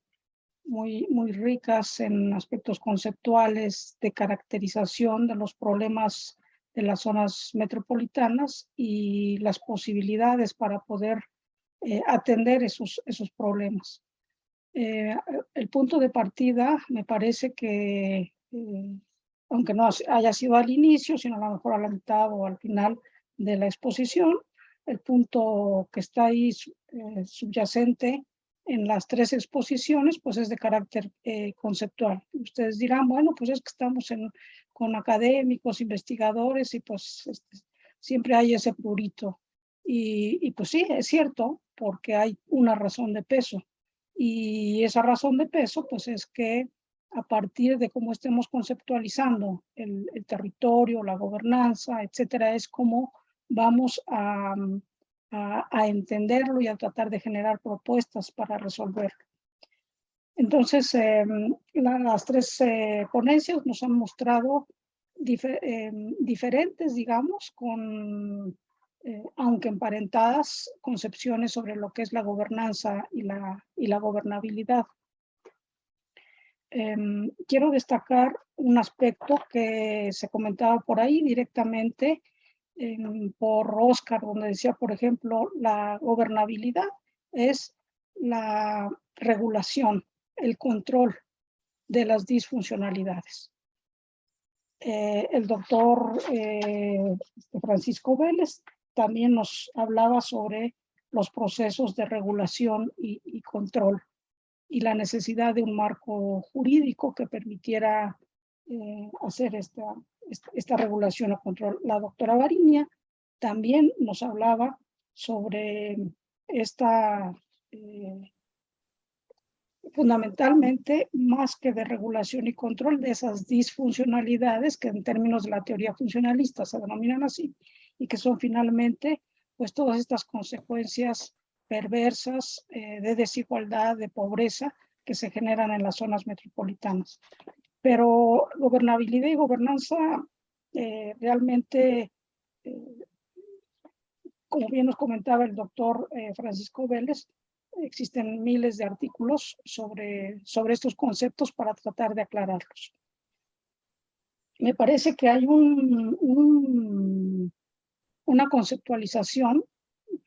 ricas en aspectos conceptuales de caracterización de los problemas de las zonas metropolitanas y las posibilidades para poder atender esos problemas. El punto de partida me parece que, aunque no haya sido al inicio, sino a lo mejor a la mitad o al final de la exposición, el punto que está ahí subyacente en las tres exposiciones, pues es de carácter conceptual. Ustedes dirán, bueno, pues es que estamos con académicos, investigadores, y pues siempre hay ese prurito. Y pues sí, es cierto, porque hay una razón de peso. Y esa razón de peso, pues es que a partir de cómo estemos conceptualizando el territorio, la gobernanza, etcétera, es como vamos a entenderlo y a tratar de generar propuestas para resolverlo. Entonces, las tres ponencias nos han mostrado diferentes, digamos, con, aunque emparentadas, concepciones sobre lo que es la gobernanza y la gobernabilidad. Quiero destacar un aspecto que se comentaba por ahí directamente por Oscar, donde decía, por ejemplo, la gobernabilidad es la regulación, el control de las disfuncionalidades. El doctor Francisco Vélez también nos hablaba sobre los procesos de regulación y control y la necesidad de un marco jurídico que permitiera hacer esta regulación o control. La doctora Variña también nos hablaba sobre esta, fundamentalmente, más que de regulación y control, de esas disfuncionalidades que en términos de la teoría funcionalista se denominan así, y que son finalmente pues todas estas consecuencias perversas de desigualdad, de pobreza que se generan en las zonas metropolitanas. Pero gobernabilidad y gobernanza realmente, como bien nos comentaba el doctor Francisco Vélez, existen miles de artículos sobre estos conceptos para tratar de aclararlos. Me parece que hay una conceptualización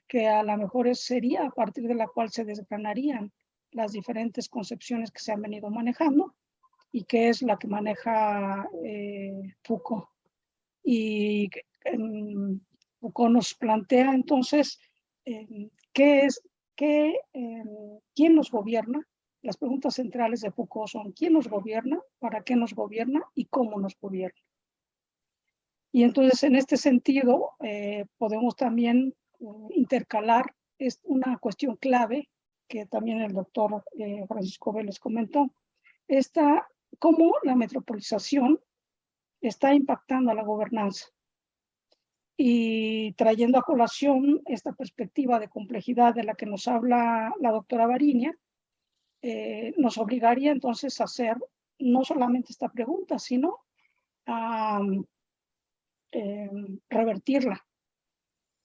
que a lo mejor sería a partir de la cual se desgranarían las diferentes concepciones que se han venido manejando y que es la que maneja Foucault. Y Foucault nos plantea entonces quién nos gobierna. Las preguntas centrales de Foucault son quién nos gobierna, para qué nos gobierna y cómo nos gobierna. Y entonces en este sentido podemos también intercalar una cuestión clave que también el doctor Francisco Vélez comentó, cómo la metropolización está impactando a la gobernanza y trayendo a colación esta perspectiva de complejidad de la que nos habla la doctora Variña, nos obligaría entonces a hacer no solamente esta pregunta, sino a revertirla,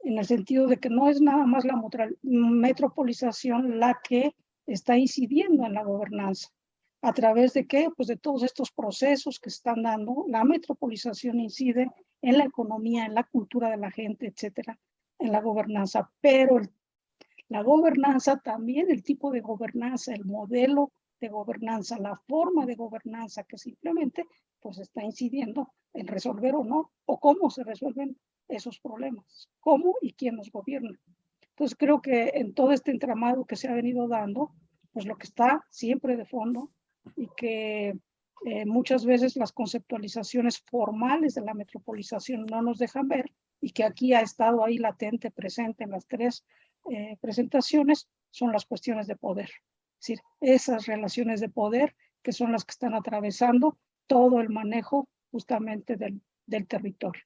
en el sentido de que no es nada más la metropolización la que está incidiendo en la gobernanza. ¿A través de qué? Pues de todos estos procesos que están dando. La metropolización incide en la economía, en la cultura de la gente, etcétera, en la gobernanza. Pero la gobernanza también, el tipo de gobernanza, el modelo de gobernanza, la forma de gobernanza que simplemente pues está incidiendo en resolver o no, o cómo se resuelven esos problemas, cómo y quién nos gobierna. Entonces creo que en todo este entramado que se ha venido dando, pues lo que está siempre de fondo y que muchas veces las conceptualizaciones formales de la metropolización no nos dejan ver y que aquí ha estado ahí latente, presente en las tres presentaciones, son las cuestiones de poder. Es decir, esas relaciones de poder que son las que están atravesando todo el manejo justamente del territorio.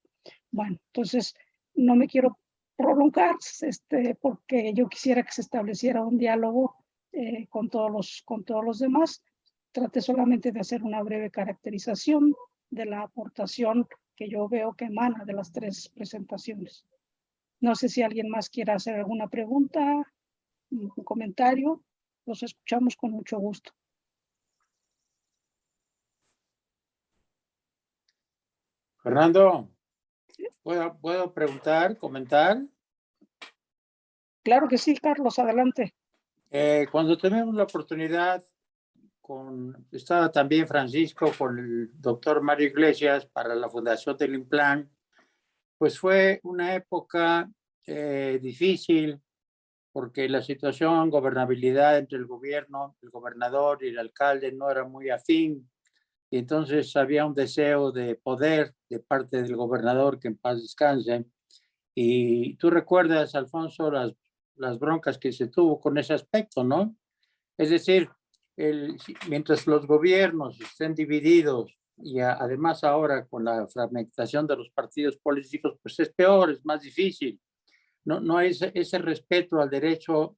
Bueno, entonces no me quiero prolongar porque yo quisiera que se estableciera un diálogo con todos los demás. Traté solamente de hacer una breve caracterización de la aportación que yo veo que emana de las tres presentaciones. No sé si alguien más quiere hacer alguna pregunta, un comentario. Los escuchamos con mucho gusto. Fernando, ¿puedo preguntar, comentar? Claro que sí, Carlos, adelante. Cuando tuvimos la oportunidad, estaba también Francisco con el doctor Mario Iglesias para la Fundación del Implan, pues fue una época difícil porque la situación, gobernabilidad entre el gobierno, el gobernador y el alcalde no era muy afín. Y entonces había un deseo de poder de parte del gobernador, que en paz descanse. Y tú recuerdas, Alfonso, las broncas que se tuvo con ese aspecto, ¿no? Es decir, mientras los gobiernos estén divididos y además ahora con la fragmentación de los partidos políticos, pues es peor, es más difícil. No hay ese respeto al derecho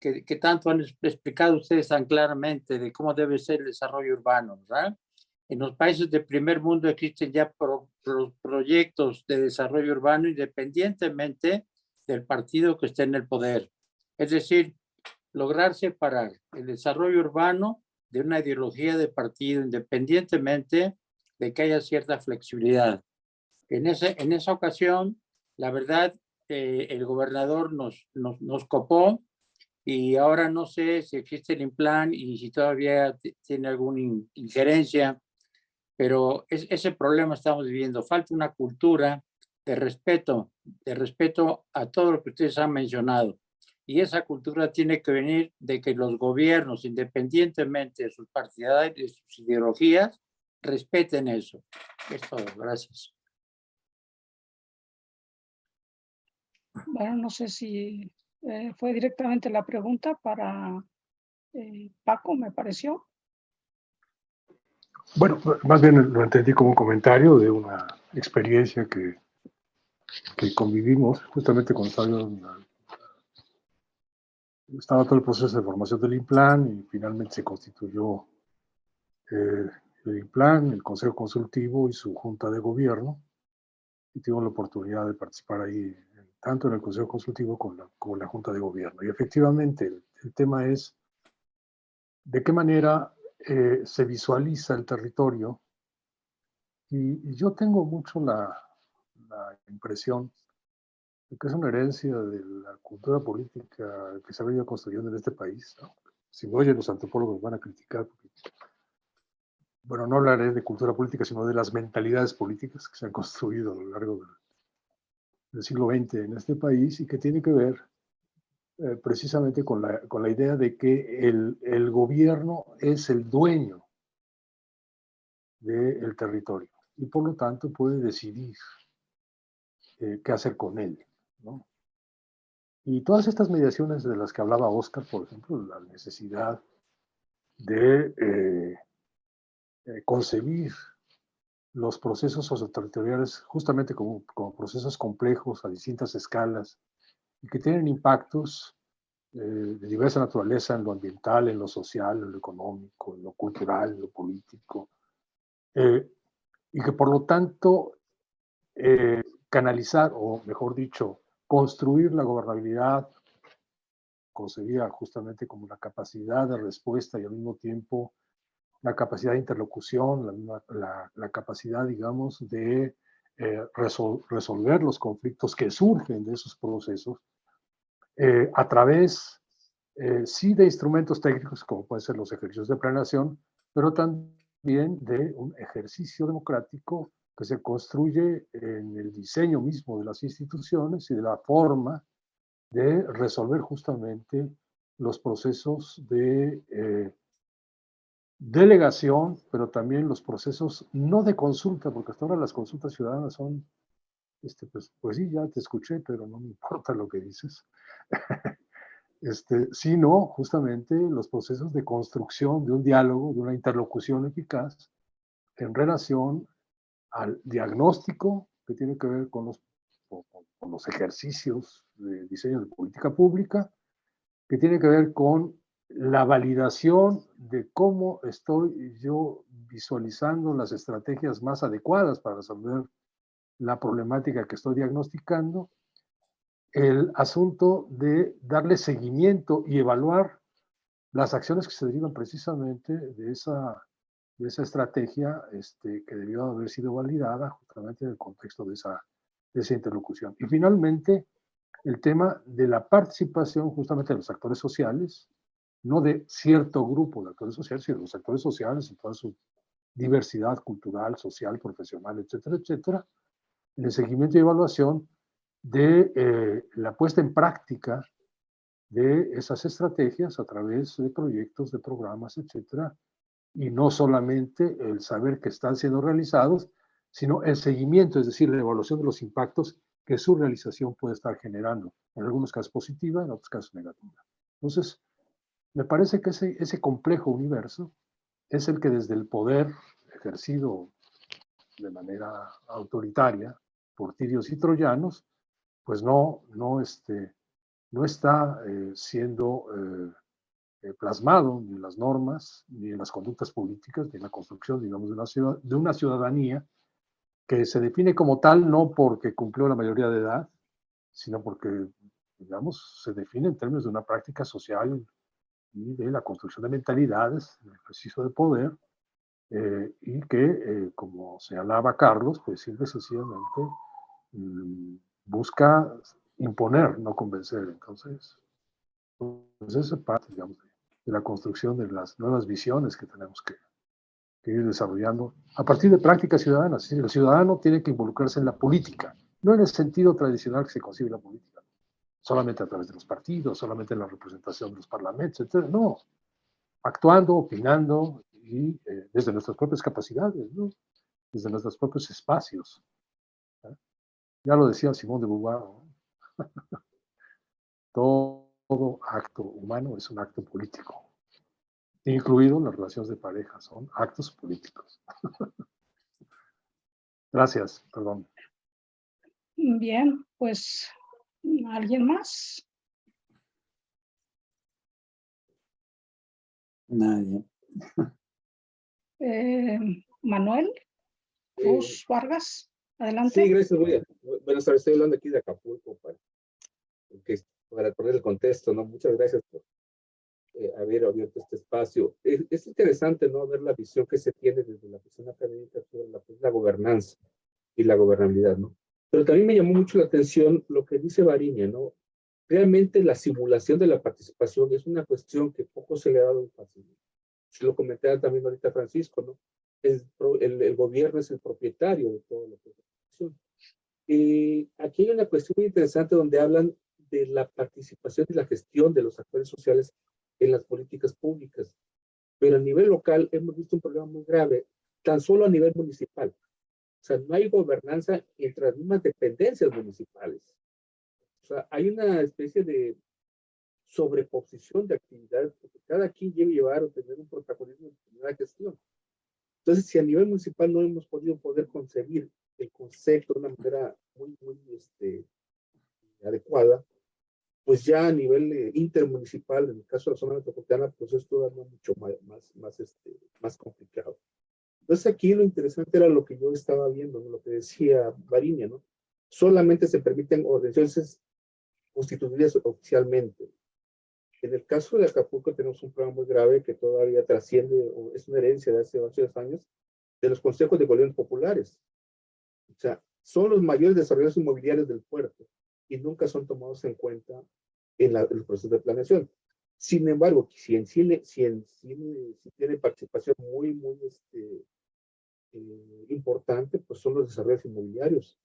que tanto han explicado ustedes tan claramente de cómo debe ser el desarrollo urbano, ¿verdad? En los países del primer mundo existen ya proyectos de desarrollo urbano independientemente del partido que esté en el poder. Es decir, lograr separar el desarrollo urbano de una ideología de partido, independientemente de que haya cierta flexibilidad. En esa ocasión, la verdad, el gobernador nos copó, y ahora no sé si existe el Implan y si todavía tiene alguna injerencia, pero ese problema estamos viviendo. Falta una cultura de respeto a todo lo que ustedes han mencionado. Y esa cultura tiene que venir de que los gobiernos, independientemente de sus partidarios, de sus ideologías, respeten eso. Es todo. Gracias. Bueno, no sé si fue directamente la pregunta para Paco, me pareció. Bueno, más bien lo entendí como un comentario de una experiencia que convivimos justamente cuando estaba todo el proceso de formación del Implan y finalmente se constituyó el Implan, el Consejo Consultivo y su Junta de Gobierno, y tuve la oportunidad de participar ahí tanto en el Consejo Consultivo como en la Junta de Gobierno. Y efectivamente el tema es de qué manera se visualiza el territorio, y yo tengo mucho la impresión de que es una herencia de la cultura política que se ha venido construyendo en este país, ¿no? Si me oyen los antropólogos van a criticar, porque, bueno, no hablaré de cultura política, sino de las mentalidades políticas que se han construido a lo largo del siglo XX en este país y que tiene que ver precisamente con la idea de que el gobierno es el dueño del territorio y por lo tanto puede decidir qué hacer con él, ¿no? Y todas estas mediaciones de las que hablaba Oscar, por ejemplo, la necesidad de concebir los procesos socioterritoriales justamente como procesos complejos a distintas escalas y que tienen impactos de diversa naturaleza en lo ambiental, en lo social, en lo económico, en lo cultural, en lo político, y que por lo tanto canalizar, o mejor dicho, construir la gobernabilidad concebida justamente como la capacidad de respuesta y al mismo tiempo la capacidad de interlocución, la capacidad, digamos, de resolver los conflictos que surgen de esos procesos a través, sí, de instrumentos técnicos como pueden ser los ejercicios de planeación, pero también de un ejercicio democrático que se construye en el diseño mismo de las instituciones y de la forma de resolver justamente los procesos de delegación, pero también los procesos no de consulta, porque hasta ahora las consultas ciudadanas son, pues sí, ya te escuché, pero no me importa lo que dices, sino justamente los procesos de construcción de un diálogo, de una interlocución eficaz en relación al diagnóstico que tiene que ver con los ejercicios de diseño de política pública, que tiene que ver con la validación de cómo estoy yo visualizando las estrategias más adecuadas para resolver la problemática que estoy diagnosticando, el asunto de darle seguimiento y evaluar las acciones que se derivan precisamente de esa estrategia que debió haber sido validada justamente en el contexto de esa interlocución. Y finalmente, el tema de la participación justamente de los actores sociales, no de cierto grupo de actores sociales, sino de los actores sociales en toda su diversidad cultural, social, profesional, etcétera, etcétera, en el seguimiento y evaluación de la puesta en práctica de esas estrategias a través de proyectos, de programas, etcétera, y no solamente el saber que están siendo realizados, sino el seguimiento, es decir, la evaluación de los impactos que su realización puede estar generando, en algunos casos positiva, en otros casos negativa. Entonces, me parece que ese complejo universo es el que desde el poder ejercido de manera autoritaria por tirios y troyanos, pues no está siendo plasmado ni en las normas, ni en las conductas políticas, ni en la construcción, digamos, de una ciudadanía que se define como tal no porque cumplió la mayoría de edad, sino porque, digamos, se define en términos de una práctica social y de la construcción de mentalidades, el ejercicio de poder, y que, como señalaba Carlos, pues simple y sencillamente busca imponer, no convencer. Entonces, pues esa es parte, digamos, de la construcción de las nuevas visiones que tenemos que ir desarrollando a partir de prácticas ciudadanas. Es decir, el ciudadano tiene que involucrarse en la política, no en el sentido tradicional que se concibe la política, solamente a través de los partidos, solamente en la representación de los parlamentos, etc. No, actuando, opinando y desde nuestras propias capacidades, ¿no? Desde nuestros propios espacios. ¿Eh? Ya lo decía Simón de Beauvoir, ¿no? Todo acto humano es un acto político, incluido las relaciones de pareja, son actos políticos. Gracias, perdón. Bien, pues, ¿alguien más? Nadie. Manuel Cruz Vargas, adelante. Sí, gracias. Buenas tardes, estoy hablando aquí de Acapulco para poner el contexto, ¿no? Muchas gracias por haber abierto este espacio. Es interesante, ¿no? Ver la visión que se tiene desde la visión académica sobre la gobernanza y la gobernabilidad, ¿no? Pero también me llamó mucho la atención lo que dice Variña, ¿no? Realmente la simulación de la participación es una cuestión que poco se le ha dado énfasis. Se lo comentaba también ahorita Francisco, ¿no? El gobierno es el propietario de todo lo que es la participación. Aquí hay una cuestión muy interesante donde hablan de la participación y la gestión de los actores sociales en las políticas públicas. Pero a nivel local hemos visto un problema muy grave, tan solo a nivel municipal. O sea, no hay gobernanza entre las mismas dependencias municipales. O sea, hay una especie de sobreposición de actividades, porque cada quien debe llevar o tener un protagonismo en la gestión. Entonces, si a nivel municipal no hemos podido concebir el concepto de una manera muy adecuada, pues ya a nivel intermunicipal, en el caso de la zona metropolitana, pues es todavía mucho más complicado. Entonces aquí lo interesante era lo que yo estaba viendo, ¿no? Lo que decía Variña, ¿no? Solamente se permiten organizaciones constituidas oficialmente. En el caso de Acapulco tenemos un problema muy grave que todavía trasciende, o es una herencia de hace varios años, de los consejos de gobiernos populares. O sea, son los mayores desarrollos inmobiliarios del puerto y nunca son tomados en cuenta en el proceso de planeación. Sin embargo, si tiene participación muy importante, pues son los desarrollos inmobiliarios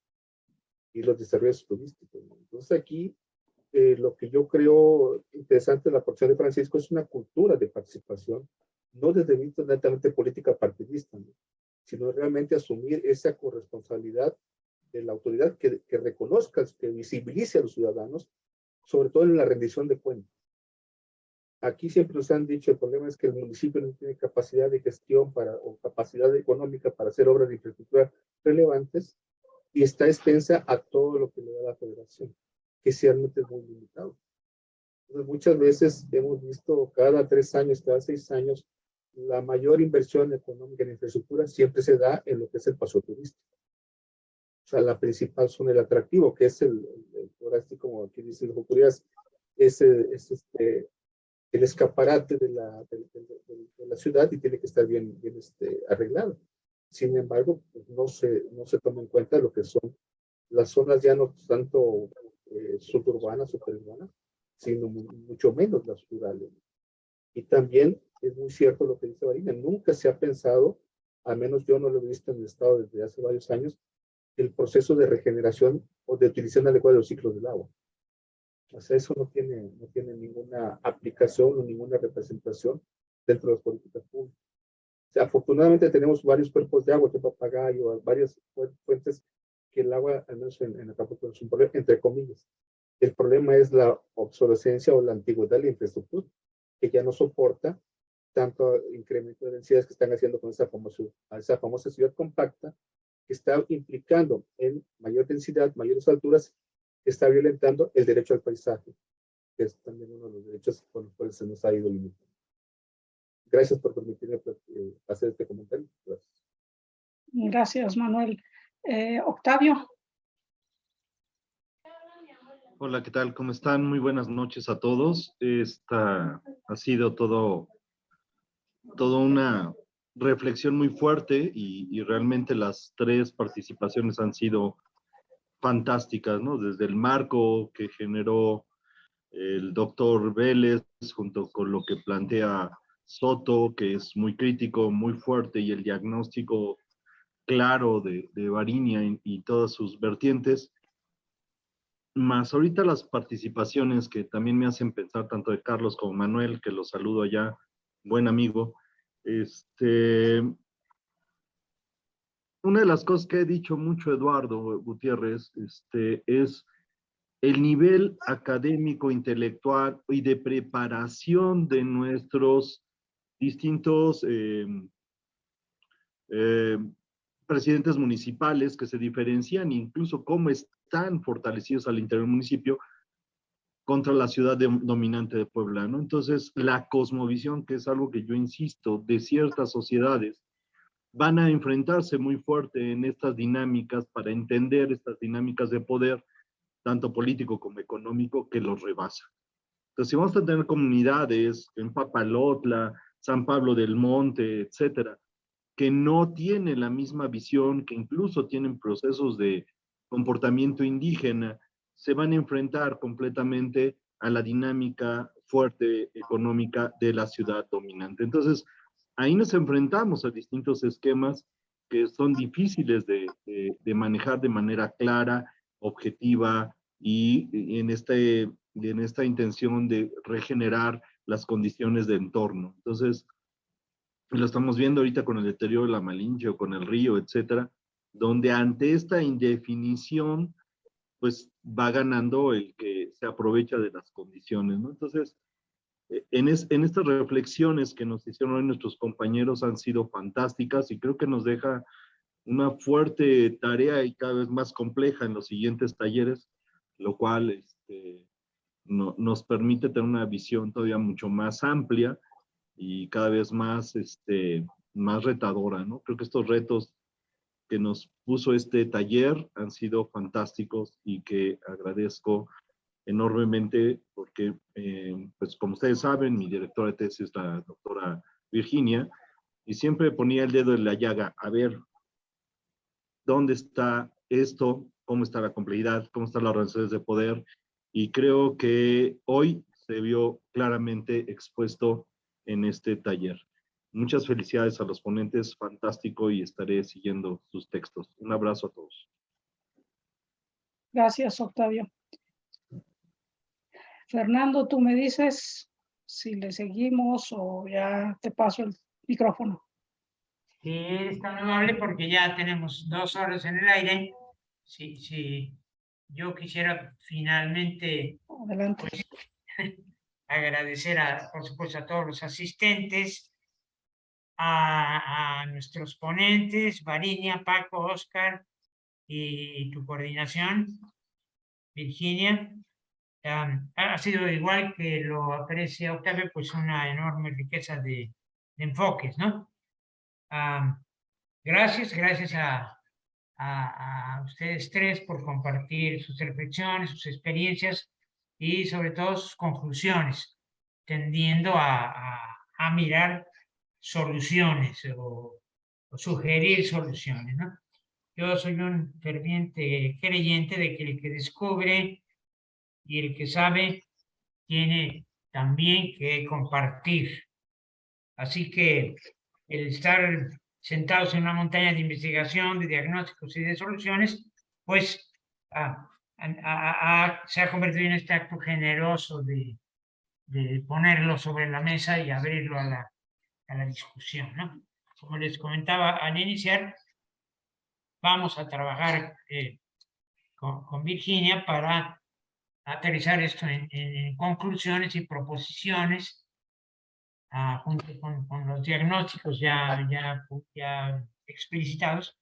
y los desarrollos turísticos, ¿no? Entonces aquí lo que yo creo interesante de la porción de Francisco es una cultura de participación, no desde el vista netamente política partidista, ¿no? Sino realmente asumir esa corresponsabilidad de la autoridad que reconozca, que visibilice a los ciudadanos, sobre todo en la rendición de cuentas. Aquí siempre nos han dicho, el problema es que el municipio no tiene capacidad de gestión o capacidad económica para hacer obras de infraestructura relevantes y está expensa a todo lo que le da la federación, que ciertamente es muy limitado. Entonces, muchas veces hemos visto cada 3 años, cada 6 años, la mayor inversión económica en infraestructura siempre se da en lo que es el paso turístico. O sea, la principal zona del atractivo, que es ahora sí como aquí dicen los autoridades, es el escaparate de la ciudad y tiene que estar bien arreglado. Sin embargo, pues no se toma en cuenta lo que son las zonas ya no tanto suburbanas, superurbanas, sino mucho menos las rurales. Y también es muy cierto lo que dice Variña, nunca se ha pensado, al menos yo no lo he visto en el Estado desde hace varios años, el proceso de regeneración o de utilización adecuada de los ciclos del agua. O sea, eso no tiene ninguna aplicación o ninguna representación dentro de las políticas públicas. O sea, afortunadamente tenemos varios cuerpos de agua, de Papagayo, varias fuentes que el agua, al menos en Acapulco, es un problema, entre comillas. El problema es la obsolescencia o la antigüedad de la infraestructura, que ya no soporta tanto incremento de densidades que están haciendo con esa famosa ciudad compacta, que está implicando en mayor densidad, mayores alturas, que está violentando el derecho al paisaje. que es también uno de los derechos con los cuales se nos ha ido limitando. Gracias por permitirme hacer este comentario. Gracias. Gracias, Manuel. Octavio. Hola, ¿qué tal? ¿Cómo están? Muy buenas noches a todos. Esta ha sido toda una reflexión muy fuerte y realmente las tres participaciones han sido fantásticas, ¿no? Desde el marco que generó el doctor Vélez junto con lo que plantea Soto, que es muy crítico, muy fuerte, y el diagnóstico claro de Varinia y todas sus vertientes, más ahorita las participaciones que también me hacen pensar tanto de Carlos como Manuel, que los saludo allá, buen amigo. Una de las cosas que he dicho mucho Eduardo Gutiérrez es el nivel académico, intelectual y de preparación de nuestros distintos presidentes municipales, que se diferencian incluso cómo están fortalecidos al interior del municipio contra la ciudad dominante de Puebla, ¿no? Entonces, la cosmovisión, que es algo que yo insisto, de ciertas sociedades, van a enfrentarse muy fuerte en estas dinámicas para entender estas dinámicas de poder, tanto político como económico, que los rebasa. Entonces, si vamos a tener comunidades en Papalotla, San Pablo del Monte, etcétera, que no tienen la misma visión, que incluso tienen procesos de comportamiento indígena, se van a enfrentar completamente a la dinámica fuerte económica de la ciudad dominante. Entonces, ahí nos enfrentamos a distintos esquemas que son difíciles de manejar de manera clara, objetiva y en esta intención de regenerar las condiciones de entorno. Entonces, lo estamos viendo ahorita con el deterioro de la Malinche o con el río, etcétera, donde ante esta indefinición, pues va ganando el que se aprovecha de las condiciones, ¿no? Entonces, en estas reflexiones que nos hicieron hoy nuestros compañeros han sido fantásticas y creo que nos deja una fuerte tarea y cada vez más compleja en los siguientes talleres, lo cual nos permite tener una visión todavía mucho más amplia y cada vez más, más retadora, ¿no? Creo que estos retos que nos puso este taller han sido fantásticos y que agradezco enormemente porque, pues como ustedes saben, mi directora de tesis es la doctora Virginia y siempre ponía el dedo en la llaga, a ver, ¿dónde está esto? ¿Cómo está la complejidad? ¿Cómo están las relaciones de poder? Y creo que hoy se vio claramente expuesto en este taller. Muchas felicidades a los ponentes, fantástico, y estaré siguiendo sus textos. Un abrazo a todos. Gracias, Octavio. Fernando, tú me dices si le seguimos o ya te paso el micrófono. Si eres tan amable, porque ya tenemos 2 horas en el aire. Si yo quisiera finalmente Adelante. pues, agradecer, por supuesto, a todos los asistentes, a nuestros ponentes, Varinia, Paco, Oscar y tu coordinación, Virginia. Ha sido, igual que lo aprecia Octavio, pues una enorme riqueza de enfoques, ¿no? Gracias a ustedes tres por compartir sus reflexiones, sus experiencias y sobre todo sus conclusiones, tendiendo a mirar soluciones o sugerir soluciones, ¿no? Yo soy un ferviente creyente de que el que descubre y el que sabe tiene también que compartir. Así que el estar sentados en una montaña de investigación, de diagnósticos y de soluciones, pues se ha convertido en este acto generoso de ponerlo sobre la mesa y abrirlo a la discusión, ¿no? Como les comentaba al iniciar, vamos a trabajar con Virginia para aterrizar esto en conclusiones y proposiciones, junto con los diagnósticos ya explicitados,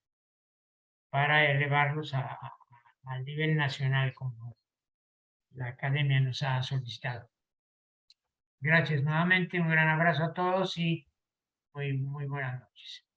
para elevarlos al nivel nacional como la academia nos ha solicitado. Gracias nuevamente, un gran abrazo a todos y muy buenas noches.